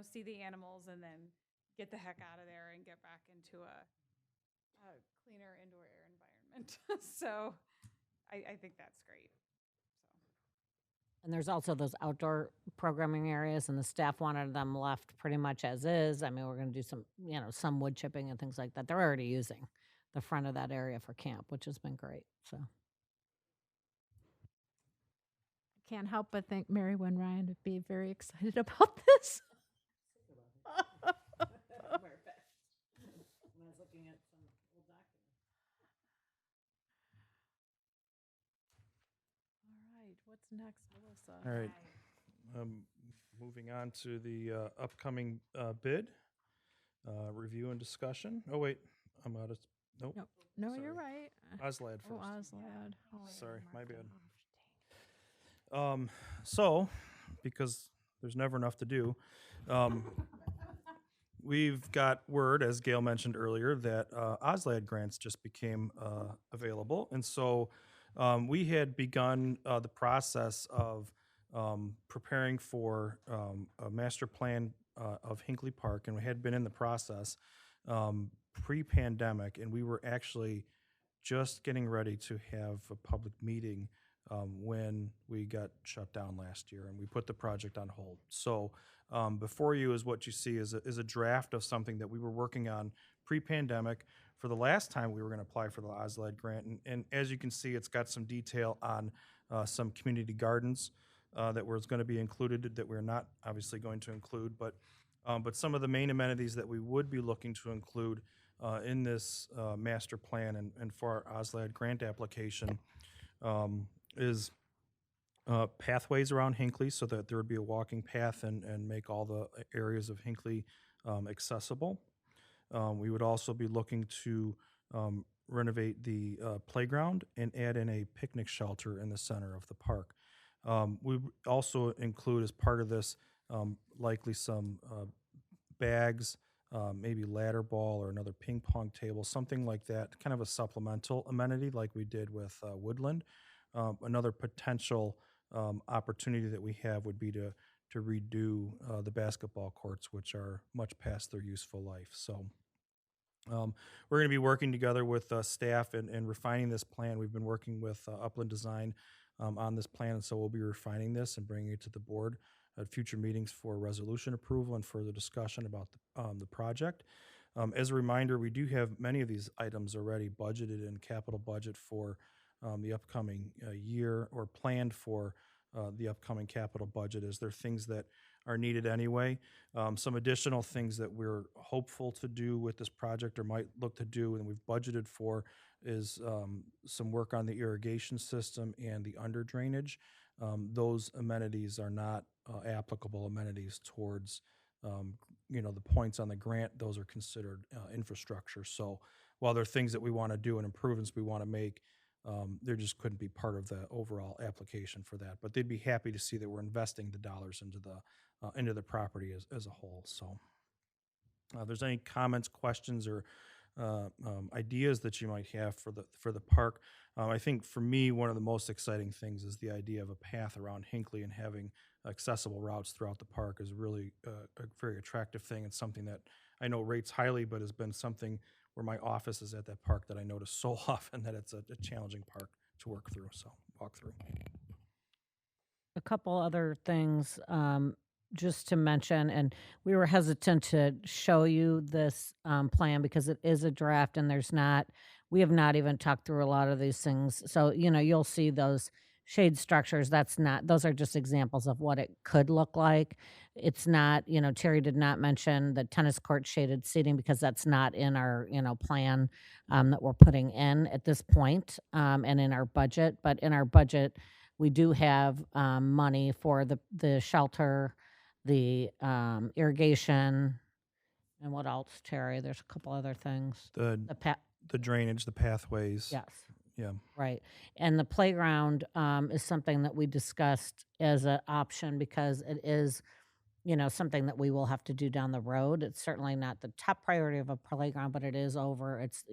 see the animals and then get the heck out of there and get back into a cleaner indoor air environment. So I think that's great. And there's also those outdoor programming areas, and the staff wanted them left pretty much as is. I mean, we're going to do some wood chipping and things like that. They're already using the front of that area for camp, which has been great. So I can't help but think Mary Wynn Ryan would be very excited about this. All right, what's next, Melissa? All right. Moving on to the upcoming bid review and discussion. Oh wait, I'm out of. Nope. No, Sorry. you're right. Oslad Oh, first. Oslad. Oh, Sorry, my bad. So, because there's never enough to do, we've got word, as Gail mentioned earlier, that Oslad grants just became available. And so we had begun the process of preparing for a master plan of Hinckley Park, and we had been in the process pre-pandemic, and we were actually just getting ready to have a public meeting when we got shut down last year, and we put the project on hold. So before you is what you see is a draft of something that we were working on pre-pandemic for the last time we were going to apply for the OSLAD grant. And as you can see, it's got some detail on some community gardens that was going to be included that we're not obviously going to include, but some of the main amenities that we would be looking to include in this master plan and for our OSLAD grant application is pathways around Hinckley so that there would be a walking path and make all the areas of Hinckley accessible. We would also be looking to renovate the playground and add in a picnic shelter in the center of the park. We would also include as part of this likely some bags, maybe ladder ball or another ping pong table, something like that, kind of a supplemental amenity like we did with Woodland. Another potential opportunity that we have would be to redo the basketball courts, which are much past their useful life. So we're going to be working together with staff and refining this plan. We've been working with Upland Design on this plan, and so we'll be refining this and bringing it to the board at future meetings for resolution approval and further discussion about the project. As a reminder, we do have many of these items already budgeted in capital budget for the upcoming year or planned for the upcoming capital budget. Is there things that are needed anyway? Some additional things that we're hopeful to do with this project or might look to do and we've budgeted for is some work on the irrigation system and the under drainage. Those amenities are not applicable amenities towards the points on the grant. Those are considered infrastructure. So while there are things that we want to do and improvements we want to make, there just couldn't be part of the overall application for that. But they'd be happy to see that we're investing the dollars into the property as a whole. So if there's any comments, questions, or ideas that you might have for the park, I think for me one of the most exciting things is the idea of a path around Hinckley and having accessible routes throughout the park is really a very attractive thing and something that I know rates highly, but has been something where my office is at that park that I notice so often that it's a challenging park to walk through. A couple other things just to mention, and we were hesitant to show you this plan because it is a draft and we have not even talked through a lot of these things. So, you'll see those shade structures. Those are just examples of what it could look like. It's not, Terry did not mention the tennis court shaded seating because that's not in our, plan that we're putting in at this point and in our budget. But in our budget, we do have money for the shelter, the irrigation, and what else, Terry? There's a couple other things. The drainage, the pathways. Yes. Yeah. Right. And the playground is something that we discussed as an option because it is, something that we will have to do down the road. It's certainly not the top priority of a playground, but it is it's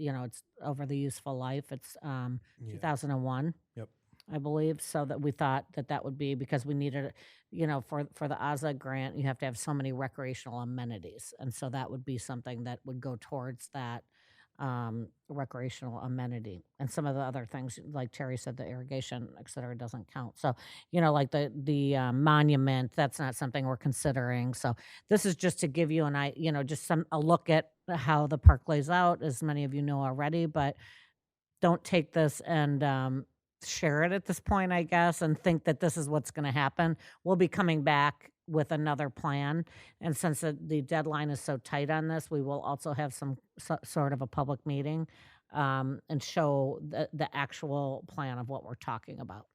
over the useful life. It's 2001. Yep. I believe, so that we thought that would be because we needed, for the OSLA grant, you have to have so many recreational amenities. And so that would be something that would go towards that recreational amenity. And some of the other things, like Terry said, the irrigation, et cetera, doesn't count. So, like the monument, that's not something we're considering. So this is just to give you a look at how the park lays out, as many of you know already, but don't take this and share it at this point, I guess, and think that this is what's going to happen. We'll be coming back with another plan. And since the deadline is so tight on this, we will also have some sort of a public meeting and show the actual plan of what we're talking about.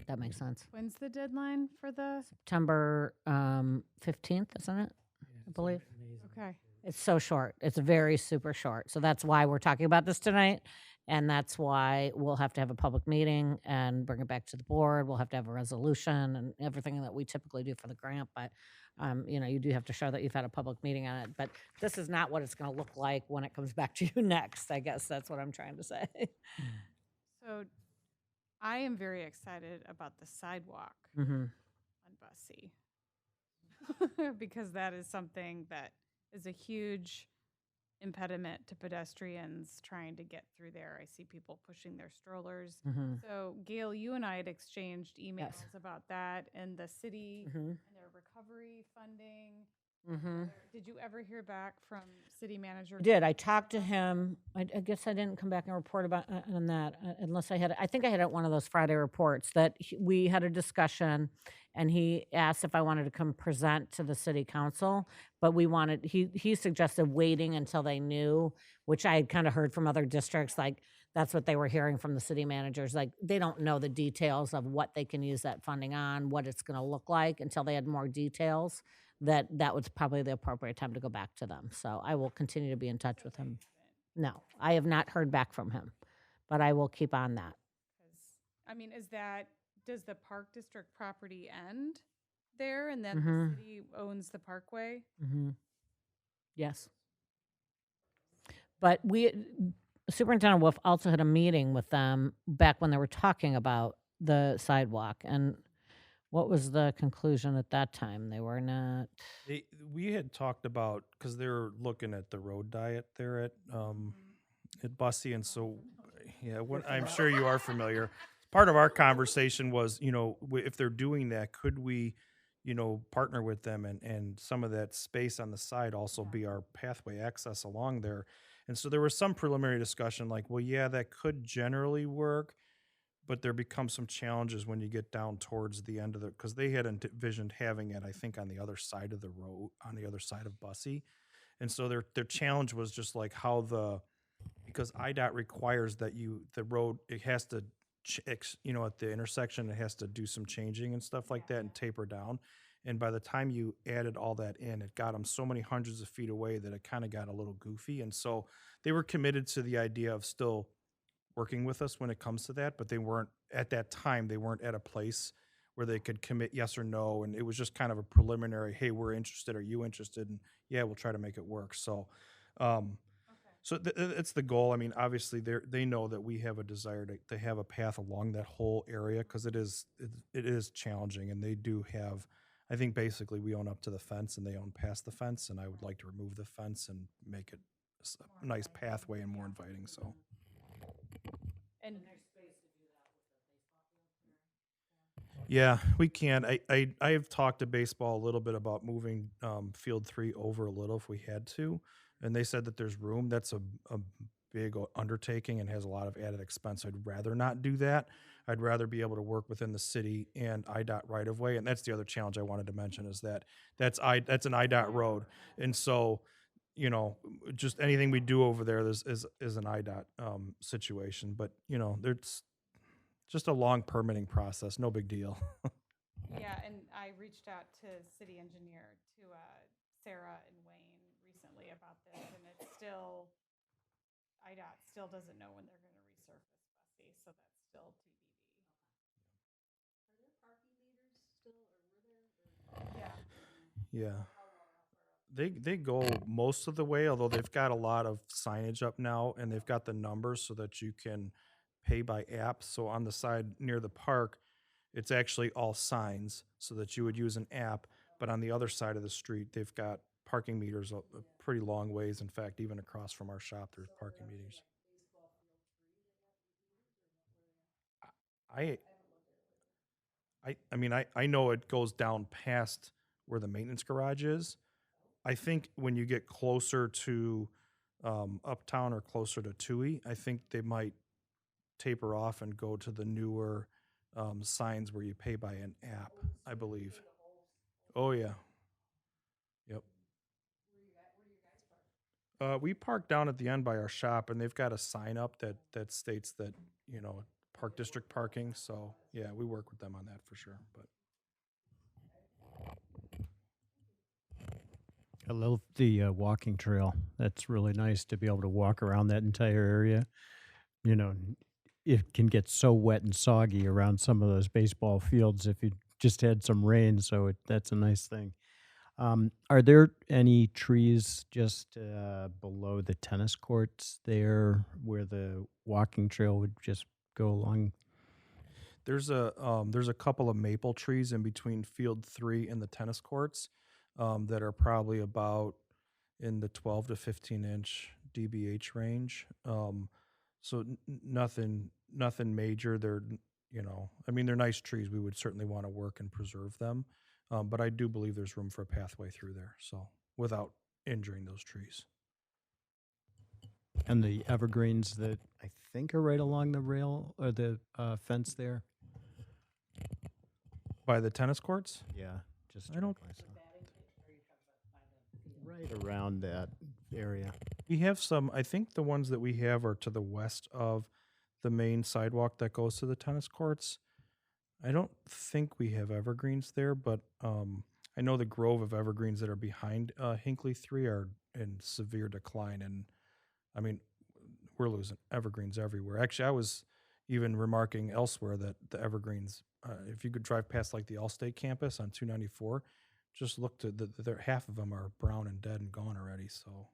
That makes sense. When's the deadline for the? September 15th, isn't it? I believe. Okay. It's so short. It's very super short. So that's why we're talking about this tonight. And that's why we'll have to have a public meeting and bring it back to the board. We'll have to have a resolution and everything that we typically do for the grant. But, you do have to show that you've had a public meeting on it. But this is not what it's going to look like when it comes back to you next. I guess that's what I'm trying to say. So I am very excited about the sidewalk Mm-hmm. on Bussy because that is something that is a huge impediment to pedestrians trying to get through there. I see people pushing their strollers. Mm-hmm. So, Gail, you and I had exchanged emails Yes. about that and the city Mm-hmm. and their recovery funding. Mm-hmm. Did you ever hear back from city manager? I did. I talked to him. I guess I didn't come back and report about on that unless I think I had it one of those Friday reports that we had a discussion, and he asked if I wanted to come present to the city council. But he suggested waiting until they knew, which I had kind of heard from other districts. Like that's what they were hearing from the city managers. Like they don't know the details of what they can use that funding on, what it's going to look like until they had more details. That was probably the appropriate time to go back to them. So I will continue to be in touch with him. No, I have not heard back from him, but I will keep on that. I mean, does the park district property end there and then Mhm. the city owns the parkway? Mm-hmm. Yes. But Superintendent Wolf also had a meeting with them back when they were talking about the sidewalk. And what was the conclusion at that time? They were not. We had talked about, because they're looking at the road diet there at Bussy, and so yeah, I'm sure you are familiar. Part of our conversation was, if they're doing that, could we, partner with them and some of that space on the side also be our pathway access along there. And so there was some preliminary discussion like, well, yeah, that could generally work, but there become some challenges when you get down towards the end of because they had envisioned having it, I think, on the other side of the road, on the other side of Bussy. And so their challenge was just like because IDOT requires that the road, it has to, at the intersection, it has to do some changing and stuff like that and taper down. And by the time you added all that in, it got them so many hundreds of feet away that it kind of got a little goofy. And so they were committed to the idea of still working with us when it comes to that, but they weren't at that time, they weren't at a place where they could commit yes or no. And it was just kind of a preliminary, hey, we're interested. Are you interested? And yeah, we'll try to make it work. So, it's the goal. I mean, obviously they know that we have a desire to have a path along that whole area because it is challenging, and they do have, I think basically we own up to the fence and they own past the fence, and I would like to remove the fence and make it a nice pathway and more inviting. So. And Yeah, we can. I have talked to baseball a little bit about moving field 3 over a little if we had to, and they said that there's room. That's a big undertaking and has a lot of added expense. I'd rather not do that. I'd rather be able to work within the city and IDOT right of way. And that's the other challenge I wanted to mention is that's an IDOT road, and so just anything we do over there is an IDOT situation. But there's just a long permitting process. No big deal. yeah, and I reached out to city engineer, to Sarah and Wayne recently about this, and it's still, IDOT still doesn't know when they're going to resurface Bussy, so that's still TBD. Yeah. Yeah. They go most of the way, although they've got a lot of signage up now, and they've got the numbers so that you can pay by app. So on the side near the park, it's actually all signs so that you would use an app. But on the other side of the street, they've got parking meters a pretty long ways. In fact, even across from our shop, there's parking meters. I I mean, I know it goes down past where the maintenance garage is. I think when you get closer to Uptown or closer to Tui, I think they might taper off and go to the newer signs where you pay by an app, I believe. Oh, yeah. Yep. We park down at the end by our shop, and they've got a sign up that states that, park district parking. So, yeah, we work with them on that for sure. But I love the walking trail. That's really nice to be able to walk around that entire area. You know, it can get so wet and soggy around some of those baseball fields if you just had some rain. So that's a nice thing. Are there any trees just below the tennis courts there where the walking trail would just go along? there's a couple of maple trees in between field 3 and the tennis courts that are probably about in the 12 to 15-inch dBH range. So nothing major. They're I mean, they're nice trees. We would certainly want to work and preserve them. But I do believe there's room for a pathway through there, so without injuring those trees. And the evergreens that I think are right along the rail or the fence there. By the tennis courts? Yeah, just I don't- directly right around that area. We have some, I think the ones that we have are to the west of the main sidewalk that goes to the tennis courts. I don't think we have evergreens there, but I know the grove of evergreens that are behind Hinckley 3 are in severe decline. And I mean, we're losing evergreens everywhere. Actually, I was even remarking elsewhere that the evergreens, if you could drive past like the Allstate campus on 294, just look to half of them are brown and dead and gone already. So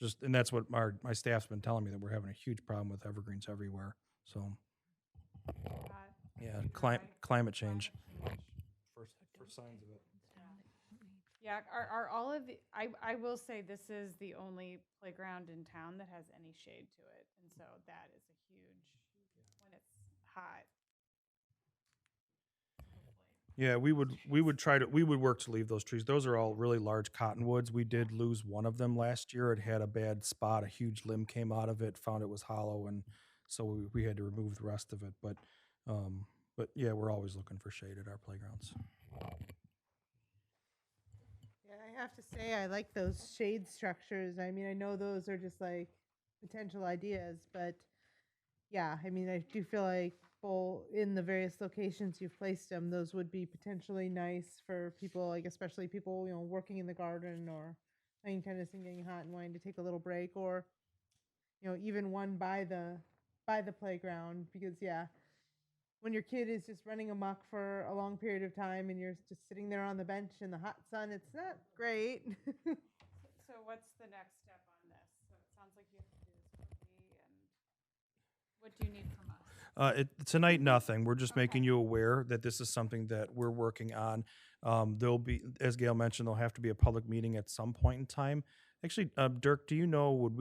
just, and that's what my staff's been telling me, that we're having a huge problem with evergreens everywhere. So yeah, climate change. First signs of it. Yeah, are all of the, I will say this is the only playground in town that has any shade to it. And so that is a huge, when it's hot. Yeah, we would work to leave those trees. Those are all really large cottonwoods. We did lose one of them last year. It had a bad spot. A huge limb came out of it, found it was hollow, and so we had to remove the rest of it. But yeah, we're always looking for shade at our playgrounds. Yeah, I have to say, I like those shade structures. I mean, I know those are just like potential ideas, but yeah, I mean, I do feel like in the various locations you've placed them, those would be potentially nice for people, like especially people, working in the garden or playing tennis and getting hot and wanting to take a little break, or, even one by the playground, because yeah, when your kid is just running amok for a long period of time and you're just sitting there on the bench in the hot sun, it's not great. So what's the next step on this? So it sounds like you have to do this quickly, and what do you need from us? Tonight, nothing. We're just making you aware that this is something that we're working on. There'll be, as Gail mentioned, there'll have to be a public meeting at some point in time. Actually, Dirk, do you know, would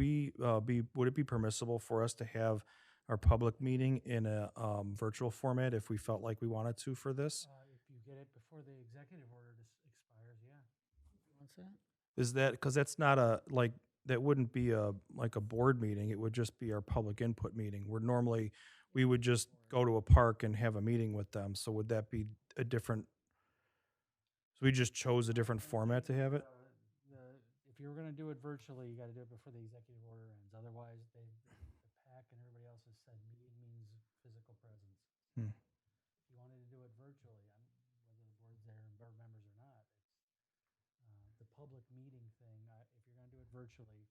it be permissible for us to have our public meeting in a virtual format if we felt like we wanted to for this? If you get it before the executive order expires, yeah. What's that? Is that, because that's not that wouldn't be like a board meeting. It would just be our public input meeting, where normally we would just go to a park and have a meeting with them. So would that be a different, so we just chose a different format to have it? If you were going to do it virtually, you got to do it before the executive order ends. Otherwise, the PAC and everybody else has said meeting means physical presence. Hmm. If you wanted to do it virtually, whether the board's there and board members or not, it's the public meeting thing. If you're going to do it virtually,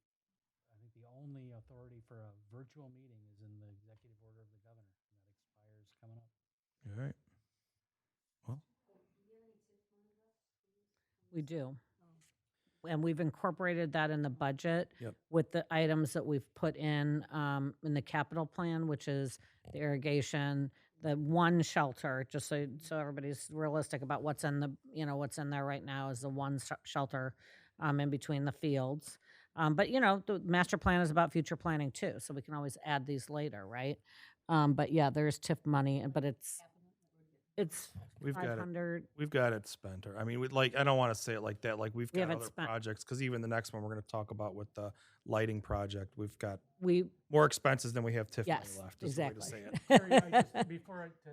I think the only authority for a virtual meeting is in the executive order of the governor, and that expires coming up. All right. Well, We do. And we've incorporated that in the budget Yep. with the items that we've put in the capital plan, which is the irrigation, the one shelter, just so everybody's realistic about what's in what's in there right now is the one shelter in between the fields. But the master plan is about future planning too, so we can always add these later, right? But yeah, there's TIF money, but it's we've got 500. it. We've got it spent. Or I mean, I don't want to say it like that. Like we've We got have it other spent. projects, because even the next one we're going to talk about with the lighting project, we've got We more expenses than we have TIF money Yes, left. Is the way to exactly. say it. Terry, before to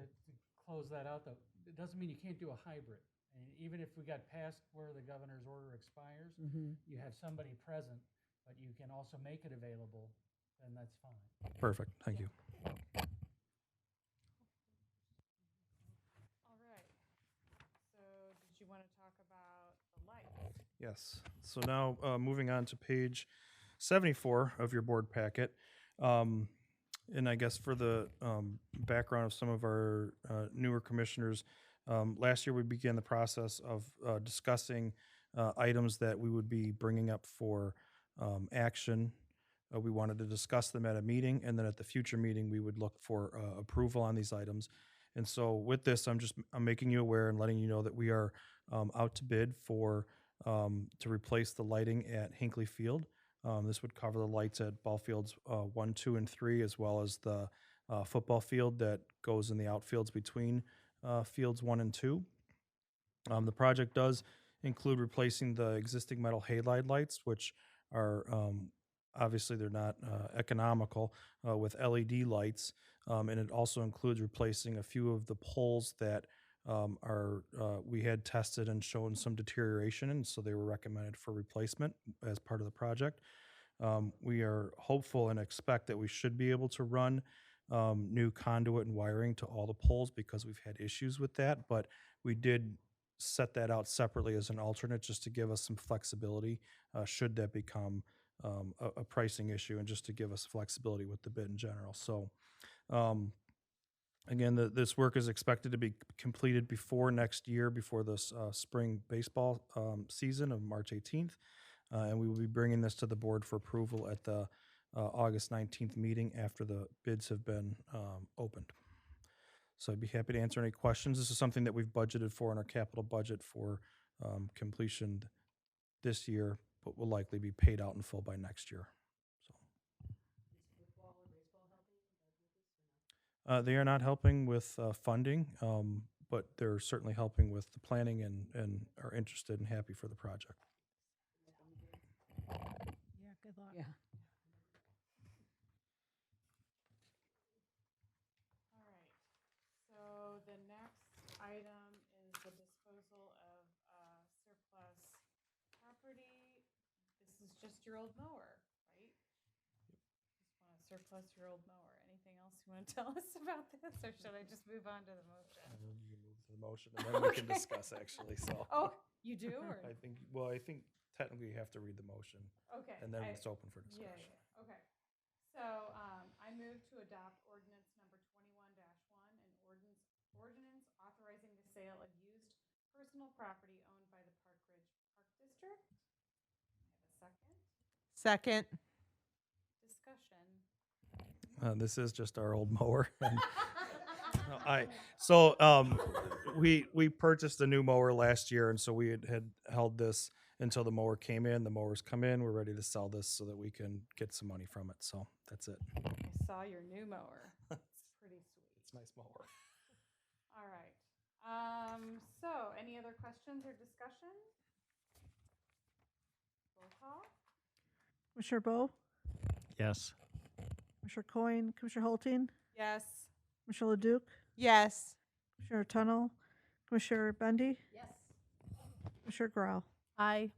close that out, though, it doesn't mean you can't do a hybrid. And even if we got past where the governor's order expires, you have somebody present, but you can also make it available, then that's fine. Perfect. Thank you. All right. So did you want to talk about the lights? Yes. So now moving on to page 74 of your board packet. And I guess for the background of some of our newer commissioners, last year we began the process of discussing items that we would be bringing up for action. We wanted to discuss them at a meeting, and then at the future meeting, we would look for approval on these items. And so with this, I'm making you aware and letting you know that we are out to bid for to replace the lighting at Hinckley Field. This would cover the lights at ball fields 1, 2, and 3, as well as the football field that goes in the outfields between fields 1 and 2. The project does include replacing the existing metal halide lights, which are obviously they're not economical, with LED lights, and it also includes replacing a few of the poles that are we had tested and shown some deterioration, and so they were recommended for replacement as part of the project. We are hopeful and expect that we should be able to run new conduit and wiring to all the poles because we've had issues with that, but we did set that out separately as an alternate just to give us some flexibility should that become a pricing issue and just to give us flexibility with the bid in general. So again, this work is expected to be completed before next year, before this spring baseball season of March 18th. And we will be bringing this to the board for approval at the August 19th meeting after the bids have been opened. So I'd be happy to answer any questions. This is something that we've budgeted for in our capital budget for completion this year, but will likely be paid out in full by next year. So they are not helping with funding, but they're certainly helping with the planning and are interested and happy for the project. Yeah, good luck. Yeah. All right. So the next item is the disposal of surplus property. This is just your old mower, right? Just want to surplus your old mower. Anything else you want to tell us about this, or should I just move on to the motion? You can move to the motion and then we can discuss actually, so. Oh, you do, or? I think technically you have to read the motion Okay. and then it's open for discussion. Yeah, okay. So, I move to adopt ordinance number 21-1, an ordinance authorizing the sale of used personal property owned by the Park Ridge Park District. I have a second. Second. Discussion. This is just our old mower. We purchased a new mower last year, and so we had held this until the mower came in. The mower's come in. We're ready to sell this so that we can get some money from it. So that's it. I saw your new mower. It's pretty sweet. It's a nice mower. All right. So any other questions or discussion? Roll call. Commissioner Bowe, Yes. Commissioner Coyne, Commissioner Holting, Yes. Commissioner Leduc, Yes. Commissioner Tunnel, Commissioner Bendy, Yes. Commissioner Grau. Aye.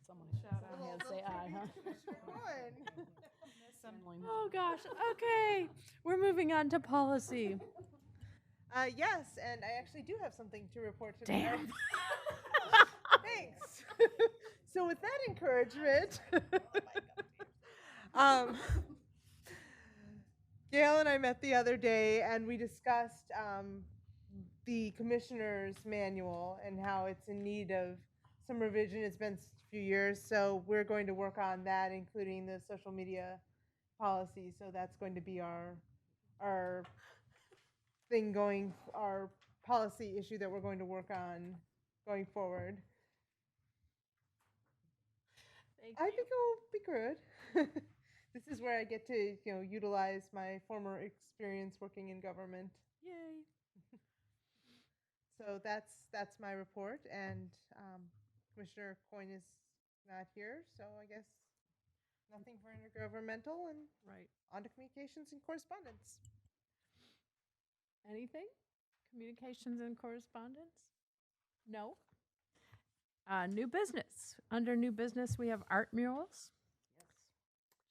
Someone Shout out. had to say aye, huh? Miss 'em. Oh gosh. Okay. We're moving on to policy. Yes, and I actually do have something to report today. Damn. Thanks. So with that encouragement, Gail and I met the other day and we discussed the commissioner's manual and how it's in need of some revision. It's been a few years, so we're going to work on that, including the social media policy. So that's going to be our thing going, our policy issue that we're going to work on going forward. I think it'll be good. This is where I get to, utilize my former experience working in government. Yay. So that's my report, and Commissioner Coyne is not here, so I guess nothing for intergovernmental, and Right. on to communications and correspondence. Anything? Communications and correspondence? No. New business. Under new business, we have art murals. Yes.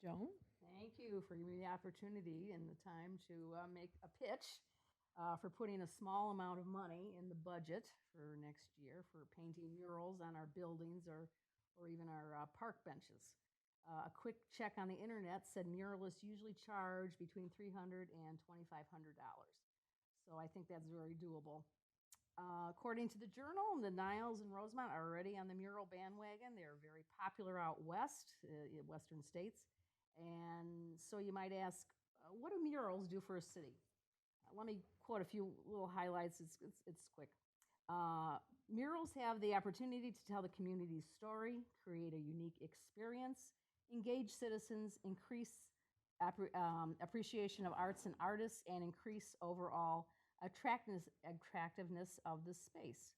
Joan? Thank you for giving me the opportunity and the time to make a pitch for putting a small amount of money in the budget for next year for painting murals on our buildings or even our park benches. A quick check on the internet said muralists usually charge between $300 and $2,500. So I think that's very doable. According to the Journal, the Niles and Rosemont are already on the mural bandwagon. They're very popular out west, in western states. And so you might ask, what do murals do for a city? Let me quote a few little highlights. It's quick. Murals have the opportunity to tell the community's story, create a unique experience, engage citizens, increase appreciation of arts and artists, and increase overall attractiveness of the space.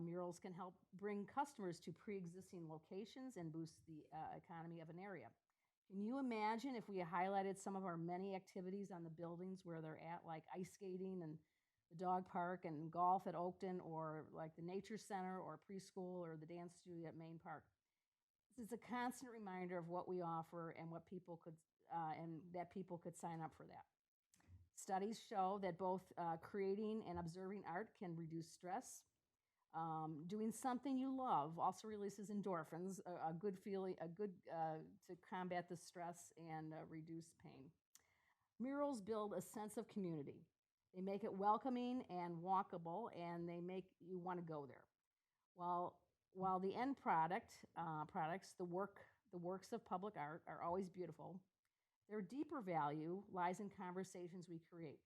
Murals can help bring customers to pre-existing locations and boost the economy of an area. Can you imagine if we highlighted some of our many activities on the buildings where they're at, like ice skating and the dog park and golf at Oakton, or like the nature center or preschool or the dance studio at Main Park? This is a constant reminder of what we offer and what people could and that people could sign up for that. Studies show that both creating and observing art can reduce stress. Doing something you love also releases endorphins, a good feeling, to combat the stress and reduce pain. Murals build a sense of community. They make it welcoming and walkable, and they make you want to go there. While the end products, the works of public art are always beautiful, their deeper value lies in conversations we create,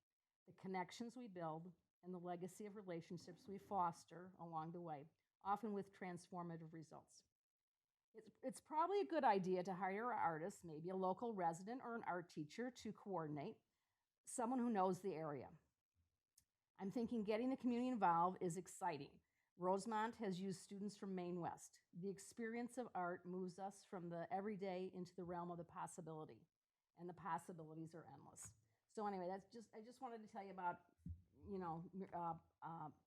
the connections we build, and the legacy of relationships we foster along the way, often with transformative results. It's probably a good idea to hire an artist, maybe a local resident or an art teacher to coordinate, someone who knows the area. I'm thinking getting the community involved is exciting. Rosemont has used students from Maine West. The experience of art moves us from the everyday into the realm of the possibility, and the possibilities are endless. So anyway, I just wanted to tell you about,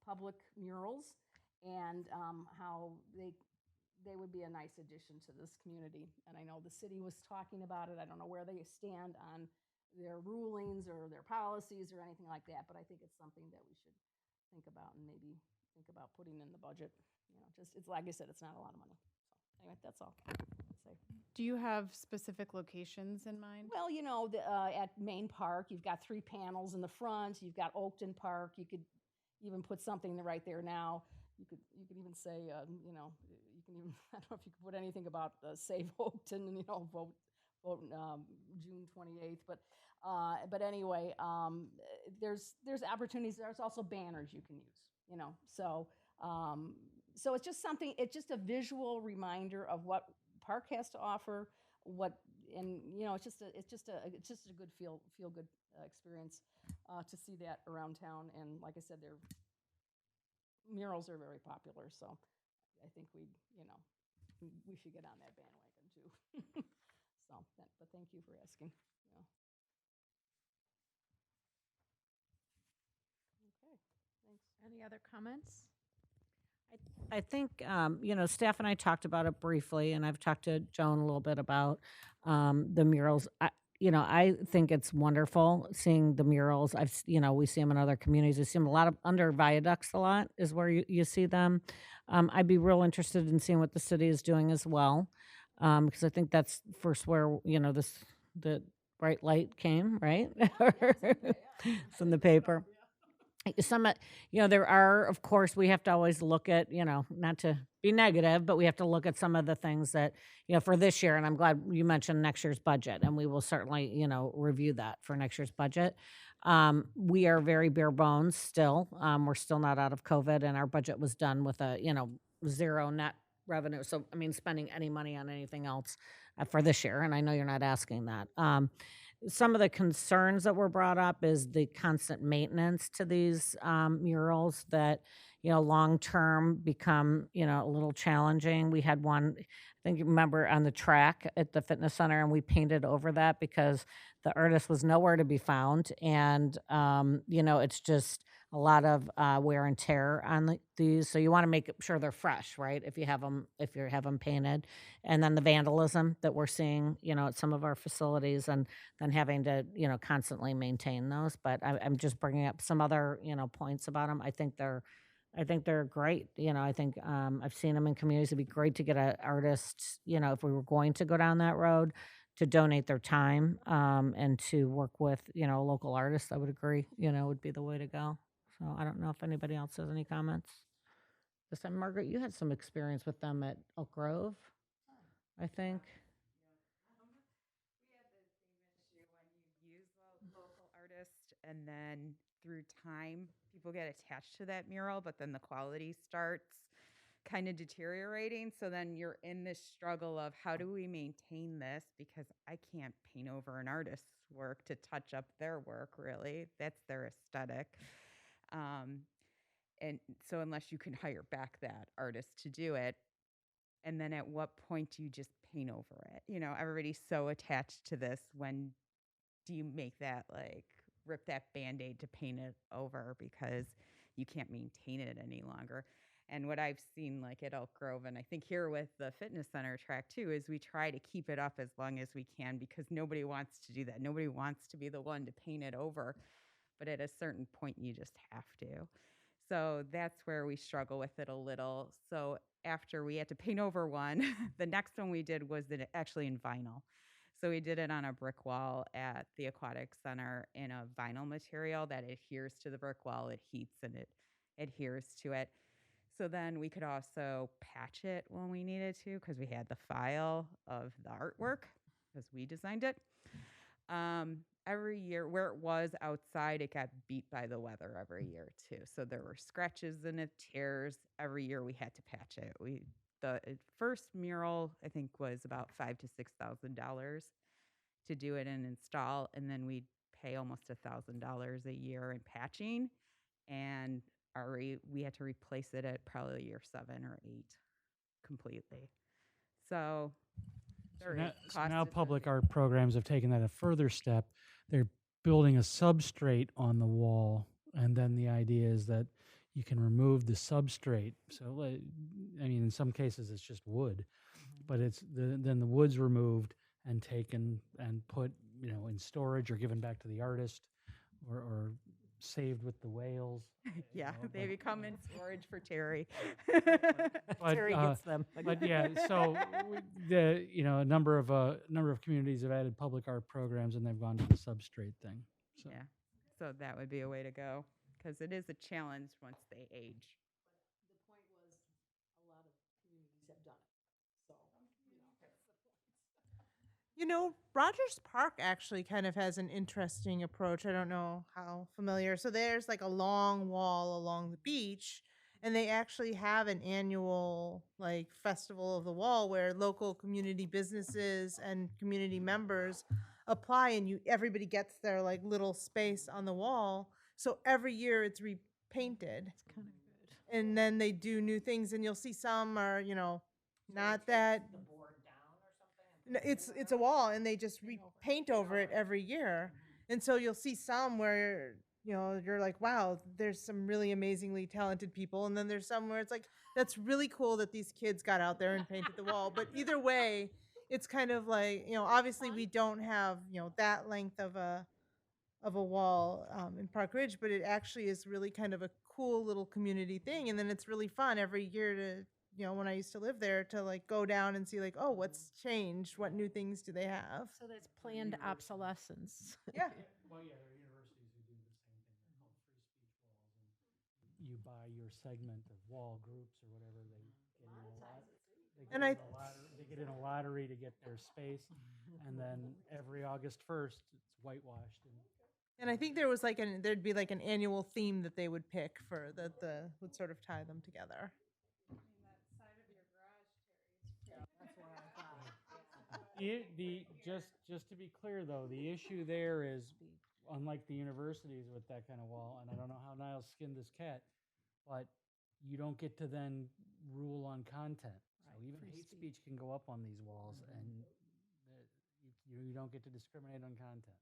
public murals and how they would be a nice addition to this community. And I know the city was talking about it. I don't know where they stand on their rulings or their policies or anything like that, but I think it's something that we should think about and maybe think about putting in the budget. It's like I said, it's not a lot of money. So anyway, that's all I'll say. Do you have specific locations in mind? Well, at Main Park, you've got 3 panels in the front. You've got Oakton Park. You could even put something right there now. You could even say, you can even, I don't know if you could put anything about Save Oakton and, vote June 28th. But anyway, there's opportunities. There's also banners you can use, so it's just something, it's just a visual reminder of what park has to offer, it's just a good feel good experience to see that around town. And like I said, their murals are very popular, so I think we should get on that bandwagon too. But thank you for asking. Yeah. Okay, thanks. Any other comments? I think, staff and I talked about it briefly, and I've talked to Joan a little bit about the murals. I think it's wonderful seeing the murals. We see them in other communities. We see them a lot under viaducts. A lot is where you see them. I'd be real interested in seeing what the city is doing as well, because I think that's first where the bright light came, right? It's in the paper. There are, of course, we have to always look at, not to be negative, but we have to look at some of the things that, for this year, and I'm glad you mentioned next year's budget, and we will certainly, review that for next year's budget. We are very bare bones still. We're still not out of COVID, and our budget was done with a, 0 net revenue. So, spending any money on anything else for this year, and I know you're not asking that. Some of the concerns that were brought up is the constant maintenance to these murals that, long-term become, a little challenging. We had one, I think you remember, on the track at the fitness center, and we painted over that because the artist was nowhere to be found. And, it's just a lot of wear and tear on these. So you want to make sure they're fresh, right? If you have them painted. And then the vandalism that we're seeing, at some of our facilities, and then having to, constantly maintain those. But I'm just bringing up some other, points about them. I think they're great. I think I've seen them in communities. It'd be great to get an artist, if we were going to go down that road, to donate their time and to work with, local artists. I would agree, would be the way to go. So I don't know if anybody else has any comments. This time, Margaret, you had some experience with them at Elk Grove, I think. We had the same issue when you use a local artist, and then through time, people get attached to that mural, but then the quality starts kind of deteriorating. So then you're in this struggle of, how do we maintain this? Because I can't paint over an artist's work to touch up their work, really. That's their aesthetic. Um, and so unless you can hire back that artist to do it, and then at what point do you just paint over it? You know, everybody's so attached to this. When do you make that, like, rip that Band-Aid to paint it over because you can't maintain it any longer? And what I've seen, like, at Elk Grove, and I think here with the fitness center track too, is we try to keep it up as long as we can because nobody wants to do that. Nobody wants to be the one to paint it over. But at a certain point, you just have to. So that's where we struggle with it a little. So after we had to paint over one, the next one we did was actually in vinyl. So we did it on a brick wall at the aquatic center in a vinyl material that adheres to the brick wall. It heats and it adheres to it. So then we could also patch it when we needed to because we had the file of the artwork because we designed it. Every year where it was outside, it got beat by the weather every year too. So there were scratches and it tears. Every year we had to patch it. The first mural I think was about $5,000 to $6,000 to do it and install, and then we'd pay almost $1,000 a year in patching, and we had to replace it at probably year 7 or 8 completely. So So now public art programs have taken that a further step. They're building a substrate on the wall, and then the idea is that you can remove the substrate. So, I mean, in some cases it's just wood, but then the wood's removed and taken and put, in storage or given back to the artist, or saved with the whales. Yeah, they become in storage for Terry. But, Terry gets them. but yeah, so a number of communities have added public art programs, and they've gone to the substrate thing. So. Yeah, so that would be a way to go because it is a challenge once they age. The point was, a lot of communities have done it. So, that's the point. You know, Rogers Park actually kind of has an interesting approach. I don't know how familiar. So there's like a long wall along the beach, and they actually have an annual like festival of the wall where local community businesses and community members apply, and everybody gets their like little space on the wall. So every year it's repainted. It's kind of good. And then they do new things, and you'll see some are, not that. The board down or something? No, it's a wall, and they just repaint over it every year. And so you'll see some where, you're like, wow, there's some really amazingly talented people. And then there's some where it's like, that's really cool that these kids got out there and painted the wall. But either way, it's kind of like, obviously we don't have, that length of a wall in Park Ridge, but it actually is really kind of a cool little community thing. And then it's really fun every year to, when I used to live there, to like go down and see like, oh, what's changed? What new things do they have? So that's planned obsolescence. Yeah. Well, yeah, there are universities who do the same thing. They're called free speech walls, and you buy your segment of wall groups or whatever. They get in a lot. They get in a lottery to get their space, and then every August 1st, it's whitewashed. And I think there was like there'd be like an annual theme that they would pick for that would sort of tie them together. Just to be clear though, the issue there is, unlike the universities with that kind of wall, and I don't know how Niles skinned this cat, but you don't get to then rule on content. So even hate speech can go up on these walls, and you don't get to discriminate on content.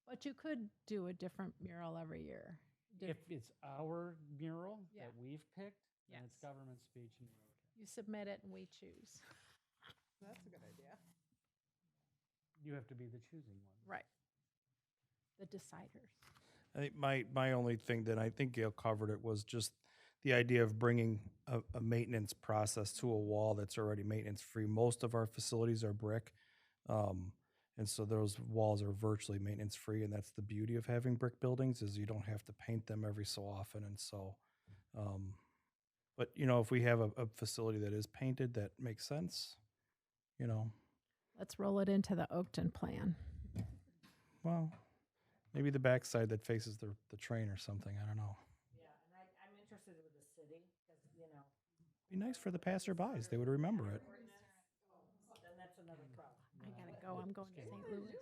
But you could do a different mural every year. If it's our mural Yeah. that we've picked, then it's Yes. government speech, and we're okay. You submit it and we choose. That's a good idea. You have to be the choosing one. Right. The deciders. I think my only thing that I think Gail covered it was just the idea of bringing a maintenance process to a wall that's already maintenance free. Most of our facilities are brick. And so those walls are virtually maintenance free, and that's the beauty of having brick buildings is you don't have to paint them every so often. And so, but if we have a facility that is painted, that makes sense, Let's roll it into the Oakton plan. Well, maybe the backside that faces the train or something. I don't know. Yeah, and I'm interested with the city because, Be nice for the passerbys. They would remember it. then that's another problem. I gotta go. I'm going to St. Louis.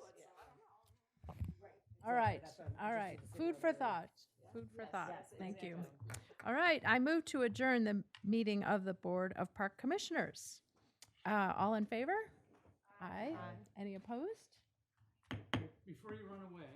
All right. All right. Food for thought. Food for thought. Thank you. All right, I move to adjourn the meeting of the Board of Park Commissioners. All in favor? Aye. Any opposed? Before you run away.